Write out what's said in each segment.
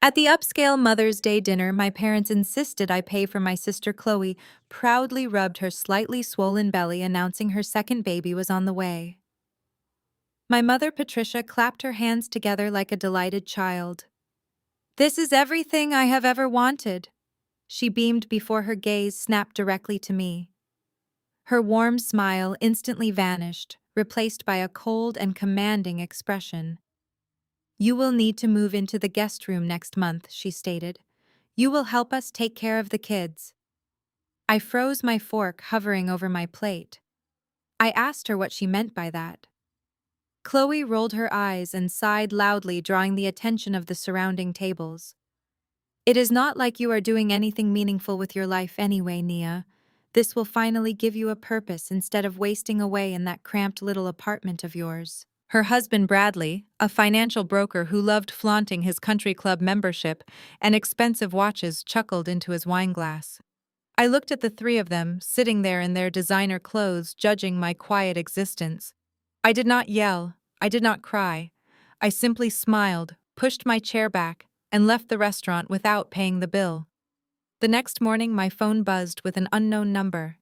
At the upscale Mother's Day dinner, my parents insisted I pay for my sister Chloe, proudly rubbed her slightly swollen belly, announcing her second baby was on the way. My mother, Patricia, clapped her hands together like a delighted child. "This is everything I have ever wanted." She beamed before her gaze snapped directly to me. Her warm smile instantly vanished, replaced by a cold and commanding expression. "You will need to move into the guest room next month," she stated. "You will help us take care of the kids." I froze, my fork hovering over my plate. I asked her what she meant by that. Chloe rolled her eyes and sighed loudly, drawing the attention of the surrounding tables. "It is not like you are doing anything meaningful with your life anyway, Nia. This will finally give you a purpose instead of wasting away in that cramped little apartment of yours." Her husband Bradley, a financial broker who loved flaunting his country club membership and expensive watches, chuckled into his wineglass. I looked at the three of them, sitting there in their designer clothes, judging my quiet existence. I did not yell, I did not cry. I simply smiled, pushed my chair back, and left the restaurant without paying the bill. The next morning, my phone buzzed with an unknown number.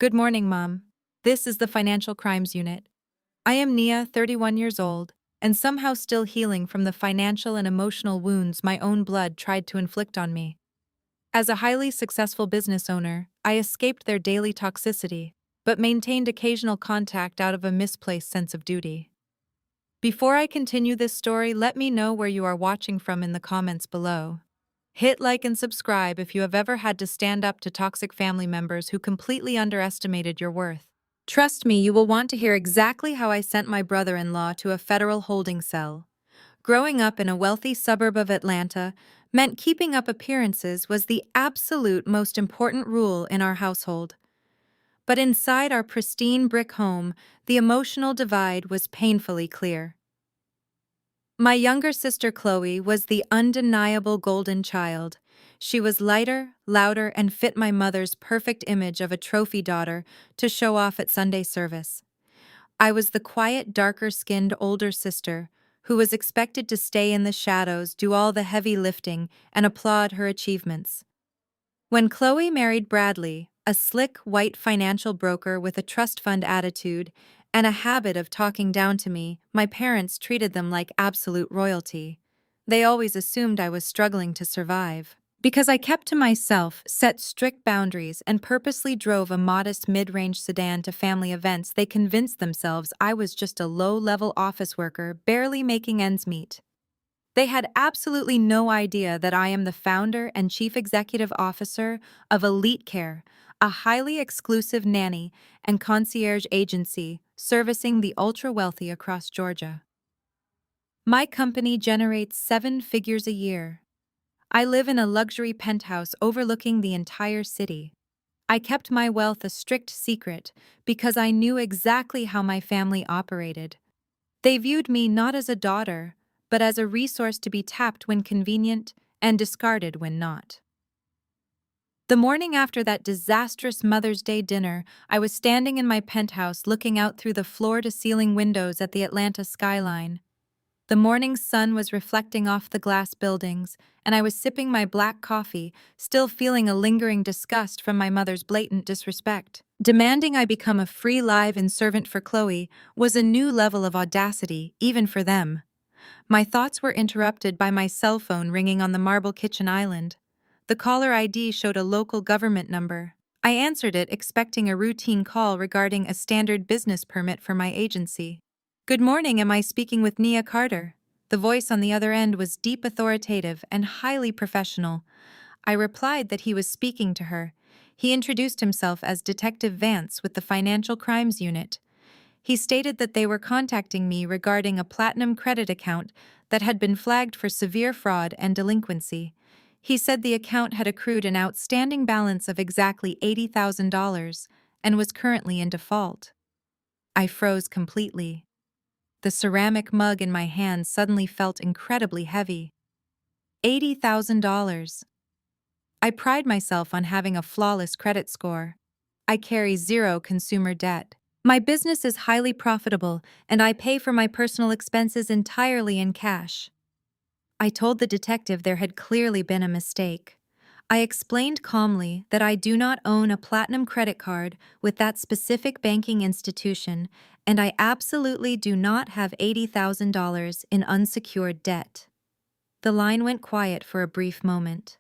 "Good morning, Mom. This is the Financial Crimes Unit. I am Nia, 31 years old, and somehow still healing from the financial and emotional wounds my own blood tried to inflict on me. As a highly successful business owner, I escaped their daily toxicity, but maintained occasional contact out of a misplaced sense of duty." Before I continue this story, let me know where you are watching from in the comments below. Hit like and subscribe if you have ever had to stand up to toxic family members who completely underestimated your worth. Trust me, you will want to hear exactly how I sent my brother-in-law to a federal holding cell. Growing up in a wealthy suburb of Atlanta meant keeping up appearances was the absolute most important rule in our household. But inside our pristine brick home, the emotional divide was painfully clear. My younger sister Chloe was the undeniable golden child. She was lighter, louder, and fit my mother's perfect image of a trophy daughter to show off at Sunday service. I was the quiet, darker-skinned older sister who was expected to stay in the shadows, do all the heavy lifting, and applaud her achievements. When Chloe married Bradley, a slick, white financial broker with a trust fund attitude and a habit of talking down to me, my parents treated them like absolute royalty. They always assumed I was struggling to survive. Because I kept to myself, set strict boundaries, and purposely drove a modest mid-range sedan to family events, they convinced themselves I was just a low-level office worker barely making ends meet. They had absolutely no idea that I am the founder and chief executive officer of Elite Care, a highly exclusive nanny and concierge agency servicing the ultra-wealthy across Georgia. My company generates 7 figures a year. I live in a luxury penthouse overlooking the entire city. I kept my wealth a strict secret because I knew exactly how my family operated. They viewed me not as a daughter, but as a resource to be tapped when convenient and discarded when not. The morning after that disastrous Mother's Day dinner, I was standing in my penthouse looking out through the floor-to-ceiling windows at the Atlanta skyline. The morning sun was reflecting off the glass buildings, and I was sipping my black coffee, still feeling a lingering disgust from my mother's blatant disrespect. Demanding I become a free live-in servant for Chloe was a new level of audacity, even for them. My thoughts were interrupted by my cell phone ringing on the marble kitchen island. The caller ID showed a local government number. I answered it, expecting a routine call regarding a standard business permit for my agency. "Good morning, am I speaking with Nia Carter?" The voice on the other end was deep, authoritative, and highly professional. I replied that he was speaking to her. He introduced himself as Detective Vance with the Financial Crimes Unit. He stated that they were contacting me regarding a platinum credit account that had been flagged for severe fraud and delinquency. He said the account had accrued an outstanding balance of exactly $80,000 and was currently in default. I froze completely. The ceramic mug in my hand suddenly felt incredibly heavy. $80,000. I pride myself on having a flawless credit score. I carry zero consumer debt. My business is highly profitable, and I pay for my personal expenses entirely in cash. I told the detective there had clearly been a mistake. I explained calmly that I do not own a platinum credit card with that specific banking institution, and I absolutely do not have $80,000 in unsecured debt. The line went quiet for a brief moment.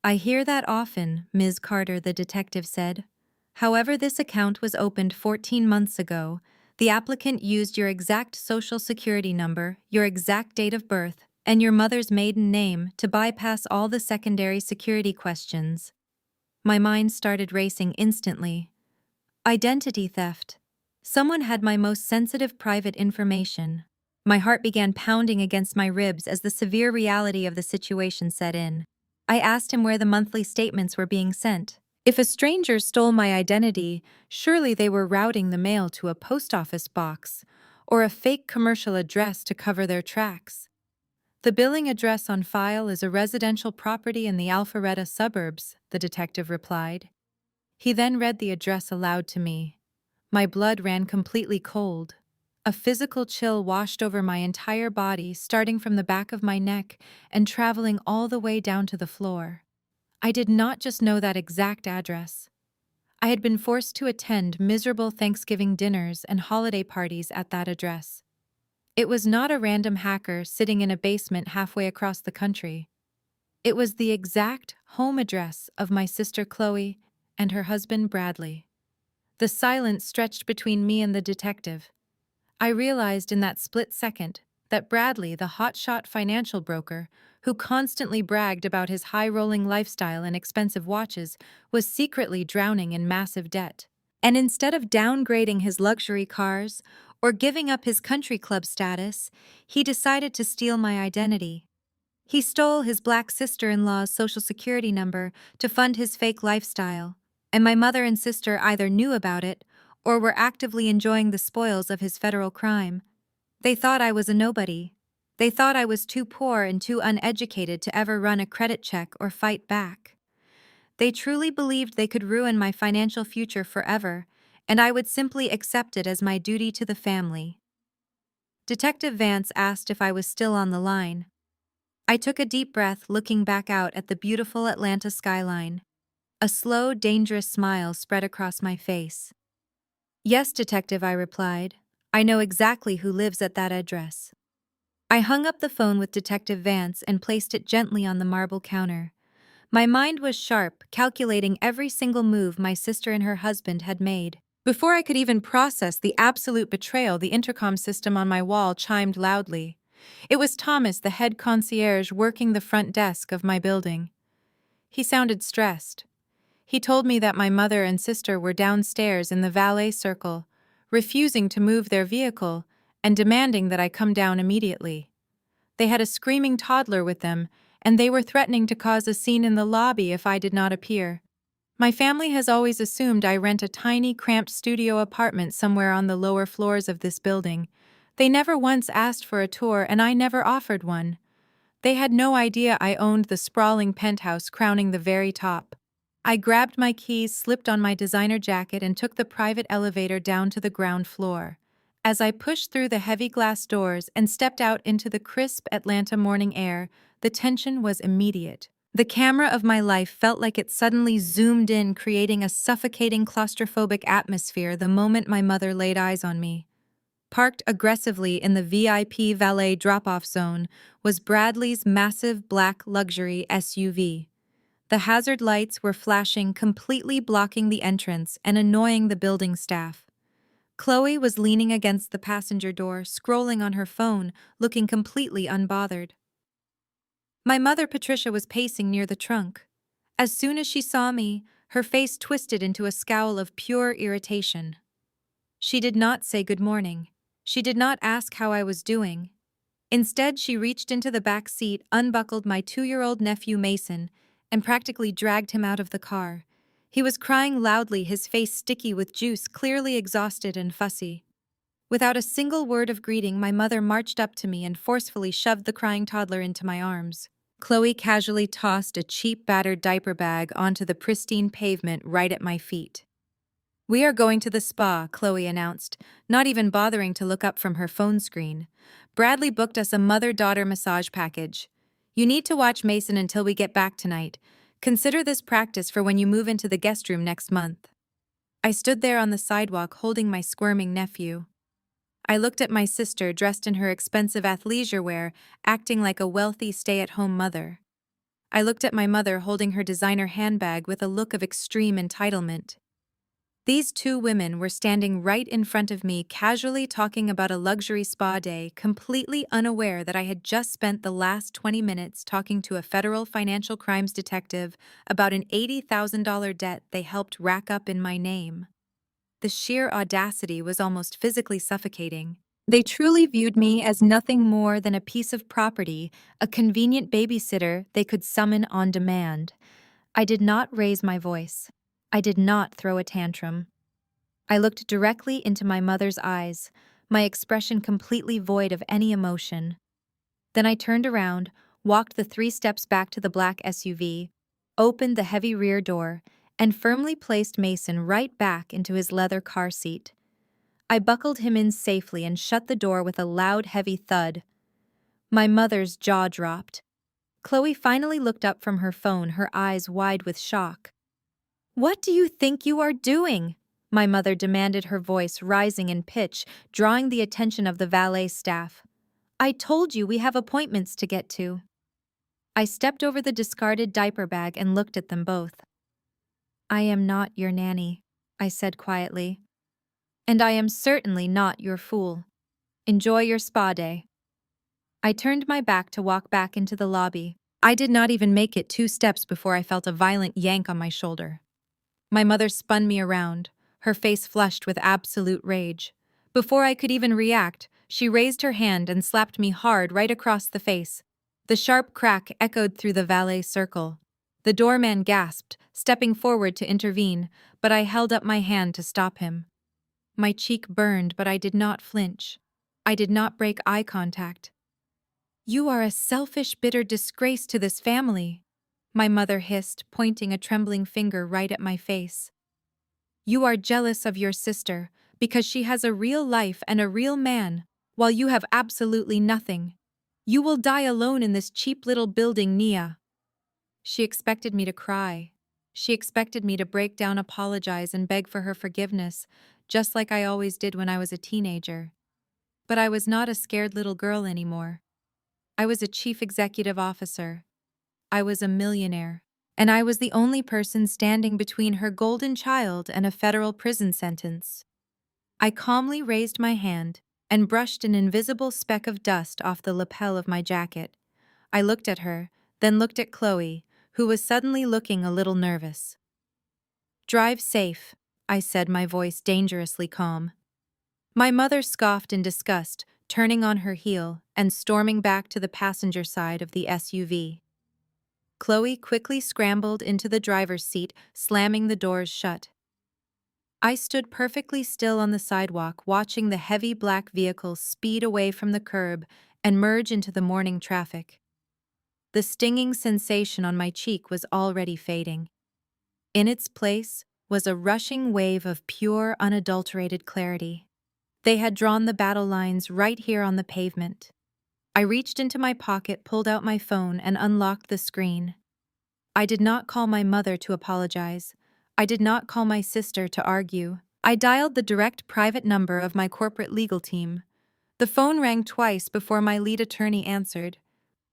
I hear that often, Ms. Carter, the detective said. However, this account was opened 14 months ago. The applicant used your exact social security number, your exact date of birth, and your mother's maiden name to bypass all the secondary security questions. My mind started racing instantly. Identity theft. Someone had my most sensitive private information. My heart began pounding against my ribs as the severe reality of the situation set in. I asked him where the monthly statements were being sent. If a stranger stole my identity, surely they were routing the mail to a post office box or a fake commercial address to cover their tracks. The billing address on file is a residential property in the Alpharetta suburbs, the detective replied. He then read the address aloud to me. My blood ran completely cold. A physical chill washed over my entire body, starting from the back of my neck and traveling all the way down to the floor. I did not just know that exact address. I had been forced to attend miserable Thanksgiving dinners and holiday parties at that address. It was not a random hacker sitting in a basement halfway across the country. It was the exact home address of my sister Chloe and her husband Bradley. The silence stretched between me and the detective. I realized in that split second that Bradley, the hotshot financial broker, who constantly bragged about his high-rolling lifestyle and expensive watches, was secretly drowning in massive debt. And instead of downgrading his luxury cars or giving up his country club status, he decided to steal my identity. He stole his black sister-in-law's social security number to fund his fake lifestyle, and my mother and sister either knew about it or were actively enjoying the spoils of his federal crime. They thought I was a nobody. They thought I was too poor and too uneducated to ever run a credit check or fight back. They truly believed they could ruin my financial future forever, and I would simply accept it as my duty to the family. Detective Vance asked if I was still on the line. I took a deep breath, looking back out at the beautiful Atlanta skyline. A slow, dangerous smile spread across my face. Yes, detective, I replied. I know exactly who lives at that address. I hung up the phone with Detective Vance and placed it gently on the marble counter. My mind was sharp, calculating every single move my sister and her husband had made. Before I could even process the absolute betrayal, the intercom system on my wall chimed loudly. It was Thomas, the head concierge, working the front desk of my building. He sounded stressed. He told me that my mother and sister were downstairs in the valet circle, refusing to move their vehicle and demanding that I come down immediately. They had a screaming toddler with them, and they were threatening to cause a scene in the lobby if I did not appear. My family has always assumed I rent a tiny, cramped studio apartment somewhere on the lower floors of this building. They never once asked for a tour, and I never offered one. They had no idea I owned the sprawling penthouse crowning the very top. I grabbed my keys, slipped on my designer jacket, and took the private elevator down to the ground floor. As I pushed through the heavy glass doors and stepped out into the crisp Atlanta morning air, the tension was immediate. The camera of my life felt like it suddenly zoomed in, creating a suffocating claustrophobic atmosphere the moment my mother laid eyes on me. Parked aggressively in the VIP valet drop-off zone was Bradley's massive black luxury SUV. The hazard lights were flashing, completely blocking the entrance and annoying the building staff. Chloe was leaning against the passenger door, scrolling on her phone, looking completely unbothered. My mother, Patricia, was pacing near the trunk. As soon as she saw me, her face twisted into a scowl of pure irritation. She did not say good morning. She did not ask how I was doing. Instead, she reached into the back seat, unbuckled my 2-year-old nephew Mason, and practically dragged him out of the car. He was crying loudly, his face sticky with juice, clearly exhausted and fussy. Without a single word of greeting, my mother marched up to me and forcefully shoved the crying toddler into my arms. Chloe casually tossed a cheap, battered diaper bag onto the pristine pavement right at my feet. "We are going to the spa," Chloe announced, not even bothering to look up from her phone screen. "Bradley booked us a mother-daughter massage package. You need to watch Mason until we get back tonight. Consider this practice for when you move into the guest room next month. I stood there on the sidewalk holding my squirming nephew. I looked at my sister dressed in her expensive athleisure wear, acting like a wealthy stay-at-home mother. I looked at my mother holding her designer handbag with a look of extreme entitlement. These two women were standing right in front of me, casually talking about a luxury spa day, completely unaware that I had just spent the last 20 minutes talking to a federal financial crimes detective about an $80,000 debt they helped rack up in my name. The sheer audacity was almost physically suffocating. They truly viewed me as nothing more than a piece of property, a convenient babysitter they could summon on demand. I did not raise my voice. I did not throw a tantrum. I looked directly into my mother's eyes, my expression completely void of any emotion. Then I turned around, walked the 3 steps back to the black SUV, opened the heavy rear door, and firmly placed Mason right back into his leather car seat. I buckled him in safely and shut the door with a loud, heavy thud. My mother's jaw dropped. Chloe finally looked up from her phone, her eyes wide with shock. "What do you think you are doing?" my mother demanded, her voice rising in pitch, drawing the attention of the valet staff. "I told you we have appointments to get to." I stepped over the discarded diaper bag and looked at them both. "I am not your nanny," I said quietly. "And I am certainly not your fool. Enjoy your spa day." I turned my back to walk back into the lobby. I did not even make it 2 steps before I felt a violent yank on my shoulder. My mother spun me around, her face flushed with absolute rage. Before I could even react, she raised her hand and slapped me hard right across the face. The sharp crack echoed through the valet circle. The doorman gasped, stepping forward to intervene, but I held up my hand to stop him. My cheek burned, but I did not flinch. I did not break eye contact. "You are a selfish, bitter disgrace to this family," my mother hissed, pointing a trembling finger right at my face. "You are jealous of your sister because she has a real life and a real man, while you have absolutely nothing. You will die alone in this cheap little building, Nia." She expected me to cry. She expected me to break down, apologize, and beg for her forgiveness, just like I always did when I was a teenager. But I was not a scared little girl anymore. I was a chief executive officer. I was a millionaire. And I was the only person standing between her golden child and a federal prison sentence. I calmly raised my hand and brushed an invisible speck of dust off the lapel of my jacket. I looked at her, then looked at Chloe, who was suddenly looking a little nervous. "Drive safe," I said, my voice dangerously calm. My mother scoffed in disgust, turning on her heel and storming back to the passenger side of the SUV. Chloe quickly scrambled into the driver's seat, slamming the doors shut. I stood perfectly still on the sidewalk, watching the heavy black vehicle speed away from the curb and merge into the morning traffic. The stinging sensation on my cheek was already fading. In its place was a rushing wave of pure, unadulterated clarity. They had drawn the battle lines right here on the pavement. I reached into my pocket, pulled out my phone, and unlocked the screen. I did not call my mother to apologize. I did not call my sister to argue. I dialed the direct private number of my corporate legal team. The phone rang twice before my lead attorney answered.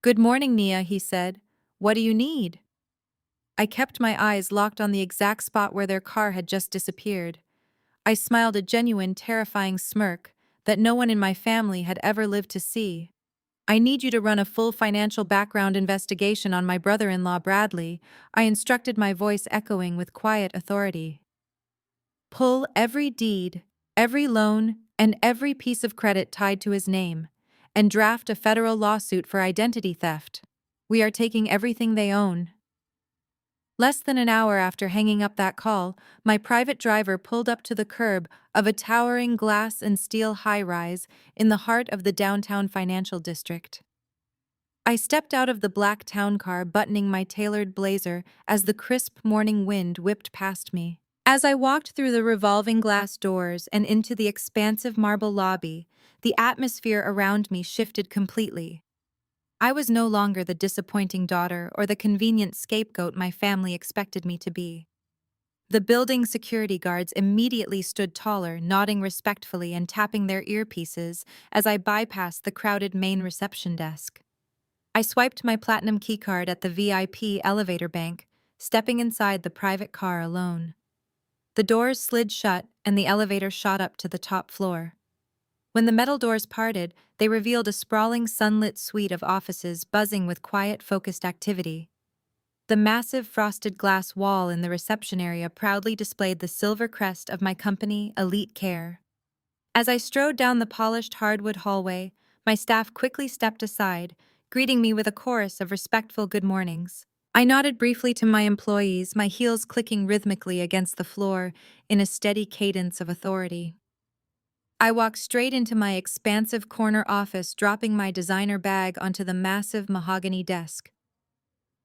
"Good morning, Nia," he said. "What do you need?" I kept my eyes locked on the exact spot where their car had just disappeared. I smiled a genuine, terrifying smirk that no one in my family had ever lived to see. "I need you to run a full financial background investigation on my brother-in-law Bradley," I instructed, my voice echoing with quiet authority. "Pull every deed, every loan, and every piece of credit tied to his name, and draft a federal lawsuit for identity theft. We are taking everything they own." Less than an hour after hanging up that call, my private driver pulled up to the curb of a towering glass and steel high-rise in the heart of the downtown financial district. I stepped out of the black town car, buttoning my tailored blazer as the crisp morning wind whipped past me. As I walked through the revolving glass doors and into the expansive marble lobby, the atmosphere around me shifted completely. I was no longer the disappointing daughter or the convenient scapegoat my family expected me to be. The building security guards immediately stood taller, nodding respectfully and tapping their earpieces as I bypassed the crowded main reception desk. I swiped my platinum keycard at the VIP elevator bank, stepping inside the private car alone. The doors slid shut and the elevator shot up to the top floor. When the metal doors parted, they revealed a sprawling sunlit suite of offices buzzing with quiet, focused activity. The massive frosted glass wall in the reception area proudly displayed the silver crest of my company, Elite Care. As I strode down the polished hardwood hallway, my staff quickly stepped aside, greeting me with a chorus of respectful good mornings. I nodded briefly to my employees, my heels clicking rhythmically against the floor in a steady cadence of authority. I walked straight into my expansive corner office, dropping my designer bag onto the massive mahogany desk.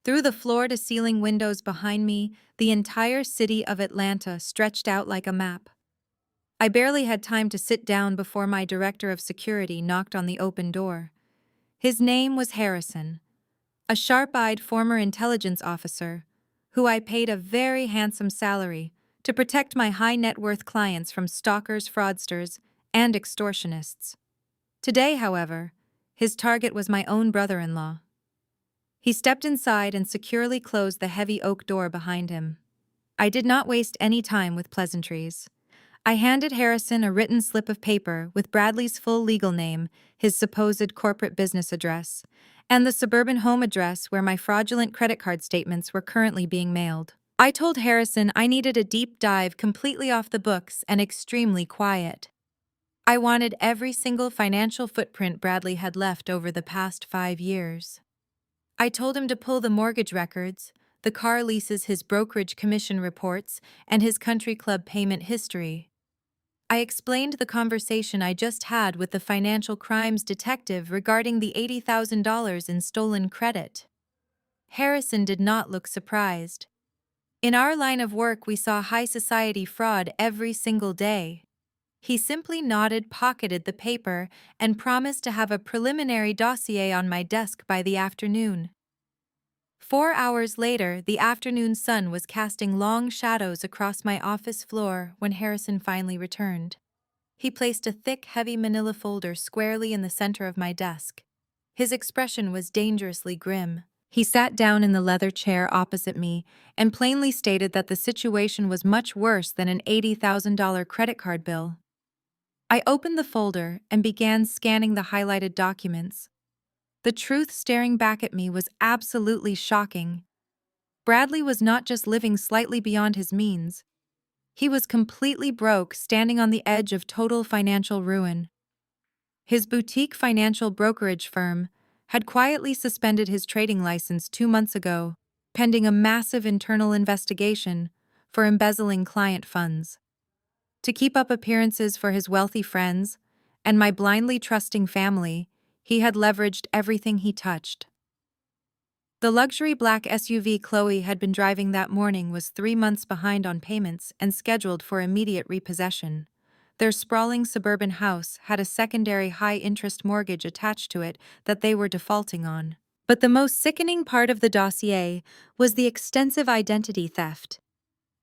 Through the floor-to-ceiling windows behind me, the entire city of Atlanta stretched out like a map. I barely had time to sit down before my director of security knocked on the open door. His name was Harrison, a sharp-eyed former intelligence officer, who I paid a very handsome salary to protect my high-net-worth clients from stalkers, fraudsters, and extortionists. Today, however, his target was my own brother-in-law. He stepped inside and securely closed the heavy oak door behind him. I did not waste any time with pleasantries. I handed Harrison a written slip of paper with Bradley's full legal name, his supposed corporate business address, and the suburban home address where my fraudulent credit card statements were currently being mailed. I told Harrison I needed a deep dive completely off the books and extremely quiet. I wanted every single financial footprint Bradley had left over the past 5 years. I told him to pull the mortgage records, the car leases, his brokerage commission reports, and his country club payment history. I explained the conversation I just had with the financial crimes detective regarding the $80,000 in stolen credit. Harrison did not look surprised. In our line of work, we saw high society fraud every single day. He simply nodded, pocketed the paper, and promised to have a preliminary dossier on my desk by the afternoon. 4 hours later, the afternoon sun was casting long shadows across my office floor when Harrison finally returned. He placed a thick, heavy manila folder squarely in the center of my desk. His expression was dangerously grim. He sat down in the leather chair opposite me and plainly stated that the situation was much worse than an $80,000 credit card bill. I opened the folder and began scanning the highlighted documents. The truth staring back at me was absolutely shocking. Bradley was not just living slightly beyond his means. He was completely broke, standing on the edge of total financial ruin. His boutique financial brokerage firm had quietly suspended his trading license 2 months ago, pending a massive internal investigation for embezzling client funds. To keep up appearances for his wealthy friends and my blindly trusting family, he had leveraged everything he touched. The luxury black SUV Chloe had been driving that morning was 3 months behind on payments and scheduled for immediate repossession. Their sprawling suburban house had a secondary high-interest mortgage attached to it that they were defaulting on. But the most sickening part of the dossier was the extensive identity theft.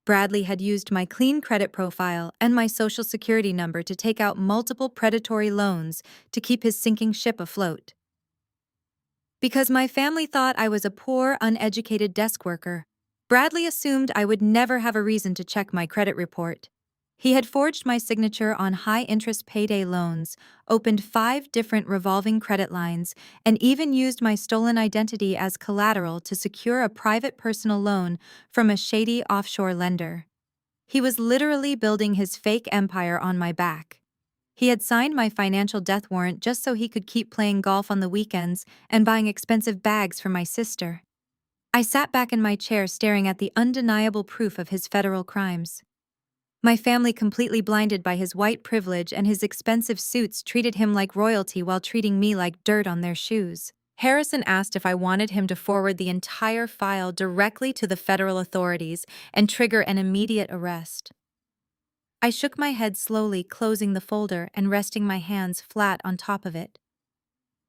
Bradley had used my clean credit profile and my social security number to take out multiple predatory loans to keep his sinking ship afloat. Because my family thought I was a poor, uneducated desk worker, Bradley assumed I would never have a reason to check my credit report. He had forged my signature on high-interest payday loans, opened 5 different revolving credit lines, and even used my stolen identity as collateral to secure a private personal loan from a shady offshore lender. He was literally building his fake empire on my back. He had signed my financial death warrant just so he could keep playing golf on the weekends and buying expensive bags for my sister. I sat back in my chair staring at the undeniable proof of his federal crimes. My family, completely blinded by his white privilege and his expensive suits, treated him like royalty while treating me like dirt on their shoes. Harrison asked if I wanted him to forward the entire file directly to the federal authorities and trigger an immediate arrest. I shook my head slowly, closing the folder and resting my hands flat on top of it.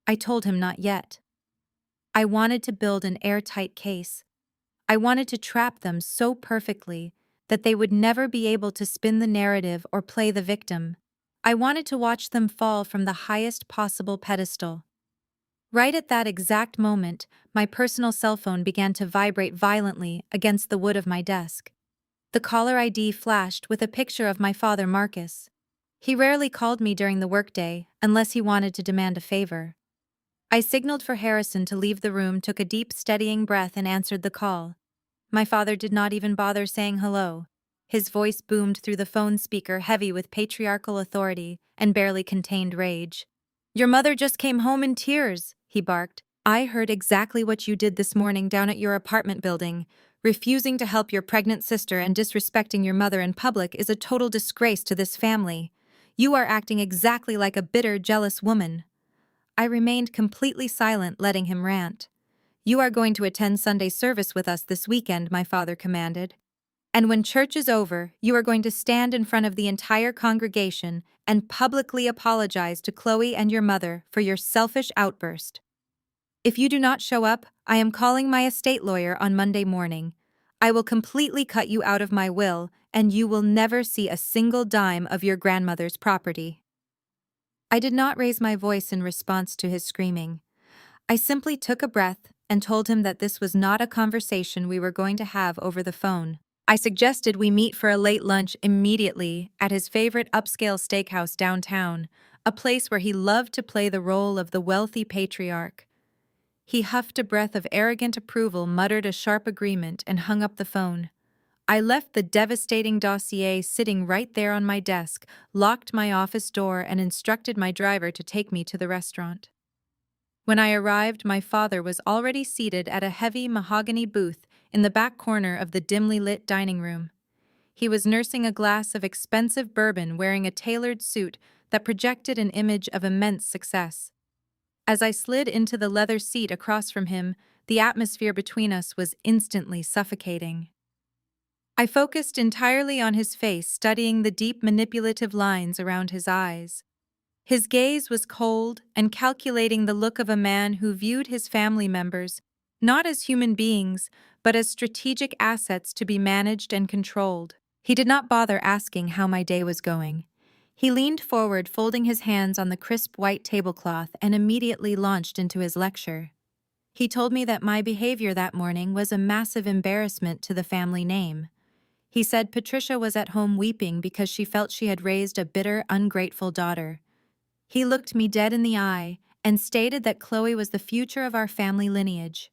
I told him not yet. I wanted to build an airtight case. I wanted to trap them so perfectly that they would never be able to spin the narrative or play the victim. I wanted to watch them fall from the highest possible pedestal. Right at that exact moment, my personal cell phone began to vibrate violently against the wood of my desk. The caller ID flashed with a picture of my father, Marcus. He rarely called me during the workday unless he wanted to demand a favor. I signaled for Harrison to leave the room, took a deep, steadying breath, and answered the call. My father did not even bother saying hello. His voice boomed through the phone speaker, heavy with patriarchal authority and barely contained rage. "Your mother just came home in tears," he barked. "I heard exactly what you did this morning down at your apartment building. Refusing to help your pregnant sister and disrespecting your mother in public is a total disgrace to this family. You are acting exactly like a bitter, jealous woman." I remained completely silent, letting him rant. "You are going to attend Sunday service with us this weekend," my father commanded. "And when church is over, you are going to stand in front of the entire congregation and publicly apologize to Chloe and your mother for your selfish outburst. If you do not show up, I am calling my estate lawyer on Monday morning. I will completely cut you out of my will, and you will never see a single dime of your grandmother's property." I did not raise my voice in response to his screaming. I simply took a breath and told him that this was not a conversation we were going to have over the phone. I suggested we meet for a late lunch immediately at his favorite upscale steakhouse downtown, a place where he loved to play the role of the wealthy patriarch. He huffed a breath of arrogant approval, muttered a sharp agreement, and hung up the phone. I left the devastating dossier sitting right there on my desk, locked my office door, and instructed my driver to take me to the restaurant. When I arrived, my father was already seated at a heavy mahogany booth in the back corner of the dimly lit dining room. He was nursing a glass of expensive bourbon, wearing a tailored suit that projected an image of immense success. As I slid into the leather seat across from him, the atmosphere between us was instantly suffocating. I focused entirely on his face, studying the deep manipulative lines around his eyes. His gaze was cold and calculating, the look of a man who viewed his family members not as human beings, but as strategic assets to be managed and controlled. He did not bother asking how my day was going. He leaned forward, folding his hands on the crisp white tablecloth, and immediately launched into his lecture. He told me that my behavior that morning was a massive embarrassment to the family name. He said Patricia was at home weeping because she felt she had raised a bitter, ungrateful daughter. He looked me dead in the eye and stated that Chloe was the future of our family lineage.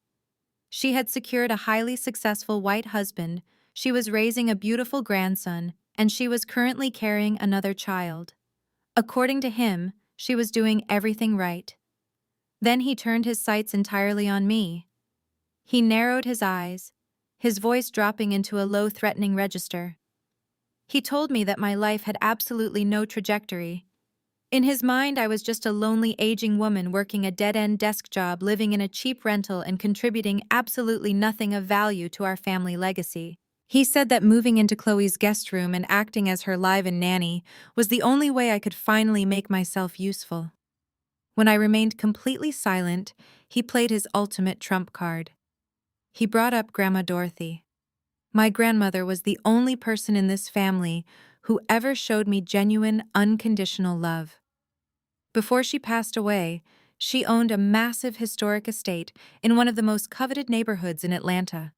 She had secured a highly successful white husband, she was raising a beautiful grandson, and she was currently carrying another child. According to him, she was doing everything right. Then he turned his sights entirely on me. He narrowed his eyes, his voice dropping into a low, threatening register. He told me that my life had absolutely no trajectory. In his mind, I was just a lonely, aging woman working a dead-end desk job, living in a cheap rental, and contributing absolutely nothing of value to our family legacy. He said that moving into Chloe's guest room and acting as her live-in nanny was the only way I could finally make myself useful. When I remained completely silent, he played his ultimate trump card. He brought up Grandma Dorothy. My grandmother was the only person in this family who ever showed me genuine, unconditional love. Before she passed away, she owned a massive historic estate in one of the most coveted neighborhoods in Atlanta.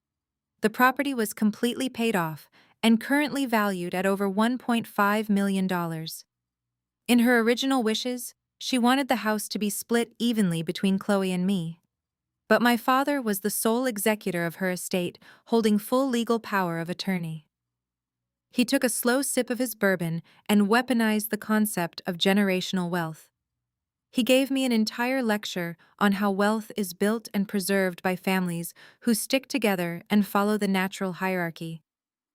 The property was completely paid off and currently valued at over $1.5 million. In her original wishes, she wanted the house to be split evenly between Chloe and me. But my father was the sole executor of her estate, holding full legal power of attorney. He took a slow sip of his bourbon and weaponized the concept of generational wealth. He gave me an entire lecture on how wealth is built and preserved by families who stick together and follow the natural hierarchy.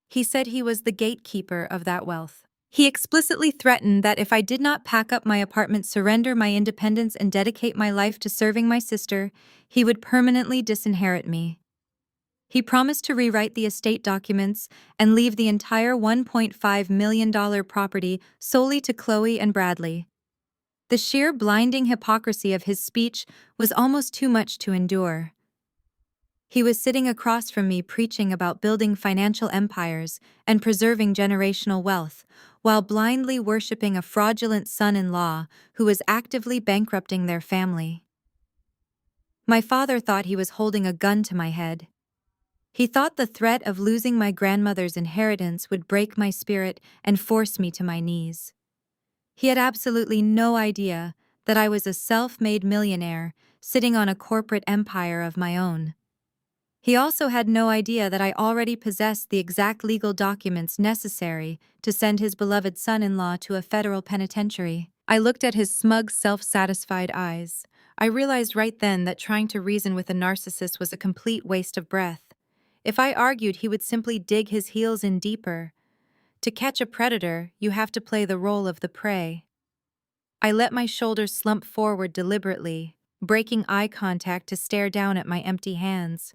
He said he was the gatekeeper of that wealth. He explicitly threatened that if I did not pack up my apartment, surrender my independence, and dedicate my life to serving my sister, he would permanently disinherit me. He promised to rewrite the estate documents and leave the entire $1.5 million property solely to Chloe and Bradley. The sheer blinding hypocrisy of his speech was almost too much to endure. He was sitting across from me preaching about building financial empires and preserving generational wealth, while blindly worshipping a fraudulent son-in-law who was actively bankrupting their family. My father thought he was holding a gun to my head. He thought the threat of losing my grandmother's inheritance would break my spirit and force me to my knees. He had absolutely no idea that I was a self-made millionaire sitting on a corporate empire of my own. He also had no idea that I already possessed the exact legal documents necessary to send his beloved son-in-law to a federal penitentiary. I looked at his smug, self-satisfied eyes. I realized right then that trying to reason with a narcissist was a complete waste of breath. If I argued, he would simply dig his heels in deeper. To catch a predator, you have to play the role of the prey. I let my shoulders slump forward deliberately, breaking eye contact to stare down at my empty hands.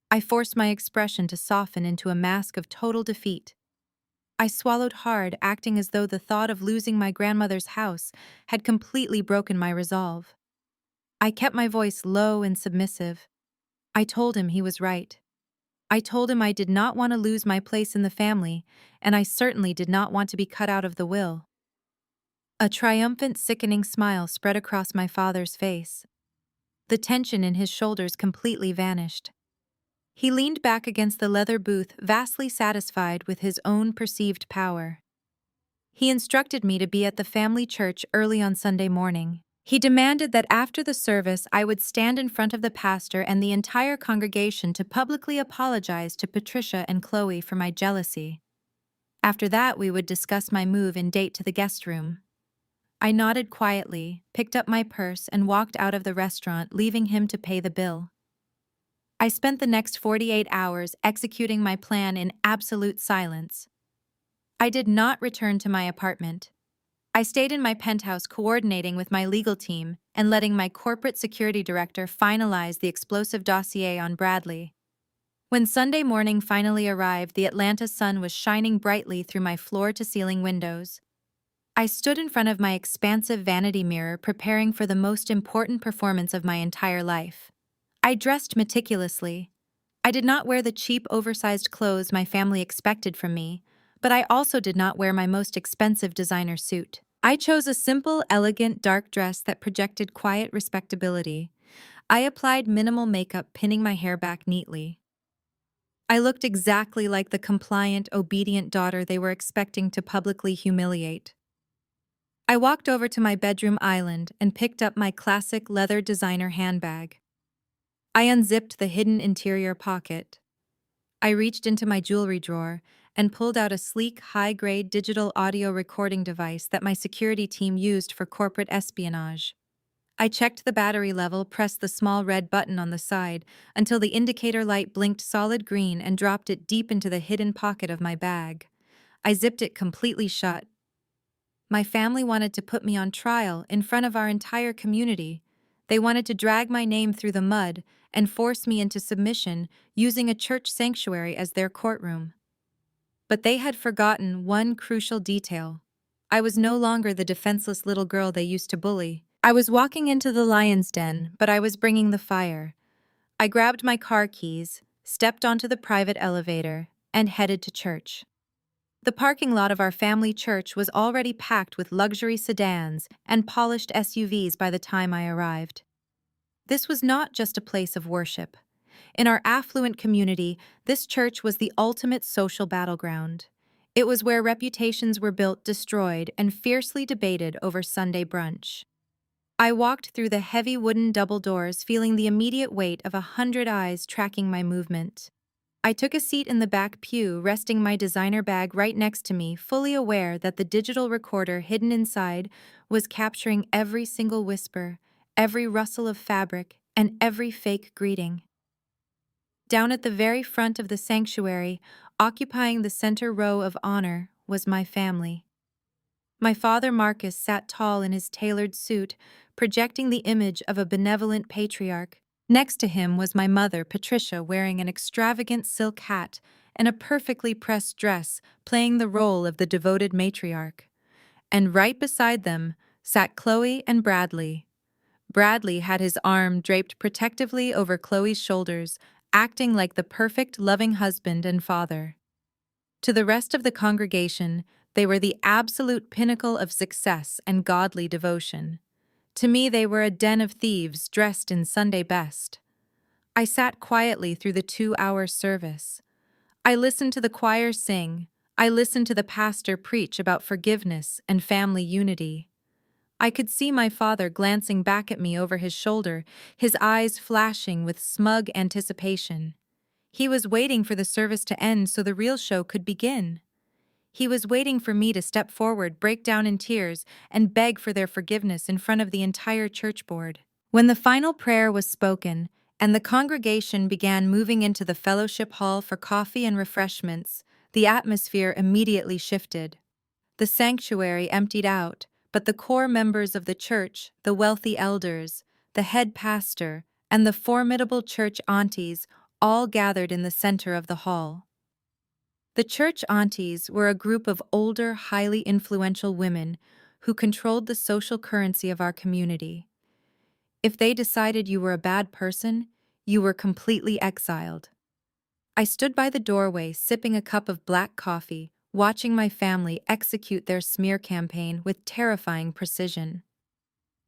I forced my expression to soften into a mask of total defeat. I swallowed hard, acting as though the thought of losing my grandmother's house had completely broken my resolve. I kept my voice low and submissive. I told him he was right. I told him I did not want to lose my place in the family, and I certainly did not want to be cut out of the will. A triumphant, sickening smile spread across my father's face. The tension in his shoulders completely vanished. He leaned back against the leather booth, vastly satisfied with his own perceived power. He instructed me to be at the family church early on Sunday morning. He demanded that after the service I would stand in front of the pastor and the entire congregation to publicly apologize to Patricia and Chloe for my jealousy. After that, we would discuss my move and date to the guest room. I nodded quietly, picked up my purse, and walked out of the restaurant, leaving him to pay the bill. I spent the next 48 hours executing my plan in absolute silence. I did not return to my apartment. I stayed in my penthouse coordinating with my legal team and letting my corporate security director finalize the explosive dossier on Bradley. When Sunday morning finally arrived, the Atlanta sun was shining brightly through my floor-to-ceiling windows. I stood in front of my expansive vanity mirror, preparing for the most important performance of my entire life. I dressed meticulously. I did not wear the cheap, oversized clothes my family expected from me, but I also did not wear my most expensive designer suit. I chose a simple, elegant, dark dress that projected quiet respectability. I applied minimal makeup, pinning my hair back neatly. I looked exactly like the compliant, obedient daughter they were expecting to publicly humiliate. I walked over to my bedroom island and picked up my classic leather designer handbag. I unzipped the hidden interior pocket. I reached into my jewelry drawer and pulled out a sleek, high-grade digital audio recording device that my security team used for corporate espionage. I checked the battery level, pressed the small red button on the side until the indicator light blinked solid green, and dropped it deep into the hidden pocket of my bag. I zipped it completely shut. My family wanted to put me on trial in front of our entire community. They wanted to drag my name through the mud and force me into submission, using a church sanctuary as their courtroom. But they had forgotten one crucial detail. I was no longer the defenseless little girl they used to bully. I was walking into the lion's den, but I was bringing the fire. I grabbed my car keys, stepped onto the private elevator, and headed to church. The parking lot of our family church was already packed with luxury sedans and polished SUVs by the time I arrived. This was not just a place of worship. In our affluent community, this church was the ultimate social battleground. It was where reputations were built, destroyed, and fiercely debated over Sunday brunch. I walked through the heavy wooden double doors, feeling the immediate weight of 100 eyes tracking my movement. I took a seat in the back pew, resting my designer bag right next to me, fully aware that the digital recorder hidden inside was capturing every single whisper, every rustle of fabric, and every fake greeting. Down at the very front of the sanctuary, occupying the center row of honor, was my family. My father Marcus sat tall in his tailored suit, projecting the image of a benevolent patriarch. Next to him was my mother, Patricia, wearing an extravagant silk hat and a perfectly pressed dress, playing the role of the devoted matriarch. And right beside them sat Chloe and Bradley. Bradley had his arm draped protectively over Chloe's shoulders, acting like the perfect, loving husband and father. To the rest of the congregation, they were the absolute pinnacle of success and godly devotion. To me, they were a den of thieves dressed in Sunday best. I sat quietly through the 2-hour service. I listened to the choir sing. I listened to the pastor preach about forgiveness and family unity. I could see my father glancing back at me over his shoulder, his eyes flashing with smug anticipation. He was waiting for the service to end so the real show could begin. He was waiting for me to step forward, break down in tears, and beg for their forgiveness in front of the entire church board. When the final prayer was spoken, and the congregation began moving into the fellowship hall for coffee and refreshments, the atmosphere immediately shifted. The sanctuary emptied out, but the core members of the church, the wealthy elders, the head pastor, and the formidable church aunties all gathered in the center of the hall. The church aunties were a group of older, highly influential women who controlled the social currency of our community. If they decided you were a bad person, you were completely exiled. I stood by the doorway sipping a cup of black coffee, watching my family execute their smear campaign with terrifying precision.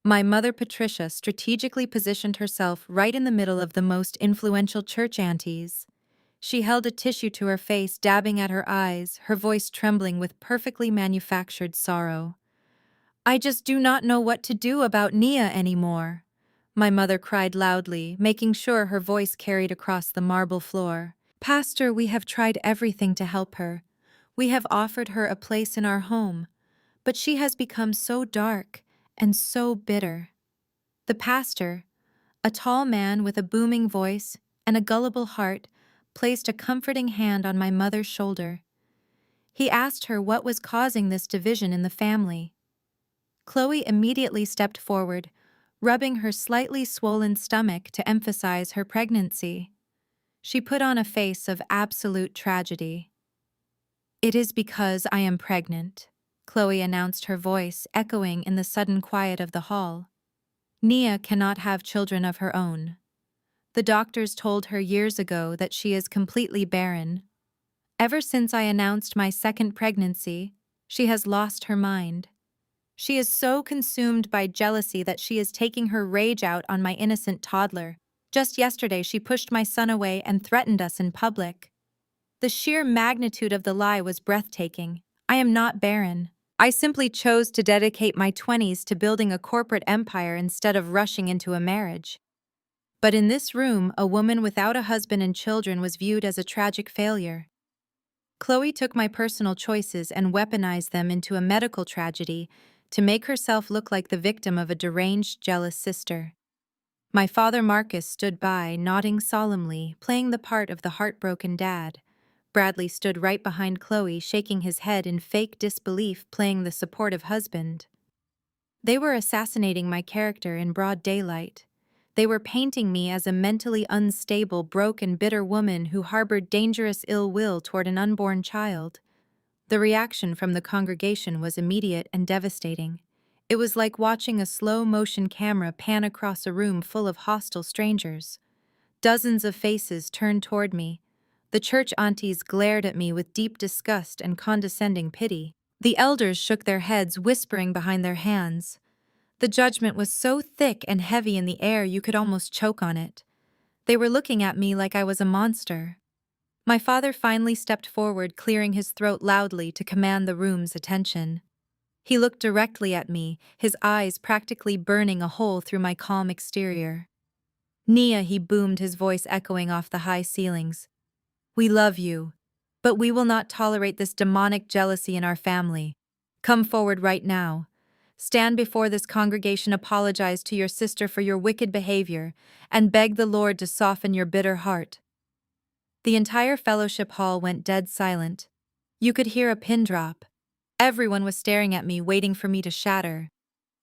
My mother Patricia strategically positioned herself right in the middle of the most influential church aunties. She held a tissue to her face, dabbing at her eyes, her voice trembling with perfectly manufactured sorrow. "I just do not know what to do about Nia anymore," my mother cried loudly, making sure her voice carried across the marble floor. "Pastor, we have tried everything to help her. We have offered her a place in our home, but she has become so dark and so bitter." The pastor, a tall man with a booming voice and a gullible heart, placed a comforting hand on my mother's shoulder. He asked her what was causing this division in the family. Chloe immediately stepped forward, rubbing her slightly swollen stomach to emphasize her pregnancy. She put on a face of absolute tragedy. "It is because I am pregnant," Chloe announced, her voice echoing in the sudden quiet of the hall. "Nia cannot have children of her own. The doctors told her years ago that she is completely barren. Ever since I announced my second pregnancy, she has lost her mind. She is so consumed by jealousy that she is taking her rage out on my innocent toddler. Just yesterday, she pushed my son away and threatened us in public. The sheer magnitude of the lie was breathtaking. I am not barren. I simply chose to dedicate my 20s to building a corporate empire instead of rushing into a marriage." But in this room, a woman without a husband and children was viewed as a tragic failure. Chloe took my personal choices and weaponized them into a medical tragedy to make herself look like the victim of a deranged, jealous sister. My father Marcus stood by, nodding solemnly, playing the part of the heartbroken dad. Bradley stood right behind Chloe, shaking his head in fake disbelief, playing the supportive husband. They were assassinating my character in broad daylight. They were painting me as a mentally unstable, broken, bitter woman who harbored dangerous ill will toward an unborn child. The reaction from the congregation was immediate and devastating. It was like watching a slow-motion camera pan across a room full of hostile strangers. Dozens of faces turned toward me. The church aunties glared at me with deep disgust and condescending pity. The elders shook their heads, whispering behind their hands. The judgment was so thick and heavy in the air you could almost choke on it. They were looking at me like I was a monster. My father finally stepped forward, clearing his throat loudly to command the room's attention. He looked directly at me, his eyes practically burning a hole through my calm exterior. "Nia," he boomed, his voice echoing off the high ceilings. "We love you, but we will not tolerate this demonic jealousy in our family. Come forward right now. Stand before this congregation, apologize to your sister for your wicked behavior, and beg the Lord to soften your bitter heart." The entire fellowship hall went dead silent. You could hear a pin drop. Everyone was staring at me, waiting for me to shatter.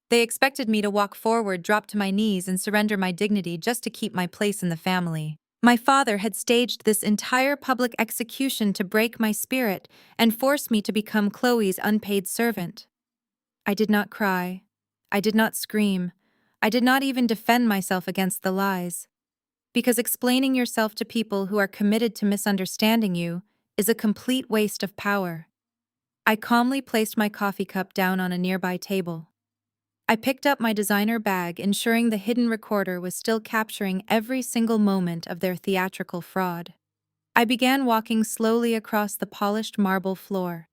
They expected me to walk forward, drop to my knees, and surrender my dignity just to keep my place in the family. My father had staged this entire public execution to break my spirit and force me to become Chloe's unpaid servant. I did not cry. I did not scream. I did not even defend myself against the lies. because explaining yourself to people who are committed to misunderstanding you is a complete waste of power. I calmly placed my coffee cup down on a nearby table. I picked up my designer bag, ensuring the hidden recorder was still capturing every single moment of their theatrical fraud. I began walking slowly across the polished marble floor.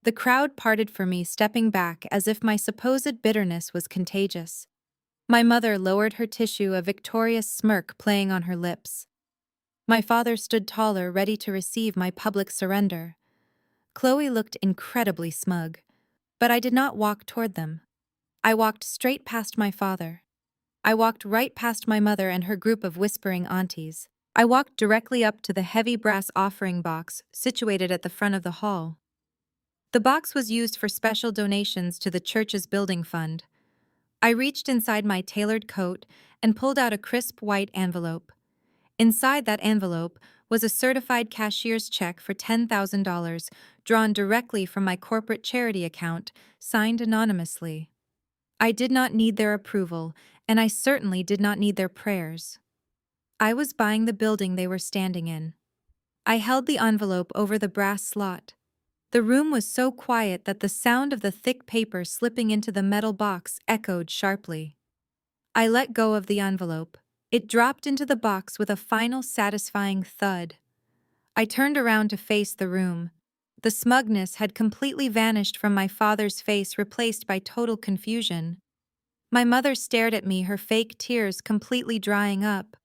The crowd parted for me, stepping back as if my supposed bitterness was contagious. My mother lowered her tissue, a victorious smirk playing on her lips. My father stood taller, ready to receive my public surrender. Chloe looked incredibly smug, but I did not walk toward them. I walked straight past my father. I walked right past my mother and her group of whispering aunties. I walked directly up to the heavy brass offering box situated at the front of the hall. The box was used for special donations to the church's building fund. I reached inside my tailored coat and pulled out a crisp white envelope. Inside that envelope was a certified cashier's check for $10,000 drawn directly from my corporate charity account, signed anonymously. I did not need their approval, and I certainly did not need their prayers. I was buying the building they were standing in. I held the envelope over the brass slot. The room was so quiet that the sound of the thick paper slipping into the metal box echoed sharply. I let go of the envelope. It dropped into the box with a final satisfying thud. I turned around to face the room. The smugness had completely vanished from my father's face, replaced by total confusion. My mother stared at me, her fake tears completely drying up.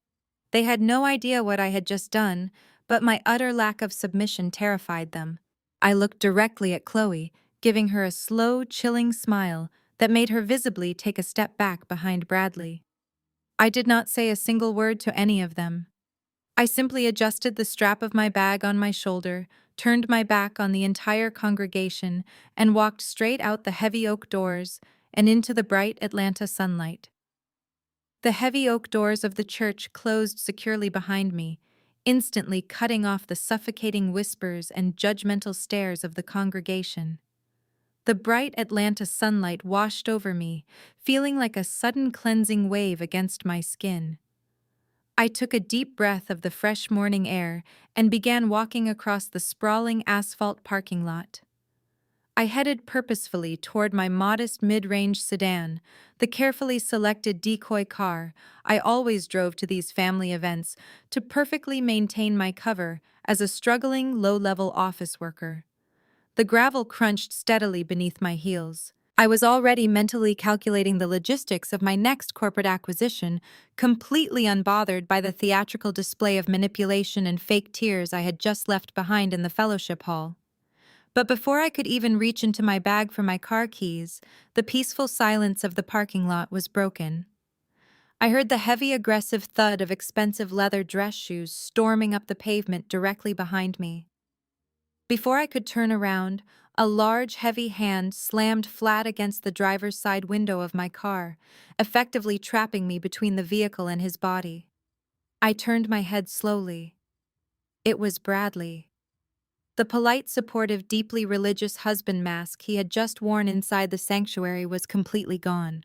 They had no idea what I had just done, but my utter lack of submission terrified them. I looked directly at Chloe, giving her a slow, chilling smile that made her visibly take a step back behind Bradley. I did not say a single word to any of them. I simply adjusted the strap of my bag on my shoulder, turned my back on the entire congregation, and walked straight out the heavy oak doors and into the bright Atlanta sunlight. The heavy oak doors of the church closed securely behind me, instantly cutting off the suffocating whispers and judgmental stares of the congregation. The bright Atlanta sunlight washed over me, feeling like a sudden cleansing wave against my skin. I took a deep breath of the fresh morning air and began walking across the sprawling asphalt parking lot. I headed purposefully toward my modest mid-range sedan, the carefully selected decoy car I always drove to these family events to perfectly maintain my cover as a struggling low-level office worker. The gravel crunched steadily beneath my heels. I was already mentally calculating the logistics of my next corporate acquisition, completely unbothered by the theatrical display of manipulation and fake tears I had just left behind in the fellowship hall. But before I could even reach into my bag for my car keys, the peaceful silence of the parking lot was broken. I heard the heavy, aggressive thud of expensive leather dress shoes storming up the pavement directly behind me. Before I could turn around, a large, heavy hand slammed flat against the driver's side window of my car, effectively trapping me between the vehicle and his body. I turned my head slowly. It was Bradley. The polite, supportive, deeply religious husband mask he had just worn inside the sanctuary was completely gone.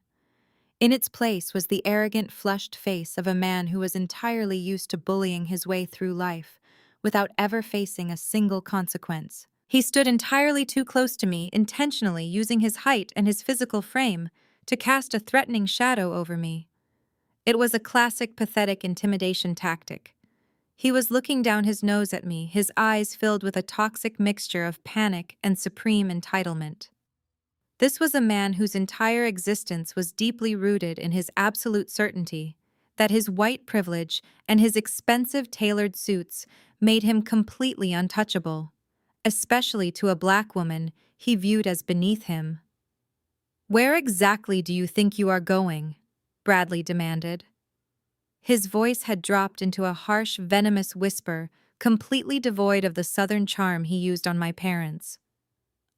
In its place was the arrogant, flushed face of a man who was entirely used to bullying his way through life, without ever facing a single consequence. He stood entirely too close to me, intentionally using his height and his physical frame to cast a threatening shadow over me. It was a classic, pathetic intimidation tactic. He was looking down his nose at me, his eyes filled with a toxic mixture of panic and supreme entitlement. This was a man whose entire existence was deeply rooted in his absolute certainty that his white privilege and his expensive tailored suits made him completely untouchable, especially to a black woman he viewed as beneath him. "Where exactly do you think you are going?" Bradley demanded. His voice had dropped into a harsh, venomous whisper, completely devoid of the southern charm he used on my parents.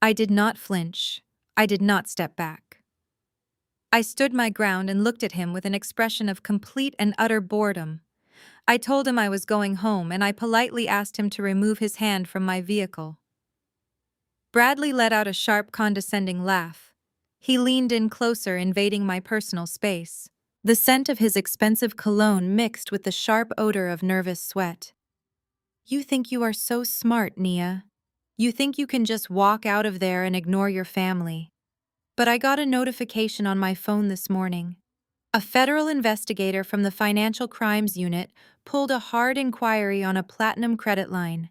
I did not flinch. I did not step back. I stood my ground and looked at him with an expression of complete and utter boredom. I told him I was going home, and I politely asked him to remove his hand from my vehicle. Bradley let out a sharp, condescending laugh. He leaned in closer, invading my personal space. the scent of his expensive cologne mixed with the sharp odor of nervous sweat. You think you are so smart, Nia. You think you can just walk out of there and ignore your family. But I got a notification on my phone this morning. A federal investigator from the Financial Crimes Unit pulled a hard inquiry on a platinum credit line.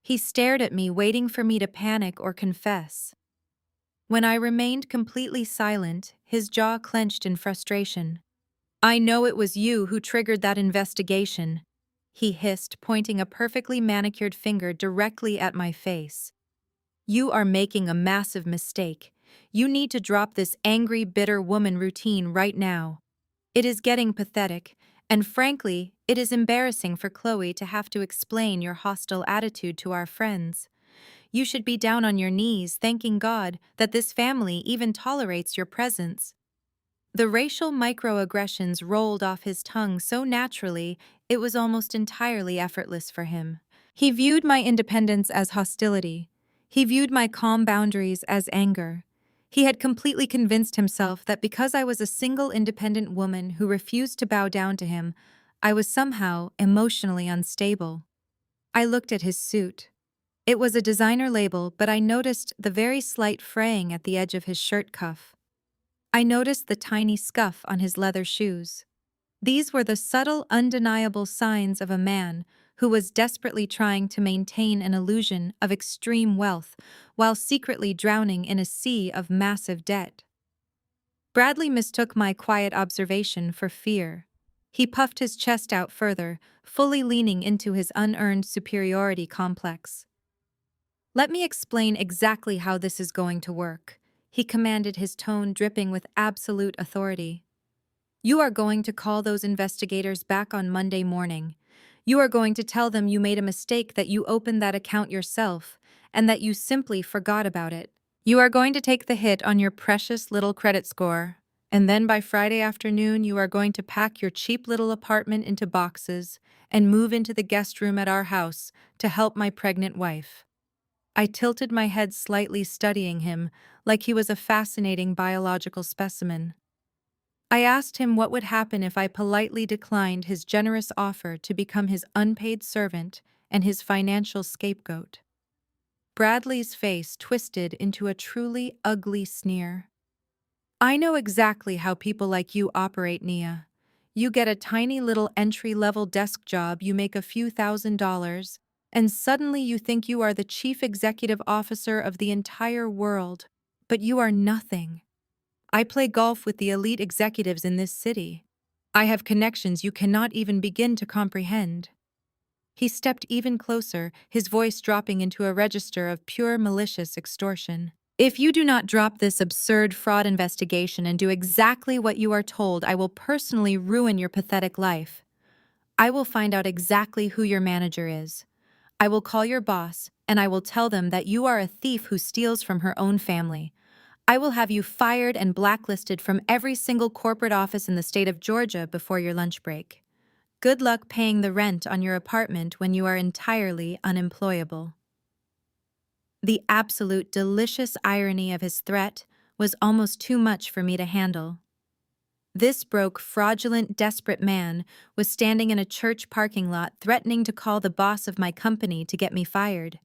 He stared at me, waiting for me to panic or confess. When I remained completely silent, his jaw clenched in frustration. I know it was you who triggered that investigation, he hissed, pointing a perfectly manicured finger directly at my face. You are making a massive mistake. You need to drop this angry, bitter woman routine right now. It is getting pathetic, and frankly, it is embarrassing for Chloe to have to explain your hostile attitude to our friends. You should be down on your knees thanking God that this family even tolerates your presence. The racial microaggressions rolled off his tongue so naturally, it was almost entirely effortless for him. He viewed my independence as hostility. He viewed my calm boundaries as anger. He had completely convinced himself that because I was a single independent woman who refused to bow down to him, I was somehow emotionally unstable. I looked at his suit. It was a designer label, but I noticed the very slight fraying at the edge of his shirt cuff. I noticed the tiny scuff on his leather shoes. These were the subtle, undeniable signs of a man who was desperately trying to maintain an illusion of extreme wealth while secretly drowning in a sea of massive debt. Bradley mistook my quiet observation for fear. He puffed his chest out further, fully leaning into his unearned superiority complex. Let me explain exactly how this is going to work, he commanded, his tone dripping with absolute authority. You are going to call those investigators back on Monday morning. You are going to tell them you made a mistake, that you opened that account yourself, and that you simply forgot about it. You are going to take the hit on your precious little credit score, and then by Friday afternoon you are going to pack your cheap little apartment into boxes and move into the guest room at our house to help my pregnant wife. I tilted my head slightly, studying him like he was a fascinating biological specimen. I asked him what would happen if I politely declined his generous offer to become his unpaid servant and his financial scapegoat. Bradley's face twisted into a truly ugly sneer. I know exactly how people like you operate, Nia. You get a tiny little entry-level desk job, you make a few $1,000s, and suddenly you think you are the chief executive officer of the entire world. But you are nothing. I play golf with the elite executives in this city. I have connections you cannot even begin to comprehend. He stepped even closer, his voice dropping into a register of pure malicious extortion. If you do not drop this absurd fraud investigation and do exactly what you are told, I will personally ruin your pathetic life. I will find out exactly who your manager is. I will call your boss, and I will tell them that you are a thief who steals from her own family. I will have you fired and blacklisted from every single corporate office in the state of Georgia before your lunch break. Good luck paying the rent on your apartment when you are entirely unemployable. The absolute delicious irony of his threat was almost too much for me to handle. This broke, fraudulent, desperate man was standing in a church parking lot threatening to call the boss of my company to get me fired.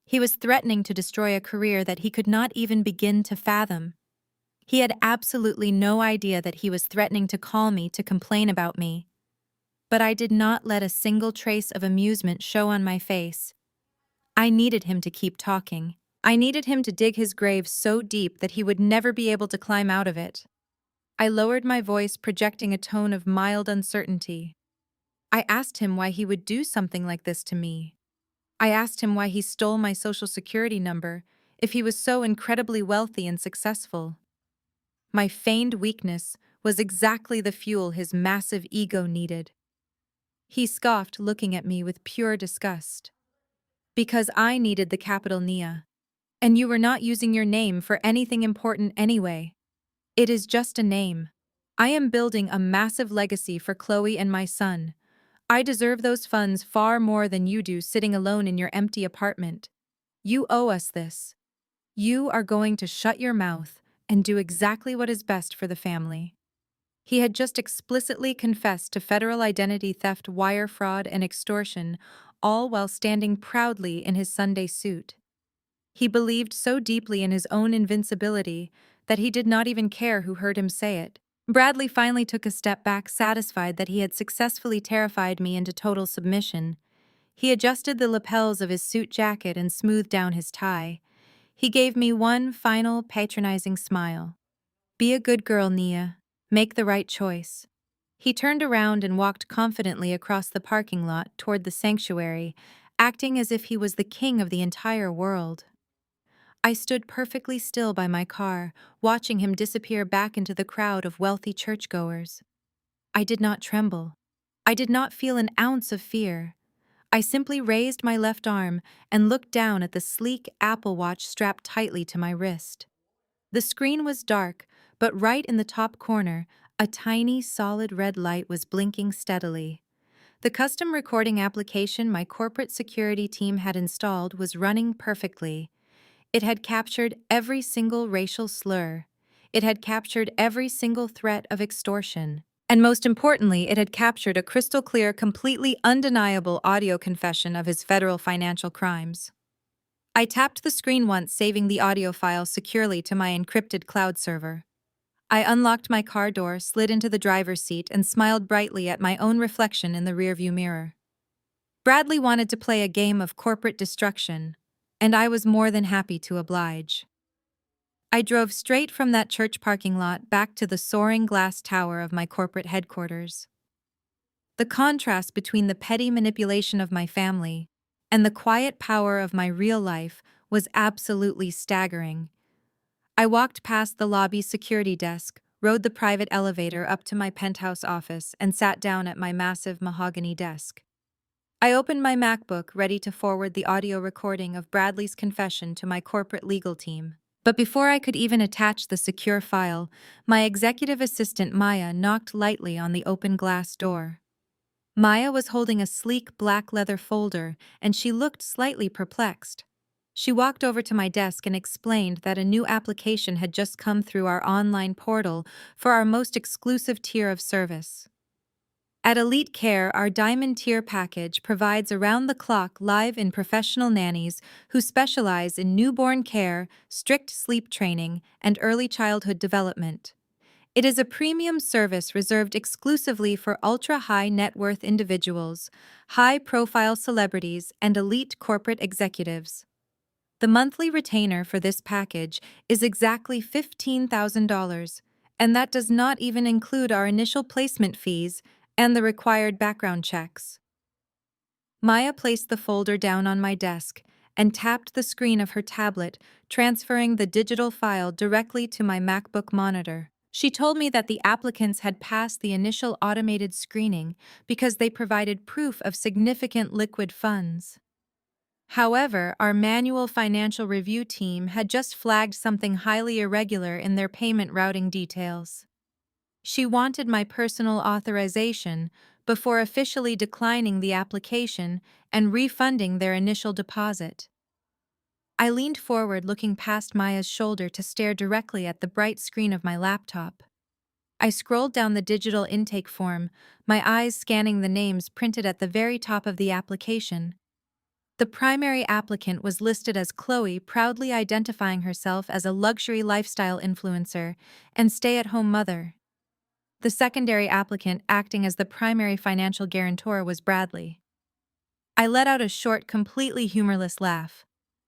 He was threatening to destroy a career that he could not even begin to fathom. He had absolutely no idea that he was threatening to call me to complain about me. But I did not let a single trace of amusement show on my face. I needed him to keep talking. I needed him to dig his grave so deep that he would never be able to climb out of it. I lowered my voice, projecting a tone of mild uncertainty. I asked him why he would do something like this to me. I asked him why he stole my social security number if he was so incredibly wealthy and successful. My feigned weakness was exactly the fuel his massive ego needed. He scoffed, looking at me with pure disgust. Because I needed the capital Nia. And you were not using your name for anything important anyway. It is just a name. I am building a massive legacy for Chloe and my son. I deserve those funds far more than you do sitting alone in your empty apartment. You owe us this. You are going to shut your mouth and do exactly what is best for the family. He had just explicitly confessed to federal identity theft, wire fraud, and extortion, all while standing proudly in his Sunday suit. He believed so deeply in his own invincibility that he did not even care who heard him say it. Bradley finally took a step back, satisfied that he had successfully terrified me into total submission. He adjusted the lapels of his suit jacket and smoothed down his tie. He gave me one final, patronizing smile. "Be a good girl, Nia. Make the right choice." He turned around and walked confidently across the parking lot toward the sanctuary, acting as if he was the king of the entire world. I stood perfectly still by my car, watching him disappear back into the crowd of wealthy churchgoers. I did not tremble. I did not feel an ounce of fear. I simply raised my left arm and looked down at the sleek Apple Watch strapped tightly to my wrist. The screen was dark, but right in the top corner, a tiny, solid red light was blinking steadily. The custom recording application my corporate security team had installed was running perfectly. It had captured every single racial slur. It had captured every single threat of extortion. And most importantly, it had captured a crystal clear, completely undeniable audio confession of his federal financial crimes. I tapped the screen once, saving the audio file securely to my encrypted cloud server. I unlocked my car door, slid into the driver's seat, and smiled brightly at my own reflection in the rearview mirror. Bradley wanted to play a game of corporate destruction, and I was more than happy to oblige. I drove straight from that church parking lot back to the soaring glass tower of my corporate headquarters. The contrast between the petty manipulation of my family and the quiet power of my real life was absolutely staggering. I walked past the lobby security desk, rode the private elevator up to my penthouse office, and sat down at my massive mahogany desk. I opened my MacBook, ready to forward the audio recording of Bradley's confession to my corporate legal team. But before I could even attach the secure file, my executive assistant Maya knocked lightly on the open glass door. Maya was holding a sleek black leather folder, and she looked slightly perplexed. She walked over to my desk and explained that a new application had just come through our online portal for our most exclusive tier of service. At Elite Care, our Diamond Tier package provides around-the-clock live-in professional nannies who specialize in newborn care, strict sleep training, and early childhood development. It is a premium service reserved exclusively for ultra-high net worth individuals, high-profile celebrities, and elite corporate executives. The monthly retainer for this package is exactly $15,000, and that does not even include our initial placement fees and the required background checks. Maya placed the folder down on my desk and tapped the screen of her tablet, transferring the digital file directly to my MacBook monitor. She told me that the applicants had passed the initial automated screening because they provided proof of significant liquid funds. However, our manual financial review team had just flagged something highly irregular in their payment routing details. She wanted my personal authorization before officially declining the application and refunding their initial deposit. I leaned forward, looking past Maya's shoulder to stare directly at the bright screen of my laptop. I scrolled down the digital intake form, my eyes scanning the names printed at the very top of the application. The primary applicant was listed as Chloe, proudly identifying herself as a luxury lifestyle influencer and stay-at-home mother. The secondary applicant, acting as the primary financial guarantor, was Bradley. I let out a short, completely humorless laugh.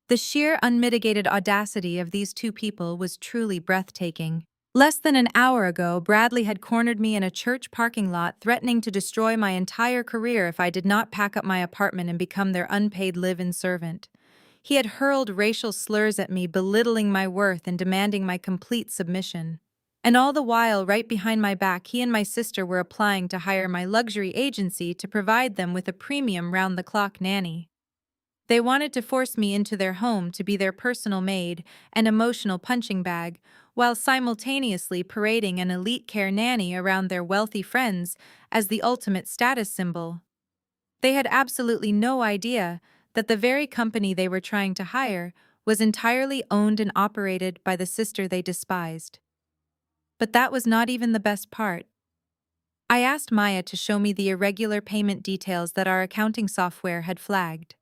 The sheer, unmitigated audacity of these two people was truly breathtaking. Less than an hour ago, Bradley had cornered me in a church parking lot, threatening to destroy my entire career if I did not pack up my apartment and become their unpaid live-in servant. He had hurled racial slurs at me, belittling my worth and demanding my complete submission. And all the while, right behind my back, he and my sister were applying to hire my luxury agency to provide them with a premium round-the-clock nanny. They wanted to force me into their home to be their personal maid and emotional punching bag, while simultaneously parading an elite care nanny around their wealthy friends as the ultimate status symbol. They had absolutely no idea that the very company they were trying to hire was entirely owned and operated by the sister they despised. But that was not even the best part. I asked Maya to show me the irregular payment details that our accounting software had flagged.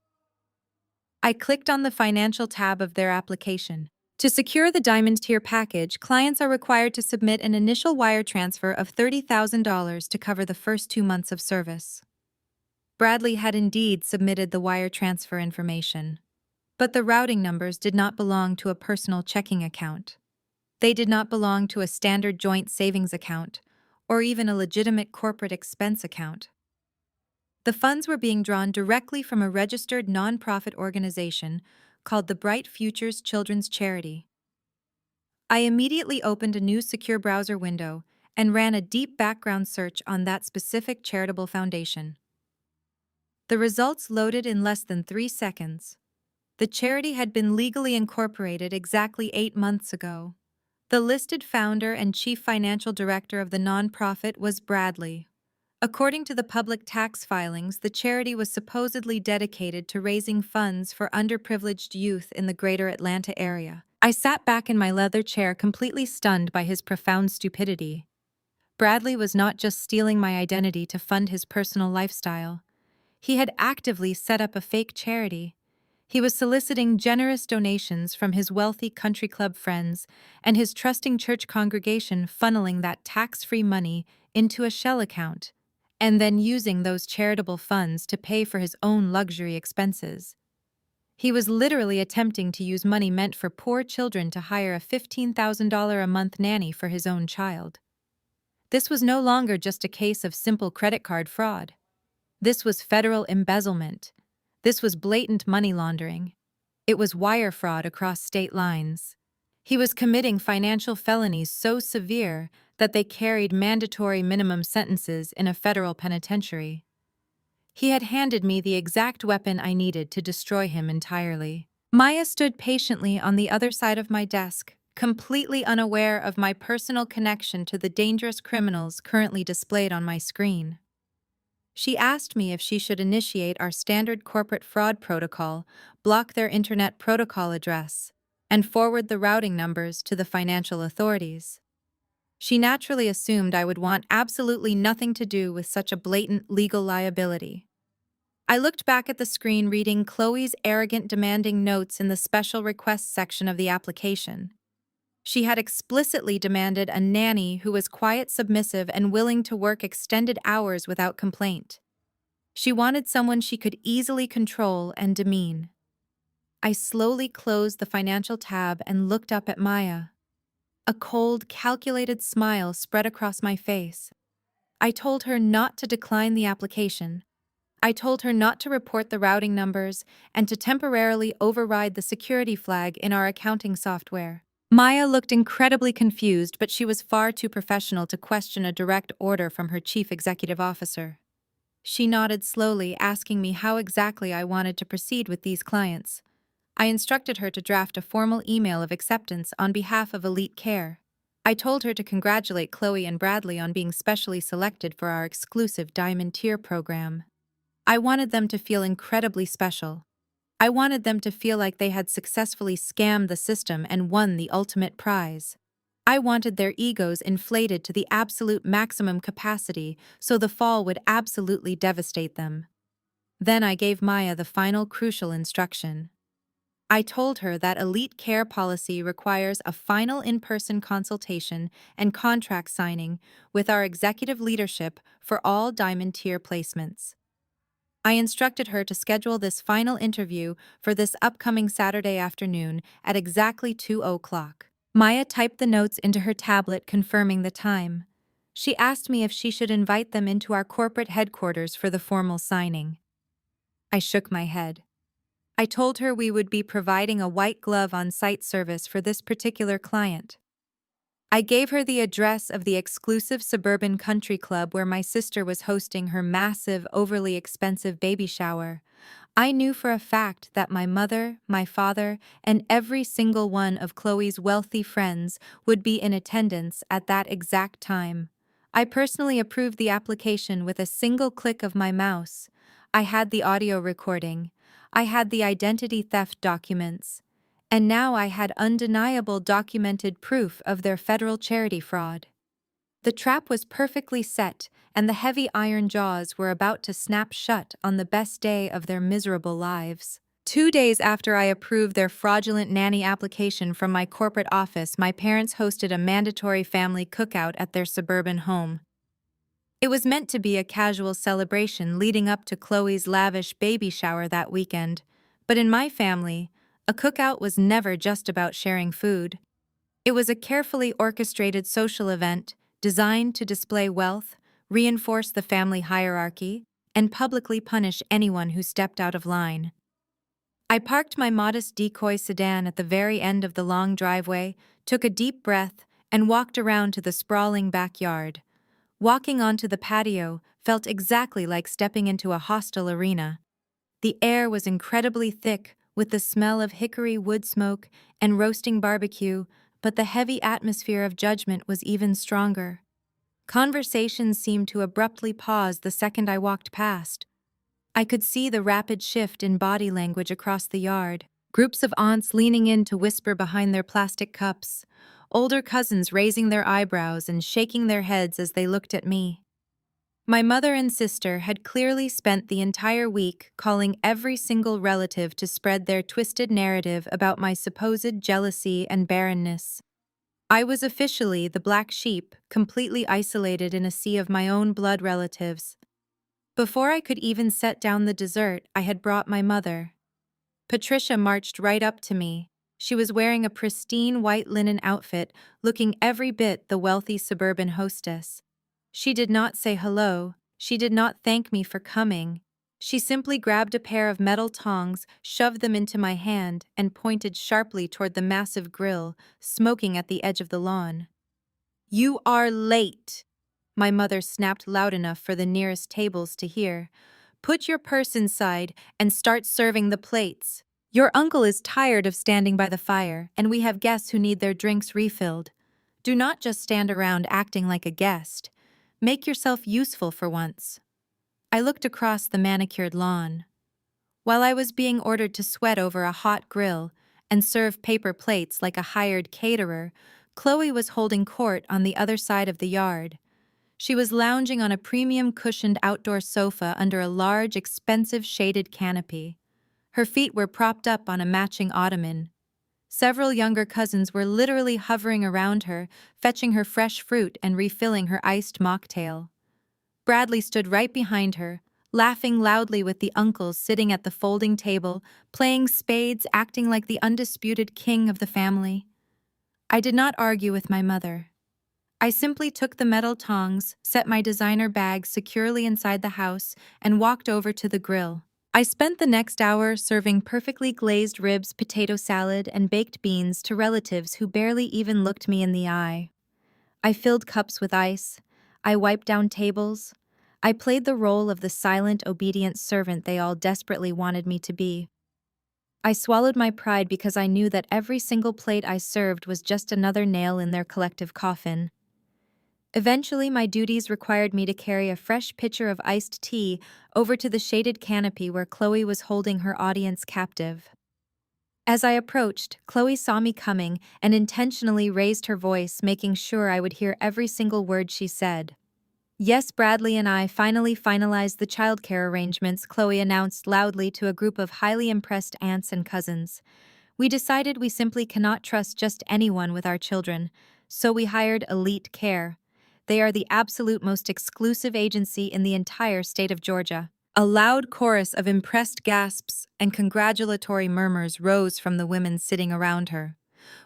I clicked on the financial tab of their application. To secure the Diamond Tier package, clients are required to submit an initial wire transfer of $30,000 to cover the first 2 months of service. Bradley had indeed submitted the wire transfer information, but the routing numbers did not belong to a personal checking account. They did not belong to a standard joint savings account, or even a legitimate corporate expense account. The funds were being drawn directly from a registered nonprofit organization called the Bright Futures Children's Charity. I immediately opened a new secure browser window and ran a deep background search on that specific charitable foundation. The results loaded in less than 3 seconds. The charity had been legally incorporated exactly 8 months ago. The listed founder and chief financial director of the nonprofit was Bradley. According to the public tax filings, the charity was supposedly dedicated to raising funds for underprivileged youth in the greater Atlanta area. I sat back in my leather chair, completely stunned by his profound stupidity. Bradley was not just stealing my identity to fund his personal lifestyle. He had actively set up a fake charity. He was soliciting generous donations from his wealthy country club friends and his trusting church congregation, funneling that tax-free money into a shell account, and then using those charitable funds to pay for his own luxury expenses. He was literally attempting to use money meant for poor children to hire a $15,000 a month nanny for his own child. This was no longer just a case of simple credit card fraud. This was federal embezzlement. This was blatant money laundering. It was wire fraud across state lines. He was committing financial felonies so severe that they carried mandatory minimum sentences in a federal penitentiary. He had handed me the exact weapon I needed to destroy him entirely. Maya stood patiently on the other side of my desk, completely unaware of my personal connection to the dangerous criminals currently displayed on my screen. She asked me if she should initiate our standard corporate fraud protocol, block their internet protocol address, and forward the routing numbers to the financial authorities. She naturally assumed I would want absolutely nothing to do with such a blatant legal liability. I looked back at the screen, reading Chloe's arrogant, demanding notes in the special requests section of the application. She had explicitly demanded a nanny who was quiet, submissive, and willing to work extended hours without complaint. She wanted someone she could easily control and demean. I slowly closed the financial tab and looked up at Maya. A cold, calculated smile spread across my face. I told her not to decline the application. I told her not to report the routing numbers and to temporarily override the security flag in our accounting software. Maya looked incredibly confused, but she was far too professional to question a direct order from her chief executive officer. She nodded slowly, asking me how exactly I wanted to proceed with these clients. I instructed her to draft a formal email of acceptance on behalf of Elite Care. I told her to congratulate Chloe and Bradley on being specially selected for our exclusive Diamond Tier program. I wanted them to feel incredibly special. I wanted them to feel like they had successfully scammed the system and won the ultimate prize. I wanted their egos inflated to the absolute maximum capacity so the fall would absolutely devastate them. Then I gave Maya the final crucial instruction. I told her that Elite Care policy requires a final in-person consultation and contract signing with our executive leadership for all Diamond Tier placements. I instructed her to schedule this final interview for this upcoming Saturday afternoon at exactly 2:00. Maya typed the notes into her tablet, confirming the time. She asked me if she should invite them into our corporate headquarters for the formal signing. I shook my head. I told her we would be providing a white glove on-site service for this particular client. I gave her the address of the exclusive suburban country club where my sister was hosting her massive, overly expensive baby shower. I knew for a fact that my mother, my father, and every single one of Chloe's wealthy friends would be in attendance at that exact time. I personally approved the application with a single click of my mouse. I had the audio recording. I had the identity theft documents. And now I had undeniable documented proof of their federal charity fraud. The trap was perfectly set, and the heavy iron jaws were about to snap shut on the best day of their miserable lives. 2 days after I approved their fraudulent nanny application from my corporate office, my parents hosted a mandatory family cookout at their suburban home. It was meant to be a casual celebration leading up to Chloe's lavish baby shower that weekend, but in my family, a cookout was never just about sharing food. It was a carefully orchestrated social event designed to display wealth, reinforce the family hierarchy, and publicly punish anyone who stepped out of line. I parked my modest decoy sedan at the very end of the long driveway, took a deep breath, and walked around to the sprawling backyard. Walking onto the patio felt exactly like stepping into a hostile arena. The air was incredibly thick, with the smell of hickory wood smoke and roasting barbecue, but the heavy atmosphere of judgment was even stronger. Conversations seemed to abruptly pause the second I walked past. I could see the rapid shift in body language across the yard. Groups of aunts leaning in to whisper behind their plastic cups, older cousins raising their eyebrows and shaking their heads as they looked at me. My mother and sister had clearly spent the entire week calling every single relative to spread their twisted narrative about my supposed jealousy and barrenness. I was officially the black sheep, completely isolated in a sea of my own blood relatives. Before I could even set down the dessert, I had brought my mother. Patricia marched right up to me. She was wearing a pristine white linen outfit, looking every bit the wealthy suburban hostess. She did not say hello. She did not thank me for coming. She simply grabbed a pair of metal tongs, shoved them into my hand, and pointed sharply toward the massive grill, smoking at the edge of the lawn. "You are late," my mother snapped loud enough for the nearest tables to hear. "Put your purse inside and start serving the plates. Your uncle is tired of standing by the fire, and we have guests who need their drinks refilled. Do not just stand around acting like a guest. Make yourself useful for once." I looked across the manicured lawn. While I was being ordered to sweat over a hot grill and serve paper plates like a hired caterer, Chloe was holding court on the other side of the yard. She was lounging on a premium cushioned outdoor sofa under a large, expensive shaded canopy. Her feet were propped up on a matching ottoman. Several younger cousins were literally hovering around her, fetching her fresh fruit and refilling her iced mocktail. Bradley stood right behind her, laughing loudly with the uncles sitting at the folding table, playing spades, acting like the undisputed king of the family. I did not argue with my mother. I simply took the metal tongs, set my designer bag securely inside the house, and walked over to the grill. I spent the next hour serving perfectly glazed ribs, potato salad, and baked beans to relatives who barely even looked me in the eye. I filled cups with ice. I wiped down tables. I played the role of the silent, obedient servant they all desperately wanted me to be. I swallowed my pride because I knew that every single plate I served was just another nail in their collective coffin. Eventually, my duties required me to carry a fresh pitcher of iced tea over to the shaded canopy where Chloe was holding her audience captive. As I approached, Chloe saw me coming and intentionally raised her voice, making sure I would hear every single word she said. "Yes, Bradley and I finally finalized the childcare arrangements," Chloe announced loudly to a group of highly impressed aunts and cousins. "We decided we simply cannot trust just anyone with our children, so we hired Elite Care. They are the absolute most exclusive agency in the entire state of Georgia." A loud chorus of impressed gasps and congratulatory murmurs rose from the women sitting around her.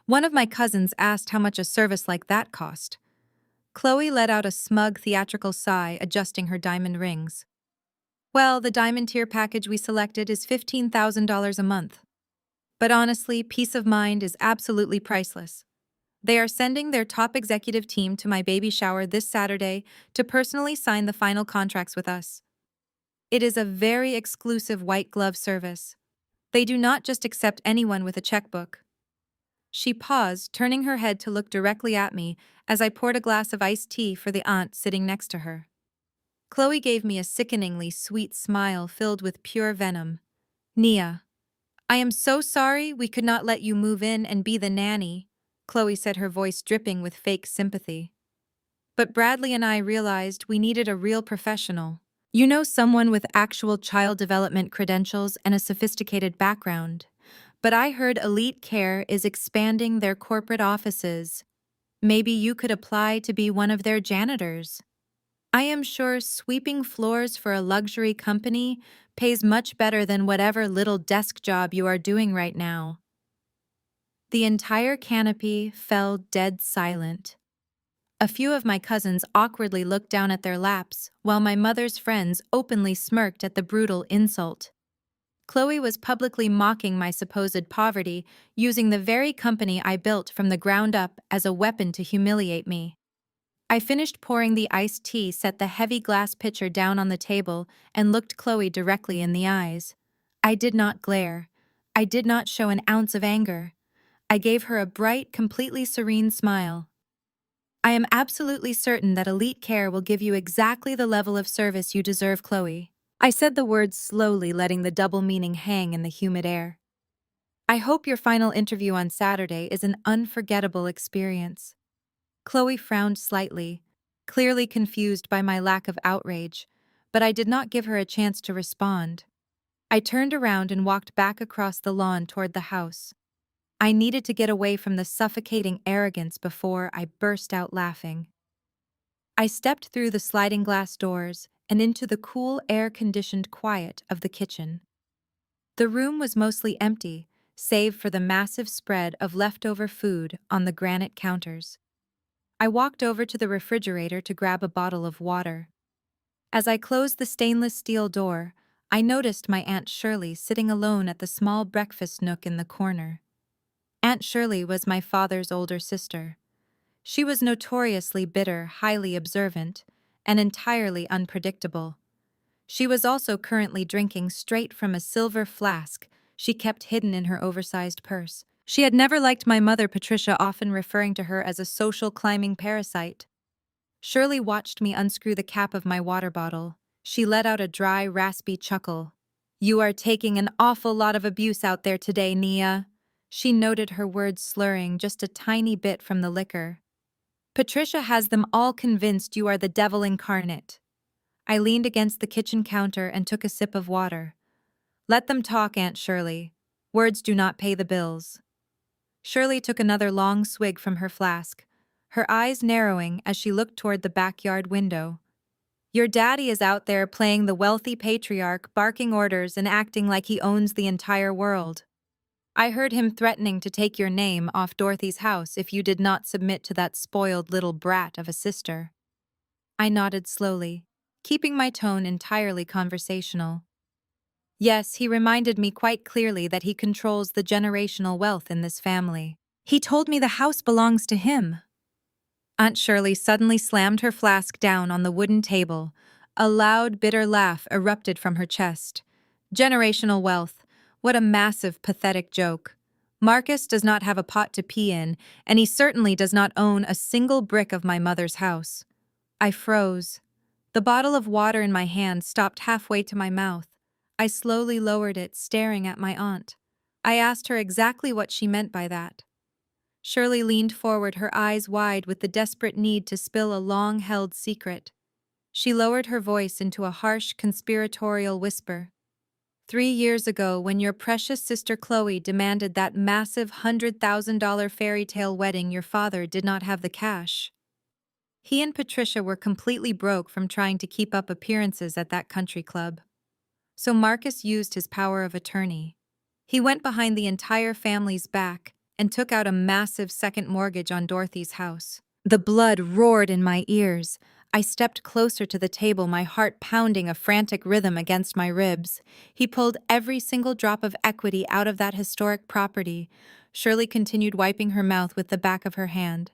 One of my cousins asked how much a service like that cost. Chloe let out a smug theatrical sigh, adjusting her diamond rings. "Well, the diamond tier package we selected is $15,000 a month. But honestly, peace of mind is absolutely priceless. They are sending their top executive team to my baby shower this Saturday to personally sign the final contracts with us. It is a very exclusive white glove service. They do not just accept anyone with a checkbook." She paused, turning her head to look directly at me as I poured a glass of iced tea for the aunt sitting next to her. Chloe gave me a sickeningly sweet smile filled with pure venom. "Nia, I am so sorry we could not let you move in and be the nanny," Chloe said, her voice dripping with fake sympathy. But Bradley and I realized we needed a real professional. You know, someone with actual child development credentials and a sophisticated background. But I heard Elite Care is expanding their corporate offices. Maybe you could apply to be one of their janitors. I am sure sweeping floors for a luxury company pays much better than whatever little desk job you are doing right now. The entire canopy fell dead silent. A few of my cousins awkwardly looked down at their laps, while my mother's friends openly smirked at the brutal insult. Chloe was publicly mocking my supposed poverty, using the very company I built from the ground up as a weapon to humiliate me. I finished pouring the iced tea, set the heavy glass pitcher down on the table, and looked Chloe directly in the eyes. I did not glare. I did not show an ounce of anger. I gave her a bright, completely serene smile. I am absolutely certain that Elite Care will give you exactly the level of service you deserve, Chloe. I said the words slowly, letting the double meaning hang in the humid air. I hope your final interview on Saturday is an unforgettable experience. Chloe frowned slightly, clearly confused by my lack of outrage, but I did not give her a chance to respond. I turned around and walked back across the lawn toward the house. I needed to get away from the suffocating arrogance before I burst out laughing. I stepped through the sliding glass doors and into the cool, air-conditioned quiet of the kitchen. The room was mostly empty, save for the massive spread of leftover food on the granite counters. I walked over to the refrigerator to grab a bottle of water. As I closed the stainless steel door, I noticed my Aunt Shirley sitting alone at the small breakfast nook in the corner. Aunt Shirley was my father's older sister. She was notoriously bitter, highly observant, and entirely unpredictable. She was also currently drinking straight from a silver flask she kept hidden in her oversized purse. She had never liked my mother, Patricia, often referring to her as a social climbing parasite. Shirley watched me unscrew the cap of my water bottle. She let out a dry, raspy chuckle. "You are taking an awful lot of abuse out there today, Nia." She noted her words slurring just a tiny bit from the liquor. "Patricia has them all convinced you are the devil incarnate." I leaned against the kitchen counter and took a sip of water. "Let them talk, Aunt Shirley. Words do not pay the bills." Shirley took another long swig from her flask, her eyes narrowing as she looked toward the backyard window. "Your daddy is out there playing the wealthy patriarch, barking orders and acting like he owns the entire world. I heard him threatening to take your name off Dorothy's house if you did not submit to that spoiled little brat of a sister." I nodded slowly, keeping my tone entirely conversational. "Yes, he reminded me quite clearly that he controls the generational wealth in this family. He told me the house belongs to him." Aunt Shirley suddenly slammed her flask down on the wooden table. A loud, bitter laugh erupted from her chest. "Generational wealth. What a massive, pathetic joke. Marcus does not have a pot to pee in, and he certainly does not own a single brick of my mother's house." I froze. The bottle of water in my hand stopped halfway to my mouth. I slowly lowered it, staring at my aunt. I asked her exactly what she meant by that. Shirley leaned forward, her eyes wide with the desperate need to spill a long-held secret. She lowered her voice into a harsh, conspiratorial whisper. "3 years ago, when your precious sister Chloe demanded that massive $100,000 fairy tale wedding, your father did not have the cash. He and Patricia were completely broke from trying to keep up appearances at that country club. So Marcus used his power of attorney. He went behind the entire family's back and took out a massive second mortgage on Dorothy's house." The blood roared in my ears. I stepped closer to the table, my heart pounding a frantic rhythm against my ribs. "He pulled every single drop of equity out of that historic property." Shirley continued, wiping her mouth with the back of her hand.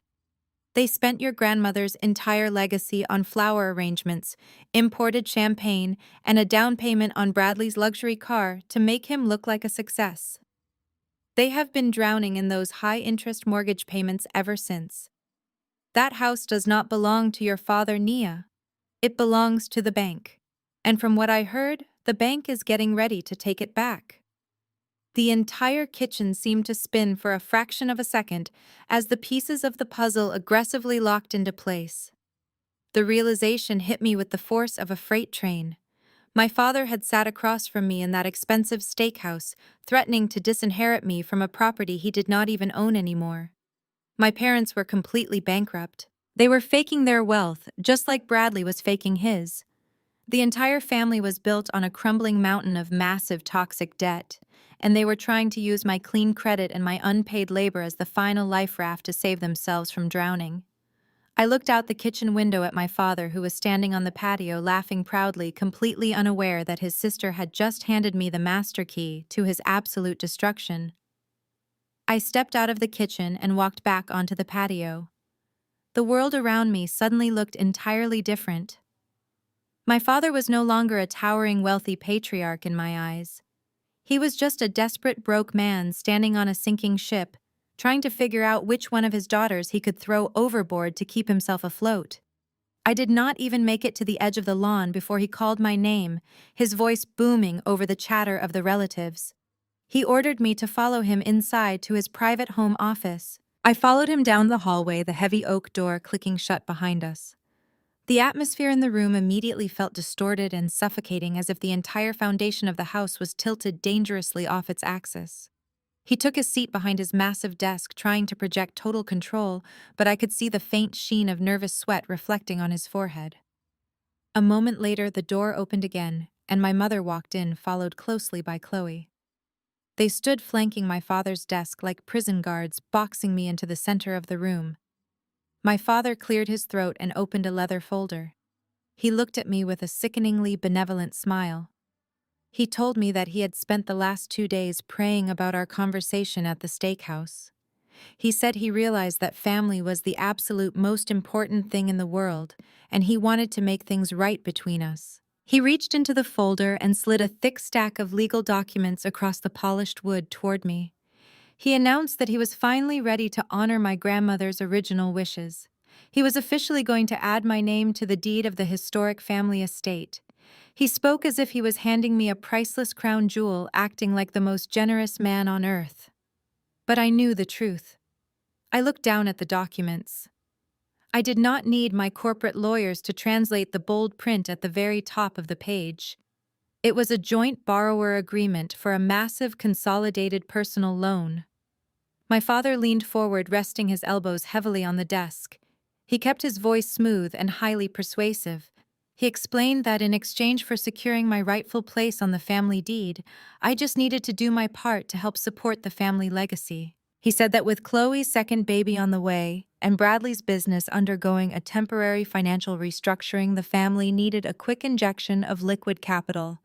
"They spent your grandmother's entire legacy on flower arrangements, imported champagne, and a down payment on Bradley's luxury car to make him look like a success. They have been drowning in those high-interest mortgage payments ever since. That house does not belong to your father, Nia. It belongs to the bank. And from what I heard, the bank is getting ready to take it back." The entire kitchen seemed to spin for a fraction of a second as the pieces of the puzzle aggressively locked into place. The realization hit me with the force of a freight train. My father had sat across from me in that expensive steakhouse, threatening to disinherit me from a property he did not even own anymore. My parents were completely bankrupt. They were faking their wealth, just like Bradley was faking his. The entire family was built on a crumbling mountain of massive toxic debt, and they were trying to use my clean credit and my unpaid labor as the final life raft to save themselves from drowning. I looked out the kitchen window at my father, who was standing on the patio laughing proudly, completely unaware that his sister had just handed me the master key to his absolute destruction. I stepped out of the kitchen and walked back onto the patio. The world around me suddenly looked entirely different. My father was no longer a towering wealthy patriarch in my eyes. He was just a desperate broke man standing on a sinking ship, trying to figure out which one of his daughters he could throw overboard to keep himself afloat. I did not even make it to the edge of the lawn before he called my name, his voice booming over the chatter of the relatives. He ordered me to follow him inside to his private home office. I followed him down the hallway, the heavy oak door clicking shut behind us. The atmosphere in the room immediately felt distorted and suffocating, as if the entire foundation of the house was tilted dangerously off its axis. He took his seat behind his massive desk, trying to project total control, but I could see the faint sheen of nervous sweat reflecting on his forehead. A moment later, the door opened again, and my mother walked in, followed closely by Chloe. They stood flanking my father's desk like prison guards, boxing me into the center of the room. My father cleared his throat and opened a leather folder. He looked at me with a sickeningly benevolent smile. He told me that he had spent the last 2 days praying about our conversation at the steakhouse. He said he realized that family was the absolute most important thing in the world, and he wanted to make things right between us. He reached into the folder and slid a thick stack of legal documents across the polished wood toward me. He announced that he was finally ready to honor my grandmother's original wishes. He was officially going to add my name to the deed of the historic family estate. He spoke as if he was handing me a priceless crown jewel, acting like the most generous man on earth. But I knew the truth. I looked down at the documents. I did not need my corporate lawyers to translate the bold print at the very top of the page. It was a joint borrower agreement for a massive consolidated personal loan. My father leaned forward, resting his elbows heavily on the desk. He kept his voice smooth and highly persuasive. He explained that in exchange for securing my rightful place on the family deed, I just needed to do my part to help support the family legacy. He said that with Chloe's second baby on the way and Bradley's business undergoing a temporary financial restructuring, the family needed a quick injection of liquid capital.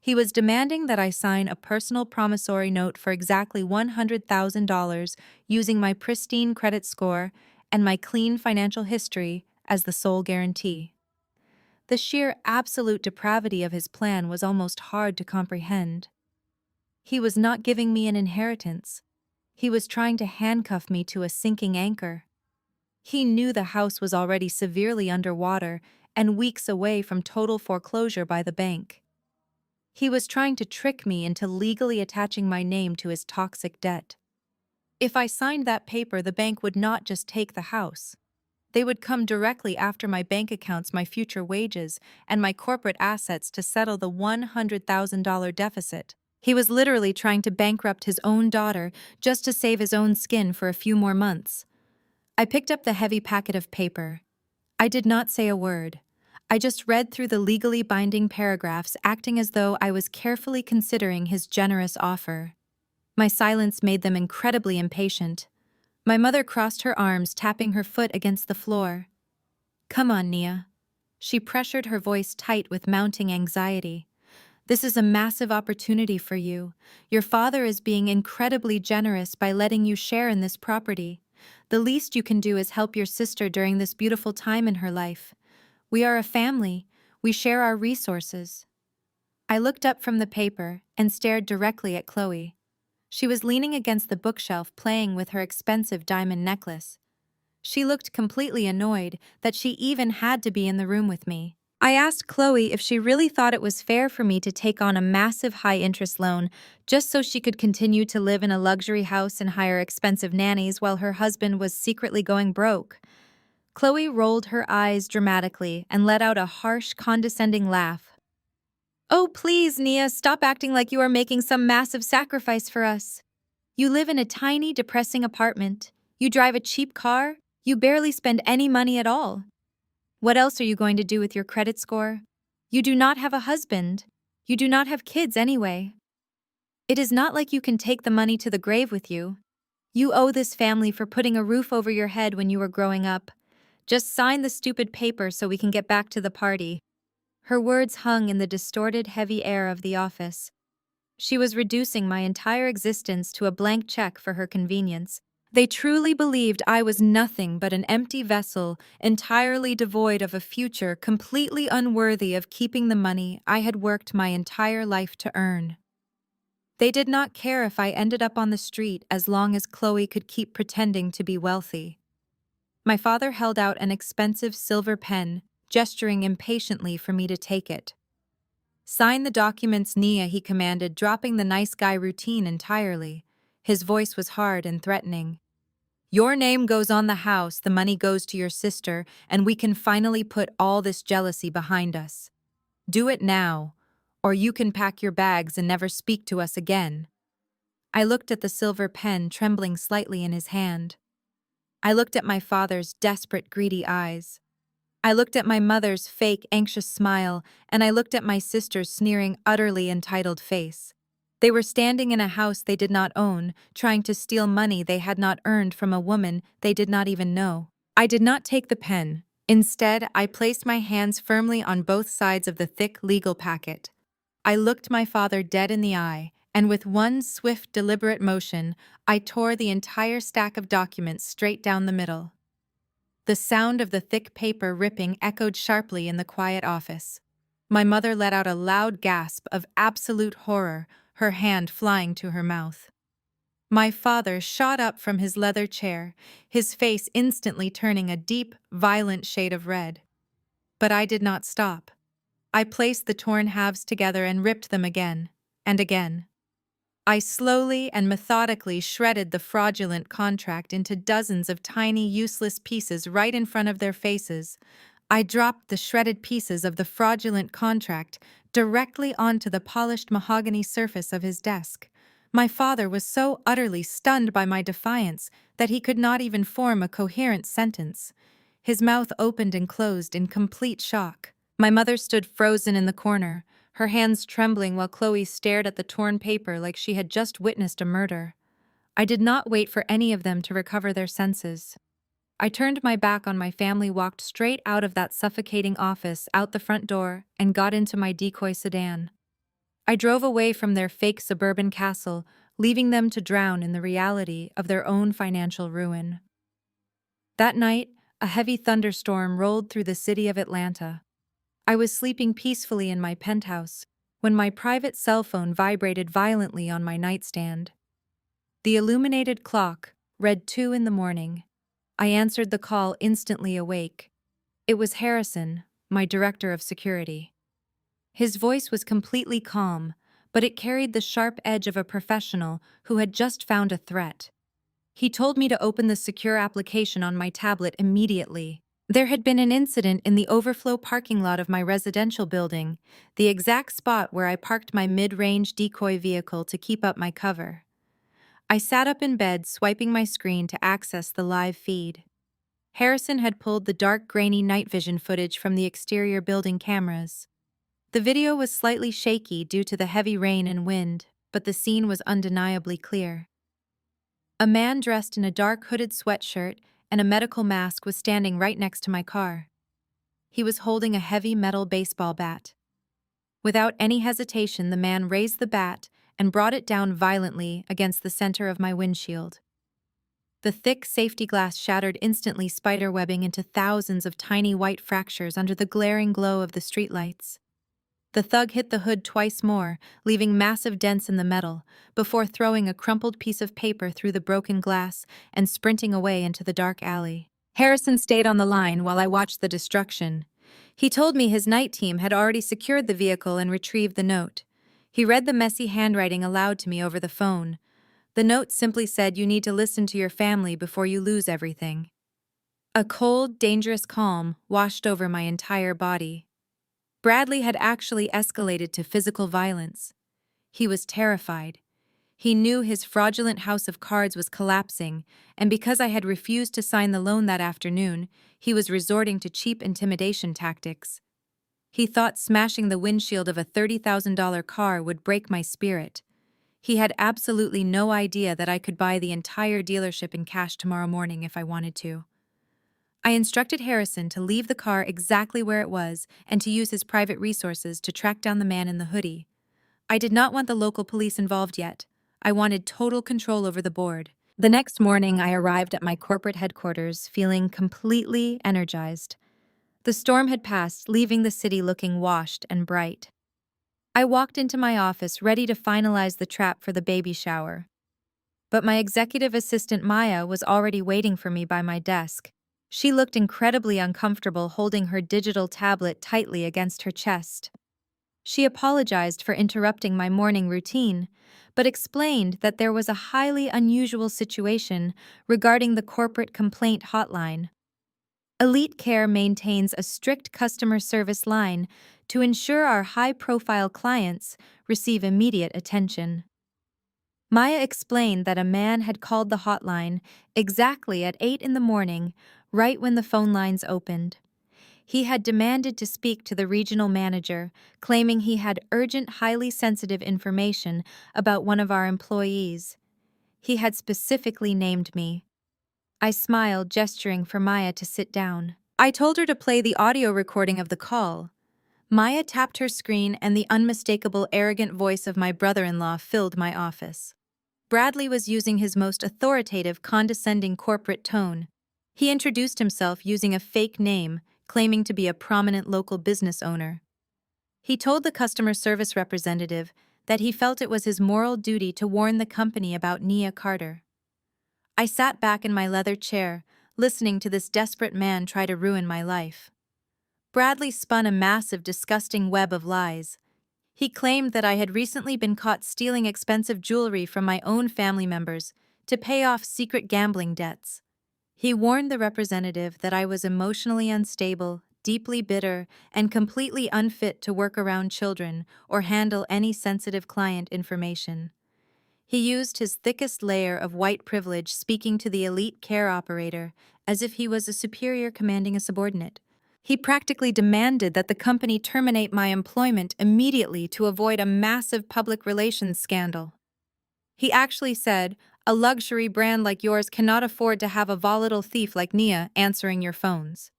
He was demanding that I sign a personal promissory note for exactly $100,000 using my pristine credit score and my clean financial history as the sole guarantee. The sheer absolute depravity of his plan was almost hard to comprehend. He was not giving me an inheritance. He was trying to handcuff me to a sinking anchor. He knew the house was already severely underwater and weeks away from total foreclosure by the bank. He was trying to trick me into legally attaching my name to his toxic debt. If I signed that paper, the bank would not just take the house. They would come directly after my bank accounts, my future wages, and my corporate assets to settle the $100,000 deficit. He was literally trying to bankrupt his own daughter just to save his own skin for a few more months. I picked up the heavy packet of paper. I did not say a word. I just read through the legally binding paragraphs, acting as though I was carefully considering his generous offer. My silence made them incredibly impatient. My mother crossed her arms, tapping her foot against the floor. "Come on, Nia." She pressured, her voice tight with mounting anxiety. "This is a massive opportunity for you. Your father is being incredibly generous by letting you share in this property. The least you can do is help your sister during this beautiful time in her life. We are a family. We share our resources." I looked up from the paper and stared directly at Chloe. She was leaning against the bookshelf, playing with her expensive diamond necklace. She looked completely annoyed that she even had to be in the room with me. I asked Chloe if she really thought it was fair for me to take on a massive high-interest loan just so she could continue to live in a luxury house and hire expensive nannies while her husband was secretly going broke. Chloe rolled her eyes dramatically and let out a harsh, condescending laugh. Oh, please, Nia, stop acting like you are making some massive sacrifice for us. You live in a tiny, depressing apartment. You drive a cheap car. You barely spend any money at all. What else are you going to do with your credit score? You do not have a husband. You do not have kids anyway. It is not like you can take the money to the grave with you. You owe this family for putting a roof over your head when you were growing up. Just sign the stupid paper so we can get back to the party. Her words hung in the distorted, heavy air of the office. She was reducing my entire existence to a blank check for her convenience. They truly believed I was nothing but an empty vessel, entirely devoid of a future, completely unworthy of keeping the money I had worked my entire life to earn. They did not care if I ended up on the street as long as Chloe could keep pretending to be wealthy. My father held out an expensive silver pen, gesturing impatiently for me to take it. Sign the documents, Nia, he commanded, dropping the nice guy routine entirely. His voice was hard and threatening. Your name goes on the house, the money goes to your sister, and we can finally put all this jealousy behind us. Do it now, or you can pack your bags and never speak to us again. I looked at the silver pen trembling slightly in his hand. I looked at my father's desperate, greedy eyes. I looked at my mother's fake, anxious smile, and I looked at my sister's sneering, utterly entitled face. They were standing in a house they did not own, trying to steal money they had not earned from a woman they did not even know. I did not take the pen. Instead, I placed my hands firmly on both sides of the thick legal packet. I looked my father dead in the eye, and with one swift, deliberate motion, I tore the entire stack of documents straight down the middle. The sound of the thick paper ripping echoed sharply in the quiet office. My mother let out a loud gasp of absolute horror, her hand flying to her mouth. My father shot up from his leather chair, his face instantly turning a deep, violent shade of red. But I did not stop. I placed the torn halves together and ripped them again, and again. I slowly and methodically shredded the fraudulent contract into dozens of tiny, useless pieces right in front of their faces. I dropped the shredded pieces of the fraudulent contract directly onto the polished mahogany surface of his desk. My father was so utterly stunned by my defiance that he could not even form a coherent sentence. His mouth opened and closed in complete shock. My mother stood frozen in the corner, her hands trembling while Chloe stared at the torn paper like she had just witnessed a murder. I did not wait for any of them to recover their senses. I turned my back on my family, walked straight out of that suffocating office, out the front door, and got into my decoy sedan. I drove away from their fake suburban castle, leaving them to drown in the reality of their own financial ruin. That night, a heavy thunderstorm rolled through the city of Atlanta. I was sleeping peacefully in my penthouse when my private cell phone vibrated violently on my nightstand. The illuminated clock read 2 in the morning. I answered the call, instantly awake. It was Harrison, my director of security. His voice was completely calm, but it carried the sharp edge of a professional who had just found a threat. He told me to open the secure application on my tablet immediately. There had been an incident in the overflow parking lot of my residential building, the exact spot where I parked my mid-range decoy vehicle to keep up my cover. I sat up in bed, swiping my screen to access the live feed. Harrison had pulled the dark, grainy night vision footage from the exterior building cameras. The video was slightly shaky due to the heavy rain and wind, but the scene was undeniably clear. A man dressed in a dark hooded sweatshirt and a medical mask was standing right next to my car. He was holding a heavy metal baseball bat. Without any hesitation, the man raised the bat and brought it down violently against the center of my windshield. The thick safety glass shattered instantly, spiderwebbing into thousands of tiny white fractures under the glaring glow of the streetlights. The thug hit the hood twice more, leaving massive dents in the metal, before throwing a crumpled piece of paper through the broken glass and sprinting away into the dark alley. Harrison stayed on the line while I watched the destruction. He told me his night team had already secured the vehicle and retrieved the note. He read the messy handwriting aloud to me over the phone. The note simply said, "You need to listen to your family before you lose everything." A cold, dangerous calm washed over my entire body. Bradley had actually escalated to physical violence. He was terrified. He knew his fraudulent house of cards was collapsing, and because I had refused to sign the loan that afternoon, he was resorting to cheap intimidation tactics. He thought smashing the windshield of a $30,000 car would break my spirit. He had absolutely no idea that I could buy the entire dealership in cash tomorrow morning if I wanted to. I instructed Harrison to leave the car exactly where it was and to use his private resources to track down the man in the hoodie. I did not want the local police involved yet. I wanted total control over the board. The next morning, I arrived at my corporate headquarters feeling completely energized. The storm had passed, leaving the city looking washed and bright. I walked into my office ready to finalize the trap for the baby shower. But my executive assistant Maya was already waiting for me by my desk. She looked incredibly uncomfortable holding her digital tablet tightly against her chest. She apologized for interrupting my morning routine, but explained that there was a highly unusual situation regarding the corporate complaint hotline. Elite Care maintains a strict customer service line to ensure our high-profile clients receive immediate attention. Maya explained that a man had called the hotline exactly at 8 in the morning, right when the phone lines opened. He had demanded to speak to the regional manager, claiming he had urgent, highly sensitive information about one of our employees. He had specifically named me. I smiled, gesturing for Maya to sit down. I told her to play the audio recording of the call. Maya tapped her screen and the unmistakable, arrogant voice of my brother-in-law filled my office. Bradley was using his most authoritative, condescending corporate tone. He introduced himself using a fake name, claiming to be a prominent local business owner. He told the customer service representative that he felt it was his moral duty to warn the company about Nia Carter. I sat back in my leather chair, listening to this desperate man try to ruin my life. Bradley spun a massive, disgusting web of lies. He claimed that I had recently been caught stealing expensive jewelry from my own family members to pay off secret gambling debts. He warned the representative that I was emotionally unstable, deeply bitter, and completely unfit to work around children or handle any sensitive client information. He used his thickest layer of white privilege speaking to the elite care operator as if he was a superior commanding a subordinate. He practically demanded that the company terminate my employment immediately to avoid a massive public relations scandal. He actually said, "A luxury brand like yours cannot afford to have a volatile thief like Nia answering your phones."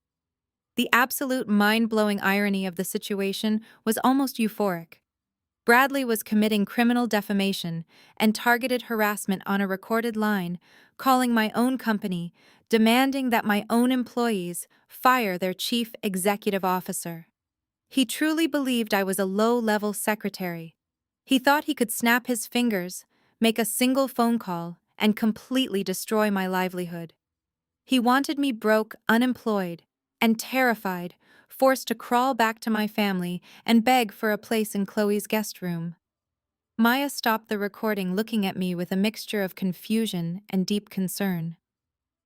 The absolute mind-blowing irony of the situation was almost euphoric. Bradley was committing criminal defamation and targeted harassment on a recorded line, calling my own company, demanding that my own employees fire their chief executive officer. He truly believed I was a low-level secretary. He thought he could snap his fingers, make a single phone call, and completely destroy my livelihood. He wanted me broke, unemployed, and terrified, forced to crawl back to my family and beg for a place in Chloe's guest room. Maya stopped the recording, looking at me with a mixture of confusion and deep concern.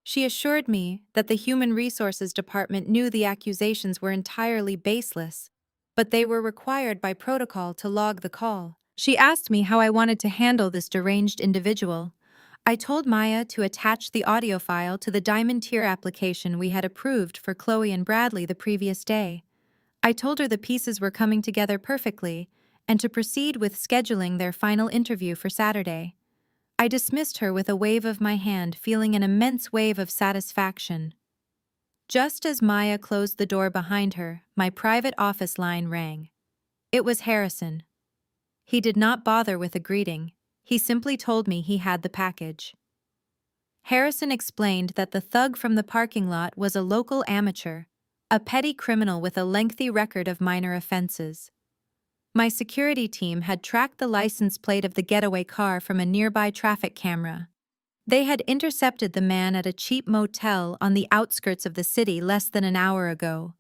She assured me that the Human Resources Department knew the accusations were entirely baseless, but they were required by protocol to log the call. She asked me how I wanted to handle this deranged individual. I told Maya to attach the audio file to the Diamond Tier application we had approved for Chloe and Bradley the previous day. I told her the pieces were coming together perfectly, and to proceed with scheduling their final interview for Saturday. I dismissed her with a wave of my hand, feeling an immense wave of satisfaction. Just as Maya closed the door behind her, my private office line rang. It was Harrison. He did not bother with a greeting. He simply told me he had the package. Harrison explained that the thug from the parking lot was a local amateur, a petty criminal with a lengthy record of minor offenses. My security team had tracked the license plate of the getaway car from a nearby traffic camera. They had intercepted the man at a cheap motel on the outskirts of the city less than an hour ago.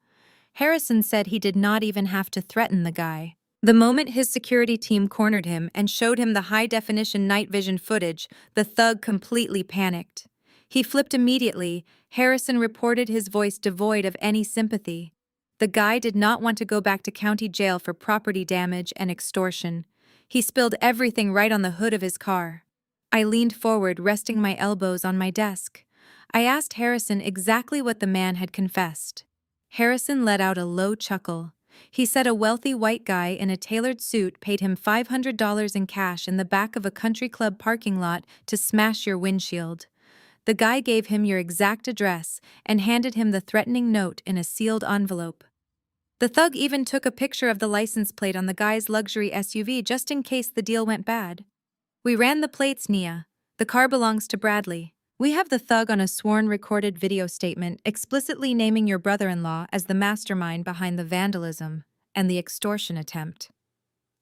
Harrison said he did not even have to threaten the guy. The moment his security team cornered him and showed him the high-definition night vision footage, the thug completely panicked. He flipped immediately, Harrison reported, his voice devoid of any sympathy. The guy did not want to go back to county jail for property damage and extortion. He spilled everything right on the hood of his car. I leaned forward, resting my elbows on my desk. I asked Harrison exactly what the man had confessed. Harrison let out a low chuckle. He said a wealthy white guy in a tailored suit paid him $500 in cash in the back of a country club parking lot to smash your windshield. The guy gave him your exact address and handed him the threatening note in a sealed envelope. The thug even took a picture of the license plate on the guy's luxury SUV just in case the deal went bad. We ran the plates, Nia. The car belongs to Bradley. We have the thug on a sworn recorded video statement explicitly naming your brother-in-law as the mastermind behind the vandalism and the extortion attempt.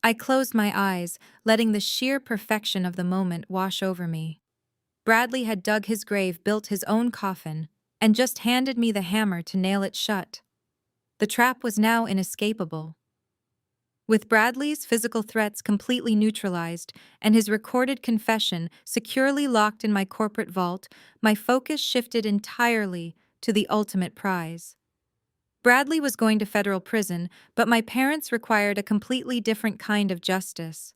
I closed my eyes, letting the sheer perfection of the moment wash over me. Bradley had dug his grave, built his own coffin, and just handed me the hammer to nail it shut. The trap was now inescapable. With Bradley's physical threats completely neutralized and his recorded confession securely locked in my corporate vault, my focus shifted entirely to the ultimate prize. Bradley was going to federal prison, but my parents required a completely different kind of justice.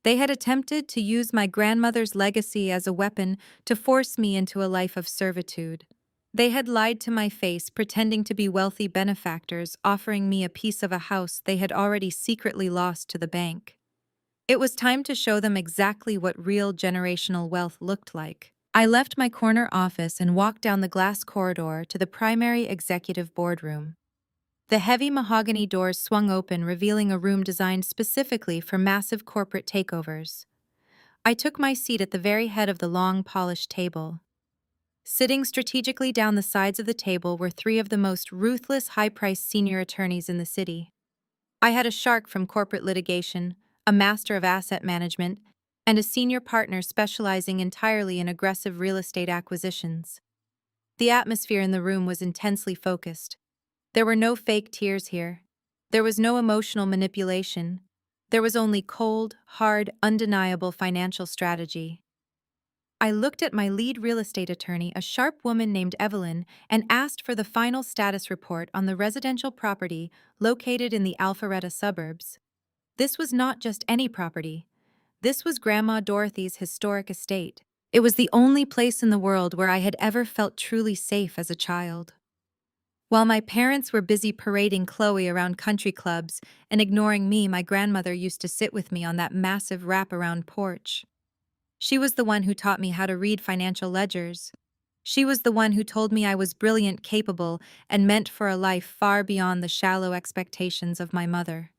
They had attempted to use my grandmother's legacy as a weapon to force me into a life of servitude. They had lied to my face, pretending to be wealthy benefactors, offering me a piece of a house they had already secretly lost to the bank. It was time to show them exactly what real generational wealth looked like. I left my corner office and walked down the glass corridor to the primary executive boardroom. The heavy mahogany doors swung open, revealing a room designed specifically for massive corporate takeovers. I took my seat at the very head of the long, polished table. Sitting strategically down the sides of the table were three of the most ruthless, high-priced senior attorneys in the city. I had a shark from corporate litigation, a master of asset management, and a senior partner specializing entirely in aggressive real estate acquisitions. The atmosphere in the room was intensely focused. There were no fake tears here. There was no emotional manipulation. There was only cold, hard, undeniable financial strategy. I looked at my lead real estate attorney, a sharp woman named Evelyn, and asked for the final status report on the residential property located in the Alpharetta suburbs. This was not just any property. This was Grandma Dorothy's historic estate. It was the only place in the world where I had ever felt truly safe as a child. While my parents were busy parading Chloe around country clubs and ignoring me, my grandmother used to sit with me on that massive wraparound porch. She was the one who taught me how to read financial ledgers. She was the one who told me I was brilliant, capable, and meant for a life far beyond the shallow expectations of my mother.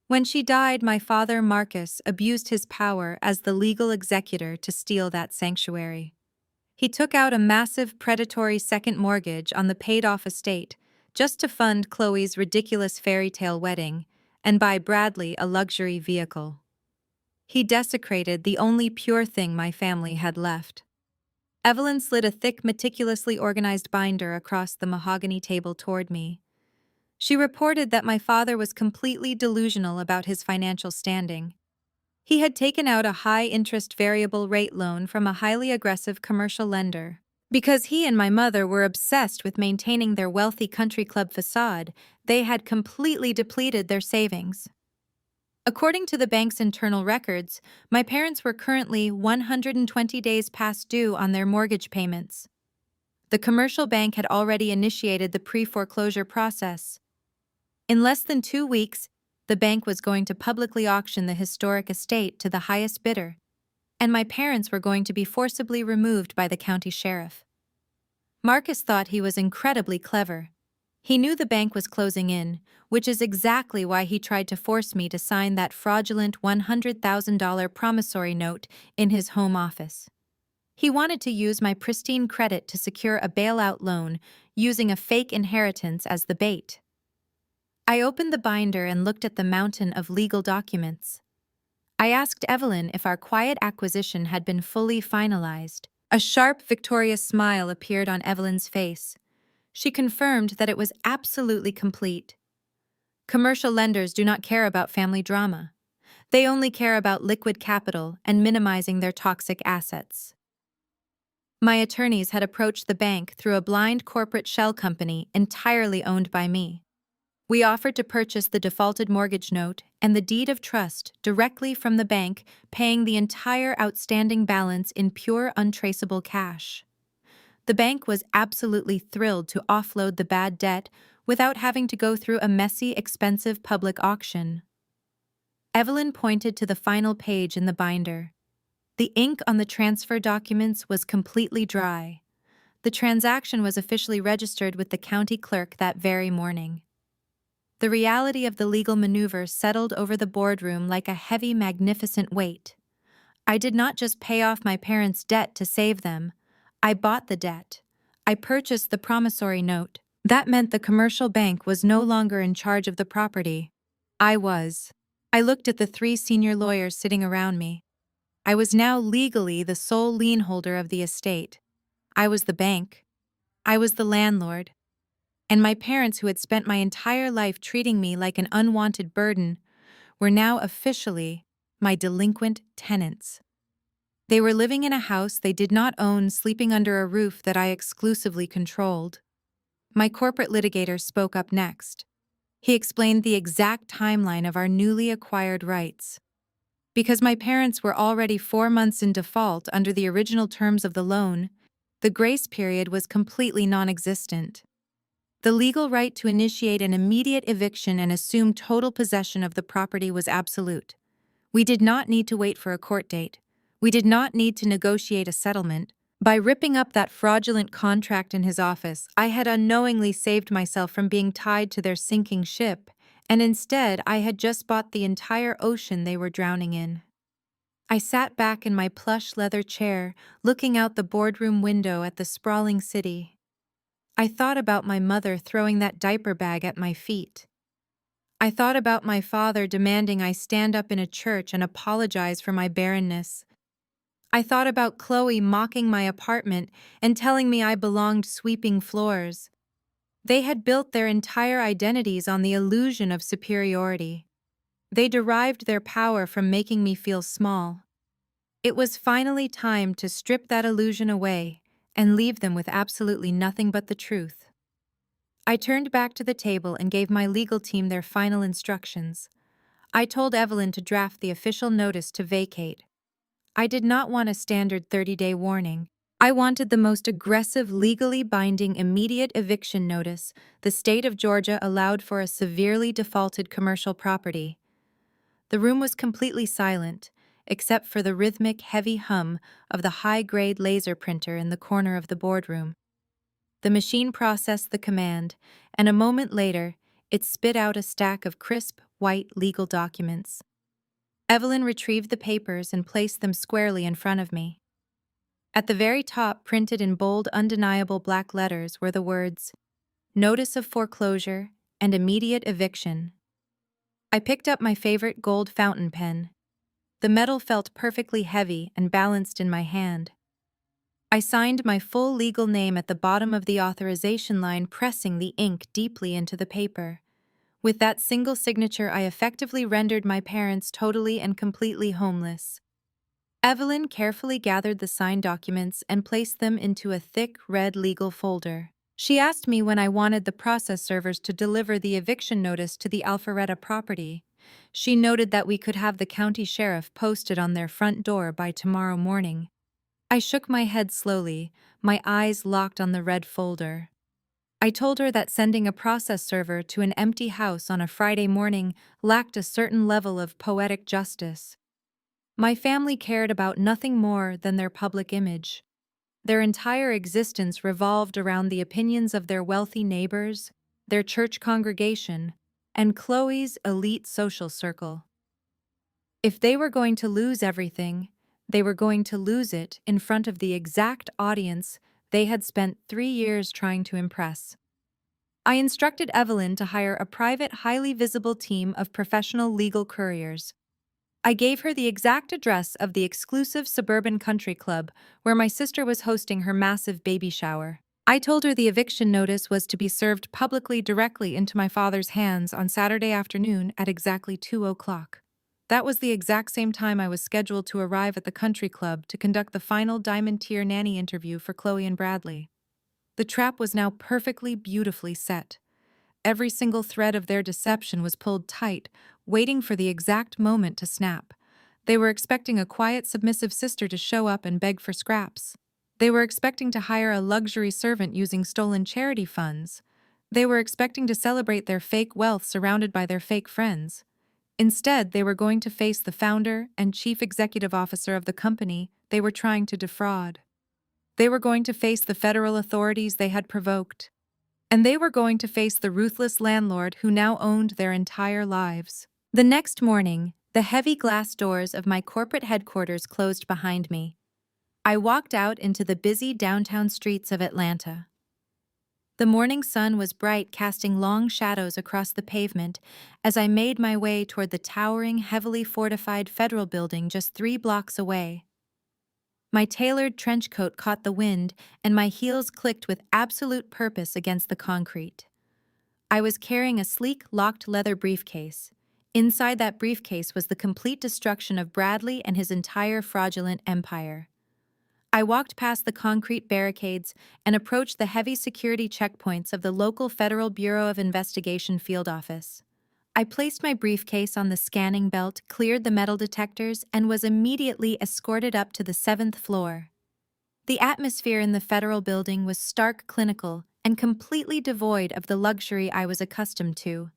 When she died, my father, Marcus, abused his power as the legal executor to steal that sanctuary. He took out a massive predatory second mortgage on the paid-off estate just to fund Chloe's ridiculous fairy tale wedding and buy Bradley a luxury vehicle. He desecrated the only pure thing my family had left. Evelyn slid a thick, meticulously organized binder across the mahogany table toward me. She reported that my father was completely delusional about his financial standing. He had taken out a high-interest variable rate loan from a highly aggressive commercial lender. Because he and my mother were obsessed with maintaining their wealthy country club facade, they had completely depleted their savings. According to the bank's internal records, my parents were currently 120 days past due on their mortgage payments. The commercial bank had already initiated the pre-foreclosure process. In less than 2 weeks, the bank was going to publicly auction the historic estate to the highest bidder, and my parents were going to be forcibly removed by the county sheriff. Marcus thought he was incredibly clever. He knew the bank was closing in, which is exactly why he tried to force me to sign that fraudulent $100,000 promissory note in his home office. He wanted to use my pristine credit to secure a bailout loan, using a fake inheritance as the bait. I opened the binder and looked at the mountain of legal documents. I asked Evelyn if our quiet acquisition had been fully finalized. A sharp, victorious smile appeared on Evelyn's face. She confirmed that it was absolutely complete. Commercial lenders do not care about family drama. They only care about liquid capital and minimizing their toxic assets. My attorneys had approached the bank through a blind corporate shell company entirely owned by me. We offered to purchase the defaulted mortgage note and the deed of trust directly from the bank, paying the entire outstanding balance in pure untraceable cash. The bank was absolutely thrilled to offload the bad debt without having to go through a messy, expensive public auction. Evelyn pointed to the final page in the binder. The ink on the transfer documents was completely dry. The transaction was officially registered with the county clerk that very morning. The reality of the legal maneuver settled over the boardroom like a heavy, magnificent weight. I did not just pay off my parents' debt to save them. I bought the debt. I purchased the promissory note. That meant the commercial bank was no longer in charge of the property. I was. I looked at the 3 senior lawyers sitting around me. I was now legally the sole lien holder of the estate. I was the bank. I was the landlord. And my parents, who had spent my entire life treating me like an unwanted burden, were now officially my delinquent tenants. They were living in a house they did not own, sleeping under a roof that I exclusively controlled. My corporate litigator spoke up next. He explained the exact timeline of our newly acquired rights. Because my parents were already 4 months in default under the original terms of the loan, the grace period was completely non-existent. The legal right to initiate an immediate eviction and assume total possession of the property was absolute. We did not need to wait for a court date. We did not need to negotiate a settlement. By ripping up that fraudulent contract in his office, I had unknowingly saved myself from being tied to their sinking ship, and instead I had just bought the entire ocean they were drowning in. I sat back in my plush leather chair, looking out the boardroom window at the sprawling city. I thought about my mother throwing that diaper bag at my feet. I thought about my father demanding I stand up in a church and apologize for my barrenness. I thought about Chloe mocking my apartment and telling me I belonged sweeping floors. They had built their entire identities on the illusion of superiority. They derived their power from making me feel small. It was finally time to strip that illusion away and leave them with absolutely nothing but the truth. I turned back to the table and gave my legal team their final instructions. I told Evelyn to draft the official notice to vacate. I did not want a standard 30-day warning. I wanted the most aggressive, legally binding immediate eviction notice the state of Georgia allowed for a severely defaulted commercial property. The room was completely silent, except for the rhythmic, heavy hum of the high-grade laser printer in the corner of the boardroom. The machine processed the command, and a moment later, it spit out a stack of crisp, white legal documents. Evelyn retrieved the papers and placed them squarely in front of me. At the very top, printed in bold, undeniable black letters, were the words, "Notice of foreclosure and immediate eviction." I picked up my favorite gold fountain pen. The metal felt perfectly heavy and balanced in my hand. I signed my full legal name at the bottom of the authorization line, pressing the ink deeply into the paper. With that single signature, I effectively rendered my parents totally and completely homeless. Evelyn carefully gathered the signed documents and placed them into a thick red legal folder. She asked me when I wanted the process servers to deliver the eviction notice to the Alpharetta property. She noted that we could have the county sheriff posted on their front door by tomorrow morning. I shook my head slowly, my eyes locked on the red folder. I told her that sending a process server to an empty house on a Friday morning lacked a certain level of poetic justice. My family cared about nothing more than their public image. Their entire existence revolved around the opinions of their wealthy neighbors, their church congregation, and Chloe's elite social circle. If they were going to lose everything, they were going to lose it in front of the exact audience they had spent 3 years trying to impress. I instructed Evelyn to hire a private, highly visible team of professional legal couriers. I gave her the exact address of the exclusive suburban country club where my sister was hosting her massive baby shower. I told her the eviction notice was to be served publicly directly into my father's hands on Saturday afternoon at exactly 2 o'clock. That was the exact same time I was scheduled to arrive at the country club to conduct the final Diamond Tier nanny interview for Chloe and Bradley. The trap was now perfectly beautifully set. Every single thread of their deception was pulled tight, waiting for the exact moment to snap. They were expecting a quiet, submissive sister to show up and beg for scraps. They were expecting to hire a luxury servant using stolen charity funds. They were expecting to celebrate their fake wealth surrounded by their fake friends. Instead, they were going to face the founder and chief executive officer of the company they were trying to defraud. They were going to face the federal authorities they had provoked. And they were going to face the ruthless landlord who now owned their entire lives. The next morning, the heavy glass doors of my corporate headquarters closed behind me. I walked out into the busy downtown streets of Atlanta. The morning sun was bright, casting long shadows across the pavement as I made my way toward the towering, heavily fortified federal building just 3 blocks away. My tailored trench coat caught the wind, and my heels clicked with absolute purpose against the concrete. I was carrying a sleek, locked leather briefcase. Inside that briefcase was the complete destruction of Bradley and his entire fraudulent empire. I walked past the concrete barricades and approached the heavy security checkpoints of the local Federal Bureau of Investigation field office. I placed my briefcase on the scanning belt, cleared the metal detectors, and was immediately escorted up to the 7th floor. The atmosphere in the federal building was stark clinical and completely devoid of the luxury I was accustomed to.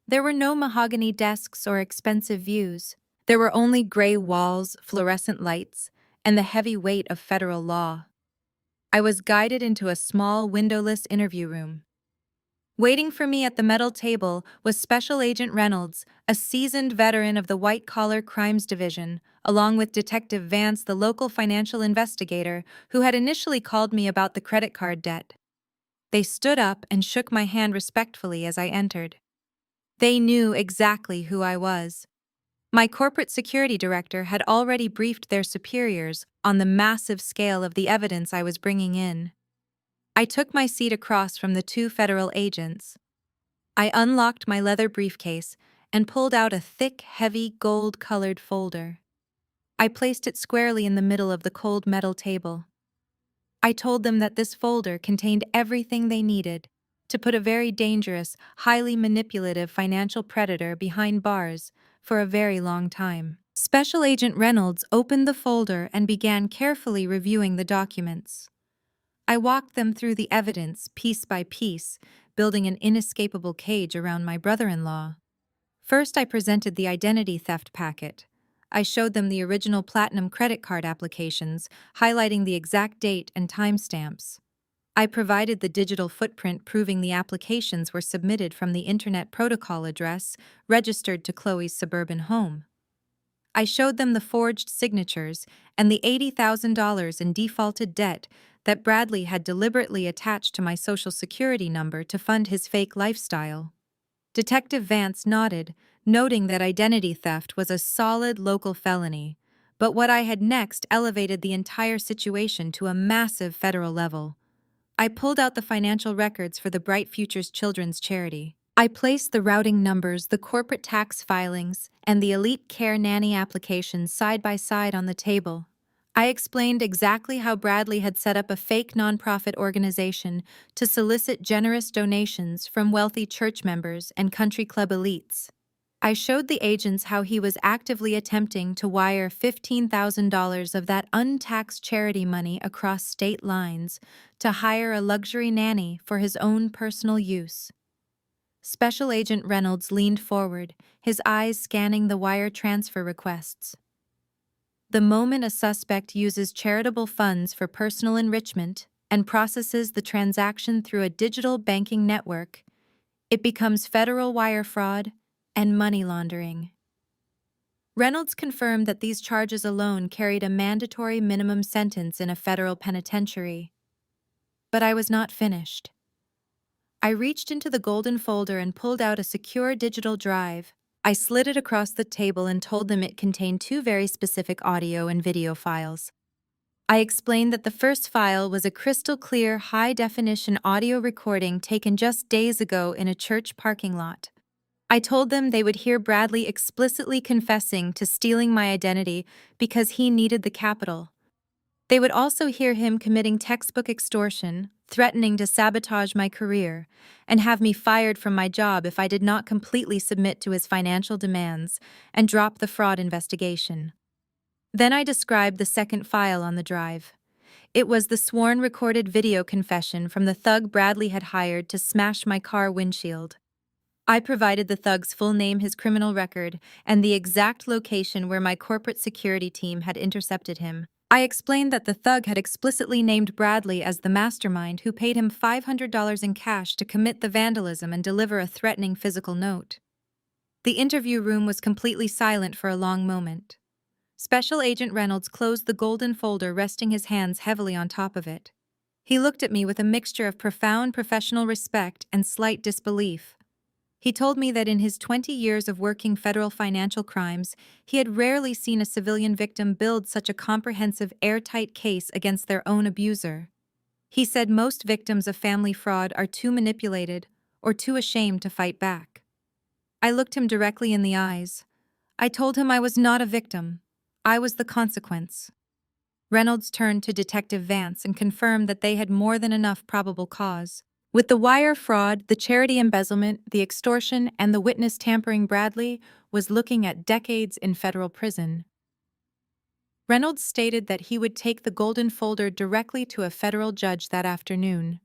There were no mahogany desks or expensive views. There were only gray walls, fluorescent lights, and the heavy weight of federal law. I was guided into a small, windowless interview room. Waiting for me at the metal table was Special Agent Reynolds, a seasoned veteran of the White-Collar Crimes Division, along with Detective Vance, the local financial investigator who had initially called me about the credit card debt. They stood up and shook my hand respectfully as I entered. They knew exactly who I was. My corporate security director had already briefed their superiors on the massive scale of the evidence I was bringing in. I took my seat across from the 2 federal agents. I unlocked my leather briefcase and pulled out a thick, heavy, gold-colored folder. I placed it squarely in the middle of the cold metal table. I told them that this folder contained everything they needed to put a very dangerous, highly manipulative financial predator behind bars for a very long time. Special Agent Reynolds opened the folder and began carefully reviewing the documents. I walked them through the evidence piece by piece, building an inescapable cage around my brother-in-law. First, I presented the identity theft packet. I showed them the original Platinum credit card applications, highlighting the exact date and timestamps. I provided the digital footprint proving the applications were submitted from the Internet Protocol address registered to Chloe's suburban home. I showed them the forged signatures and the $80,000 in defaulted debt that Bradley had deliberately attached to my Social Security number to fund his fake lifestyle. Detective Vance nodded, noting that identity theft was a solid local felony, but what I had next elevated the entire situation to a massive federal level. I pulled out the financial records for the Bright Futures Children's Charity. I placed the routing numbers, the corporate tax filings, and the Elite Care Nanny applications side by side on the table. I explained exactly how Bradley had set up a fake nonprofit organization to solicit generous donations from wealthy church members and country club elites. I showed the agents how he was actively attempting to wire $15,000 of that untaxed charity money across state lines to hire a luxury nanny for his own personal use. Special Agent Reynolds leaned forward, his eyes scanning the wire transfer requests. The moment a suspect uses charitable funds for personal enrichment and processes the transaction through a digital banking network, it becomes federal wire fraud and money laundering. Reynolds confirmed that these charges alone carried a mandatory minimum sentence in a federal penitentiary. But I was not finished. I reached into the golden folder and pulled out a secure digital drive. I slid it across the table and told them it contained 2 very specific audio and video files. I explained that the first file was a crystal-clear, high-definition audio recording taken just days ago in a church parking lot. I told them they would hear Bradley explicitly confessing to stealing my identity because he needed the capital. They would also hear him committing textbook extortion, threatening to sabotage my career, and have me fired from my job if I did not completely submit to his financial demands and drop the fraud investigation. Then I described the second file on the drive. It was the sworn recorded video confession from the thug Bradley had hired to smash my car windshield. I provided the thug's full name, his criminal record, and the exact location where my corporate security team had intercepted him. I explained that the thug had explicitly named Bradley as the mastermind who paid him $500 in cash to commit the vandalism and deliver a threatening physical note. The interview room was completely silent for a long moment. Special Agent Reynolds closed the golden folder, resting his hands heavily on top of it. He looked at me with a mixture of profound professional respect and slight disbelief. He told me that in his 20 years of working federal financial crimes, he had rarely seen a civilian victim build such a comprehensive, airtight case against their own abuser. He said most victims of family fraud are too manipulated or too ashamed to fight back. I looked him directly in the eyes. I told him I was not a victim. I was the consequence. Reynolds turned to Detective Vance and confirmed that they had more than enough probable cause. With the wire fraud, the charity embezzlement, the extortion, and the witness tampering, Bradley was looking at decades in federal prison. Reynolds stated that he would take the golden folder directly to a federal judge that afternoon.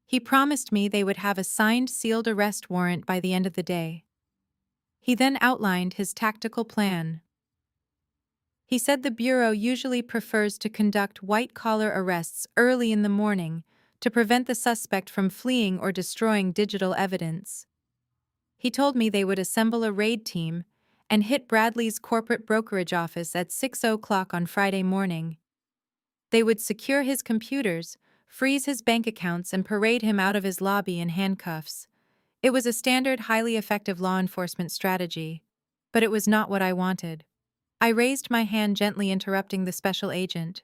He promised me they would have a signed, sealed arrest warrant by the end of the day. He then outlined his tactical plan. He said the Bureau usually prefers to conduct white-collar arrests early in the morning to prevent the suspect from fleeing or destroying digital evidence. He told me they would assemble a raid team and hit Bradley's corporate brokerage office at 6 o'clock on Friday morning. They would secure his computers, freeze his bank accounts, and parade him out of his lobby in handcuffs. It was a standard, highly effective law enforcement strategy, but it was not what I wanted. I raised my hand, gently interrupting the special agent.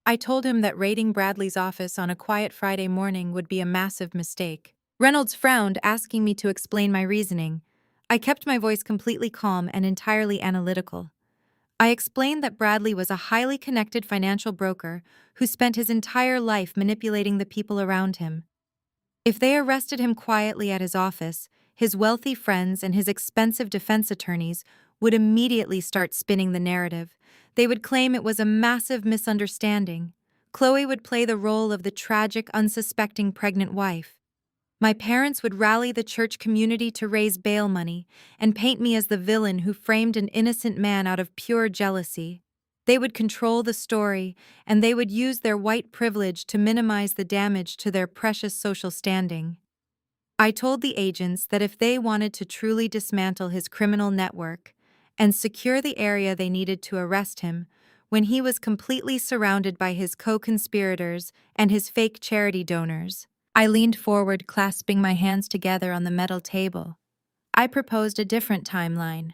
I told him that raiding Bradley's office on a quiet Friday morning would be a massive mistake. Reynolds frowned, asking me to explain my reasoning. I kept my voice completely calm and entirely analytical. I explained that Bradley was a highly connected financial broker who spent his entire life manipulating the people around him. If they arrested him quietly at his office, his wealthy friends and his expensive defense attorneys would immediately start spinning the narrative. They would claim it was a massive misunderstanding. Chloe would play the role of the tragic, unsuspecting pregnant wife. My parents would rally the church community to raise bail money and paint me as the villain who framed an innocent man out of pure jealousy. They would control the story, and they would use their white privilege to minimize the damage to their precious social standing. I told the agents that if they wanted to truly dismantle his criminal network and secure the area they needed to arrest him, when he was completely surrounded by his co-conspirators and his fake charity donors. I leaned forward, clasping my hands together on the metal table. I proposed a different timeline.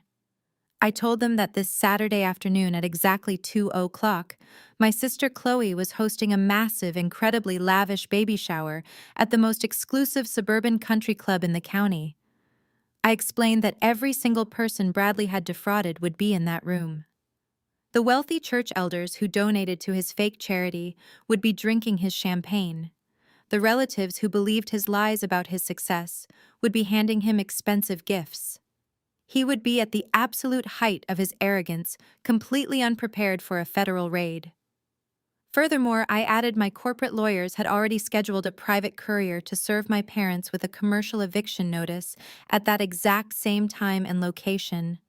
I told them that this Saturday afternoon at exactly 2 o'clock, my sister Chloe was hosting a massive, incredibly lavish baby shower at the most exclusive suburban country club in the county. I explained that every single person Bradley had defrauded would be in that room. The wealthy church elders who donated to his fake charity would be drinking his champagne. The relatives who believed his lies about his success would be handing him expensive gifts. He would be at the absolute height of his arrogance, completely unprepared for a federal raid. Furthermore, I added my corporate lawyers had already scheduled a private courier to serve my parents with a commercial eviction notice at that exact same time and location.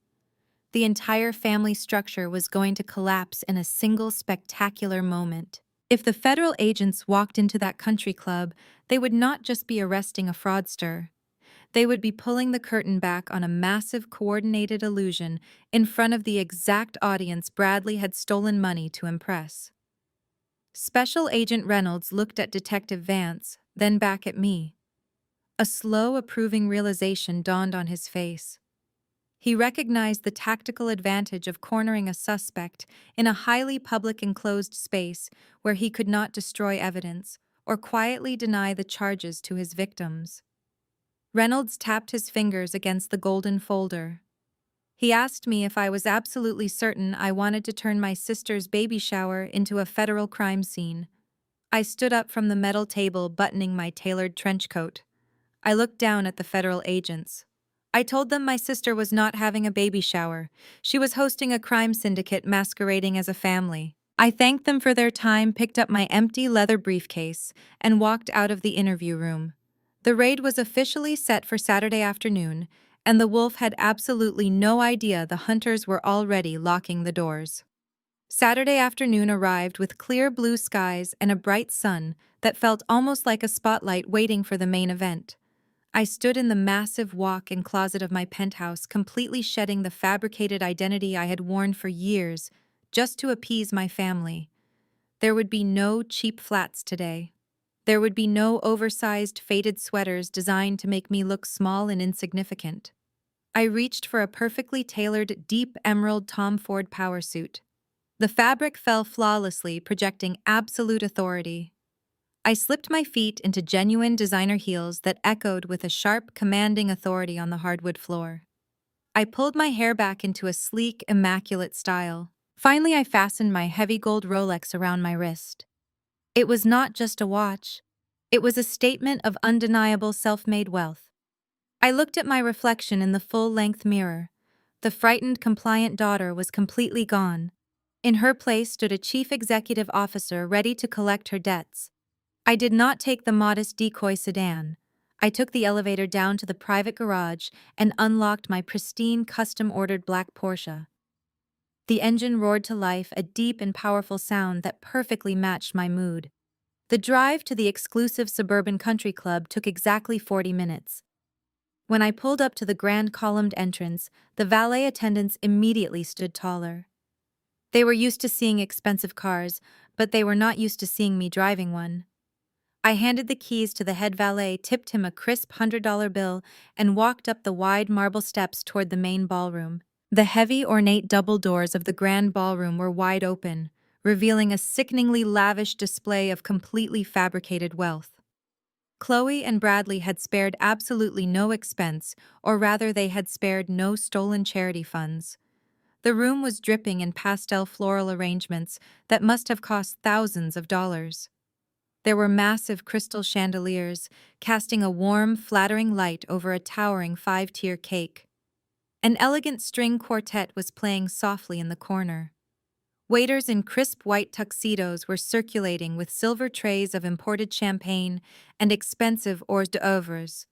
The entire family structure was going to collapse in a single spectacular moment. If the federal agents walked into that country club, they would not just be arresting a fraudster. They would be pulling the curtain back on a massive coordinated illusion in front of the exact audience Bradley had stolen money to impress. Special Agent Reynolds looked at Detective Vance, then back at me. A slow, approving realization dawned on his face. He recognized the tactical advantage of cornering a suspect in a highly public enclosed space where he could not destroy evidence or quietly deny the charges to his victims. Reynolds tapped his fingers against the golden folder. He asked me if I was absolutely certain I wanted to turn my sister's baby shower into a federal crime scene. I stood up from the metal table, buttoning my tailored trench coat. I looked down at the federal agents. I told them my sister was not having a baby shower. She was hosting a crime syndicate masquerading as a family. I thanked them for their time, picked up my empty leather briefcase, and walked out of the interview room. The raid was officially set for Saturday afternoon, and the wolf had absolutely no idea the hunters were already locking the doors. Saturday afternoon arrived with clear blue skies and a bright sun that felt almost like a spotlight waiting for the main event. I stood in the massive walk-in closet of my penthouse, completely shedding the fabricated identity I had worn for years, just to appease my family. There would be no cheap flats today. There would be no oversized, faded sweaters designed to make me look small and insignificant. I reached for a perfectly tailored, deep emerald Tom Ford power suit. The fabric fell flawlessly, projecting absolute authority. I slipped my feet into genuine designer heels that echoed with a sharp, commanding authority on the hardwood floor. I pulled my hair back into a sleek, immaculate style. Finally, I fastened my heavy gold Rolex around my wrist. It was not just a watch. It was a statement of undeniable self-made wealth. I looked at my reflection in the full-length mirror. The frightened, compliant daughter was completely gone. In her place stood a chief executive officer ready to collect her debts. I did not take the modest decoy sedan. I took the elevator down to the private garage and unlocked my pristine, custom-ordered black Porsche. The engine roared to life, a deep and powerful sound that perfectly matched my mood. The drive to the exclusive suburban country club took exactly 40 minutes. When I pulled up to the grand columned entrance, the valet attendants immediately stood taller. They were used to seeing expensive cars, but they were not used to seeing me driving one. I handed the keys to the head valet, tipped him a crisp $100 bill, and walked up the wide marble steps toward the main ballroom. The heavy, ornate double doors of the grand ballroom were wide open, revealing a sickeningly lavish display of completely fabricated wealth. Chloe and Bradley had spared absolutely no expense, or rather they had spared no stolen charity funds. The room was dripping in pastel floral arrangements that must have cost thousands of dollars. There were massive crystal chandeliers, casting a warm, flattering light over a towering 5-tier cake. An elegant string quartet was playing softly in the corner. Waiters in crisp white tuxedos were circulating with silver trays of imported champagne and expensive hors d'oeuvres.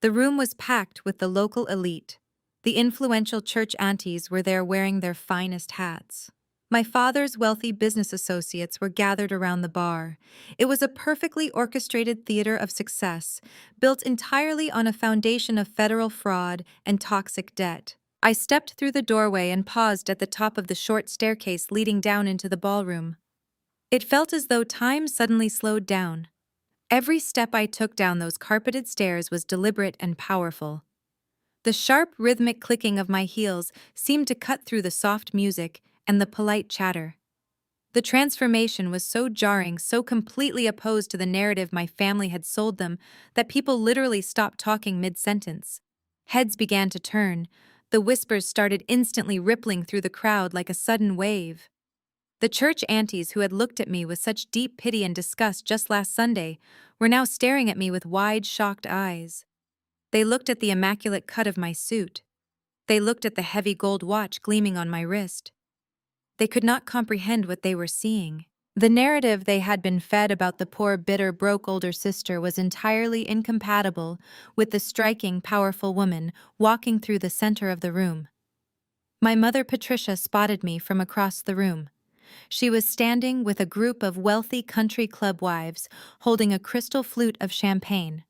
The room was packed with the local elite. The influential church aunties were there wearing their finest hats. My father's wealthy business associates were gathered around the bar. It was a perfectly orchestrated theater of success, built entirely on a foundation of federal fraud and toxic debt. I stepped through the doorway and paused at the top of the short staircase leading down into the ballroom. It felt as though time suddenly slowed down. Every step I took down those carpeted stairs was deliberate and powerful. The sharp, rhythmic clicking of my heels seemed to cut through the soft music and the polite chatter. The transformation was so jarring, so completely opposed to the narrative my family had sold them, that people literally stopped talking mid-sentence. Heads began to turn. The whispers started instantly rippling through the crowd like a sudden wave. The church aunties who had looked at me with such deep pity and disgust just last Sunday were now staring at me with wide, shocked eyes. They looked at the immaculate cut of my suit. They looked at the heavy gold watch gleaming on my wrist. They could not comprehend what they were seeing. The narrative they had been fed about the poor, bitter, broke older sister was entirely incompatible with the striking, powerful woman walking through the center of the room. My mother Patricia spotted me from across the room. She was standing with a group of wealthy country club wives holding a crystal flute of champagne.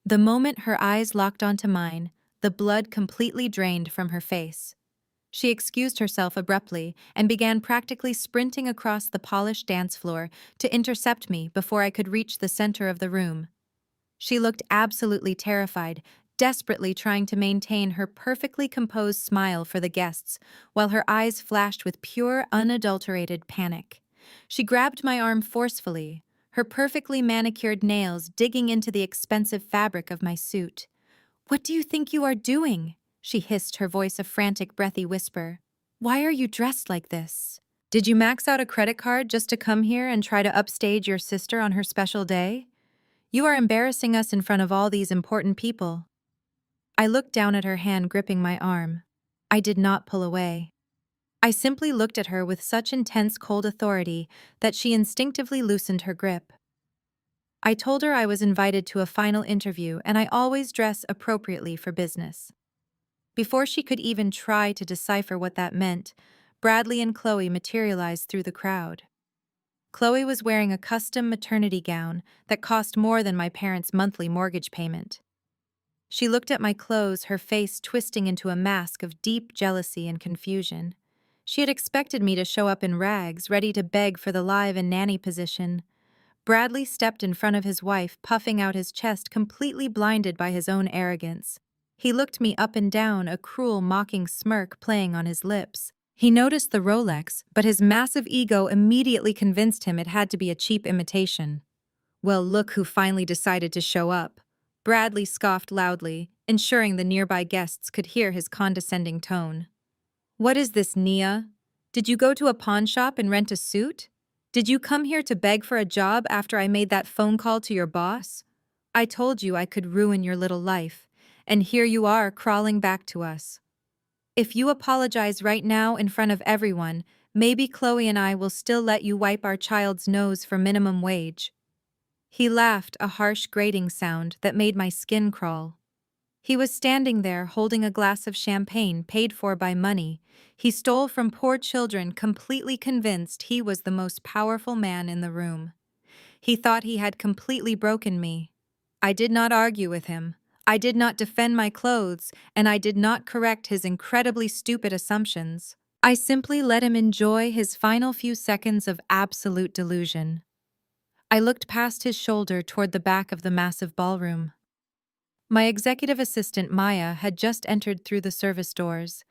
The moment her eyes locked onto mine, the blood completely drained from her face. She excused herself abruptly and began practically sprinting across the polished dance floor to intercept me before I could reach the center of the room. She looked absolutely terrified, desperately trying to maintain her perfectly composed smile for the guests, while her eyes flashed with pure, unadulterated panic. She grabbed my arm forcefully. her perfectly manicured nails digging into the expensive fabric of my suit. "What do you think you are doing?" she hissed, her voice a frantic, breathy whisper. "Why are you dressed like this? Did you max out a credit card just to come here and try to upstage your sister on her special day? You are embarrassing us in front of all these important people." I looked down at her hand gripping my arm. I did not pull away. I simply looked at her with such intense cold authority that she instinctively loosened her grip. I told her I was invited to a final interview and I always dress appropriately for business. Before she could even try to decipher what that meant, Bradley and Chloe materialized through the crowd. Chloe was wearing a custom maternity gown that cost more than my parents' monthly mortgage payment. She looked at my clothes, her face twisting into a mask of deep jealousy and confusion. She had expected me to show up in rags, ready to beg for the live and nanny position. Bradley stepped in front of his wife, puffing out his chest, completely blinded by his own arrogance. He looked me up and down, a cruel, mocking smirk playing on his lips. He noticed the Rolex, but his massive ego immediately convinced him it had to be a cheap imitation. "Well, look who finally decided to show up." Bradley scoffed loudly, ensuring the nearby guests could hear his condescending tone. "What is this, Nia? Did you go to a pawn shop and rent a suit? Did you come here to beg for a job after I made that phone call to your boss? I told you I could ruin your little life, and here you are crawling back to us. If you apologize right now in front of everyone, maybe Chloe and I will still let you wipe our child's nose for minimum wage." He laughed, a harsh grating sound that made my skin crawl. He was standing there holding a glass of champagne paid for by money he stole from poor children, completely convinced he was the most powerful man in the room. He thought he had completely broken me. I did not argue with him. I did not defend my clothes, and I did not correct his incredibly stupid assumptions. I simply let him enjoy his final few seconds of absolute delusion. I looked past his shoulder toward the back of the massive ballroom. My executive assistant, Maya, had just entered through the service doors.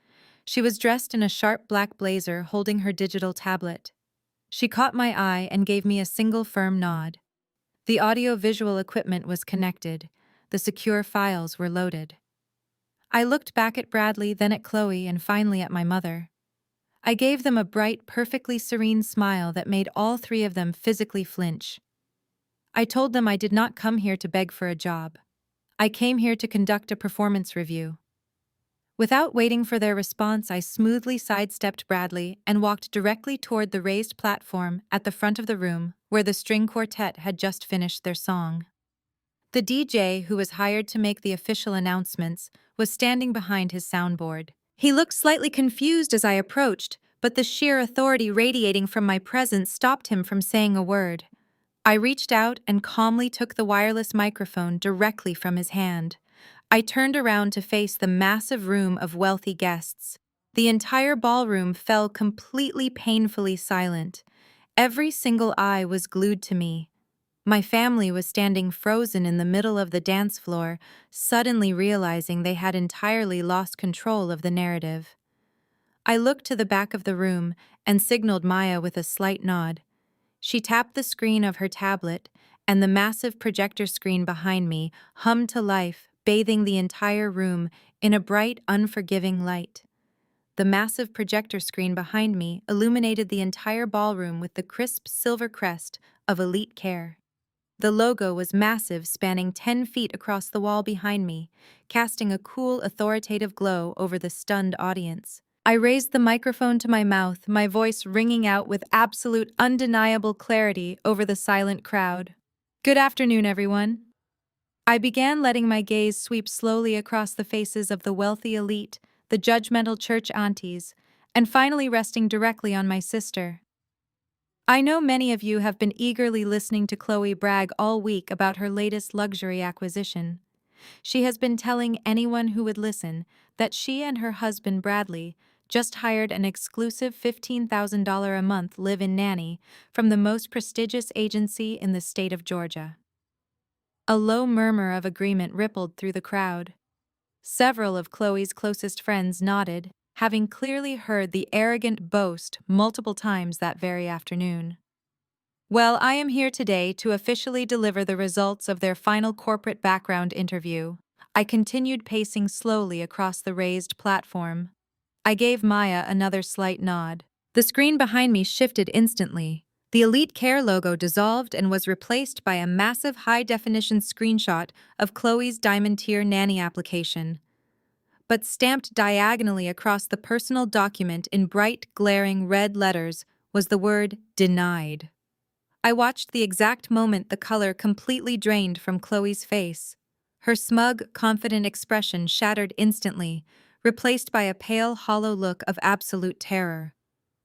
She was dressed in a sharp black blazer, holding her digital tablet. She caught my eye and gave me a single firm nod. The audio-visual equipment was connected. The secure files were loaded. I looked back at Bradley, then at Chloe, and finally at my mother. I gave them a bright, perfectly serene smile that made all three of them physically flinch. I told them I did not come here to beg for a job. I came here to conduct a performance review. Without waiting for their response, I smoothly sidestepped Bradley and walked directly toward the raised platform at the front of the room where the string quartet had just finished their song. The DJ, who was hired to make the official announcements, was standing behind his soundboard. He looked slightly confused as I approached, but the sheer authority radiating from my presence stopped him from saying a word. I reached out and calmly took the wireless microphone directly from his hand. I turned around to face the massive room of wealthy guests. The entire ballroom fell completely painfully silent. Every single eye was glued to me. My family was standing frozen in the middle of the dance floor, suddenly realizing they had entirely lost control of the narrative. I looked to the back of the room and signaled Maya with a slight nod. She tapped the screen of her tablet, and the massive projector screen behind me hummed to life, bathing the entire room in a bright, unforgiving light. The massive projector screen behind me illuminated the entire ballroom with the crisp silver crest of Elite Care. The logo was massive, spanning 10 feet across the wall behind me, casting a cool, authoritative glow over the stunned audience. I raised the microphone to my mouth, my voice ringing out with absolute, undeniable clarity over the silent crowd. "Good afternoon, everyone." I began, letting my gaze sweep slowly across the faces of the wealthy elite, the judgmental church aunties, and finally resting directly on my sister. I know many of you have been eagerly listening to Chloe brag all week about her latest luxury acquisition. She has been telling anyone who would listen that she and her husband Bradley just hired an exclusive $15,000 a month live-in nanny from the most prestigious agency in the state of Georgia. A low murmur of agreement rippled through the crowd. Several of Chloe's closest friends nodded, having clearly heard the arrogant boast multiple times that very afternoon. Well, I am here today to officially deliver the results of their final corporate background interview. I continued pacing slowly across the raised platform. I gave Maya another slight nod. The screen behind me shifted instantly. The Elite Care logo dissolved and was replaced by a massive high-definition screenshot of Chloe's Diamond Tier nanny application. But stamped diagonally across the personal document in bright, glaring red letters was the word denied. I watched the exact moment the color completely drained from Chloe's face. Her smug, confident expression shattered instantly, replaced by a pale, hollow look of absolute terror.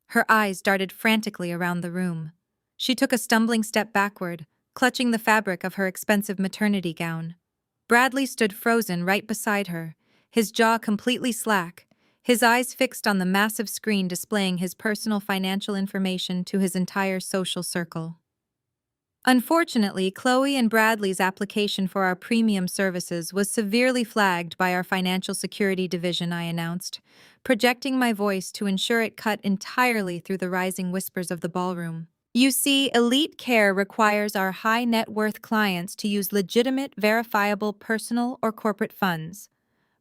Her eyes darted frantically around the room. She took a stumbling step backward, clutching the fabric of her expensive maternity gown. Bradley stood frozen right beside her, his jaw completely slack, his eyes fixed on the massive screen displaying his personal financial information to his entire social circle. Unfortunately, Chloe and Bradley's application for our premium services was severely flagged by our financial security division, I announced, projecting my voice to ensure it cut entirely through the rising whispers of the ballroom. You see, Elite Care requires our high net worth clients to use legitimate, verifiable personal or corporate funds.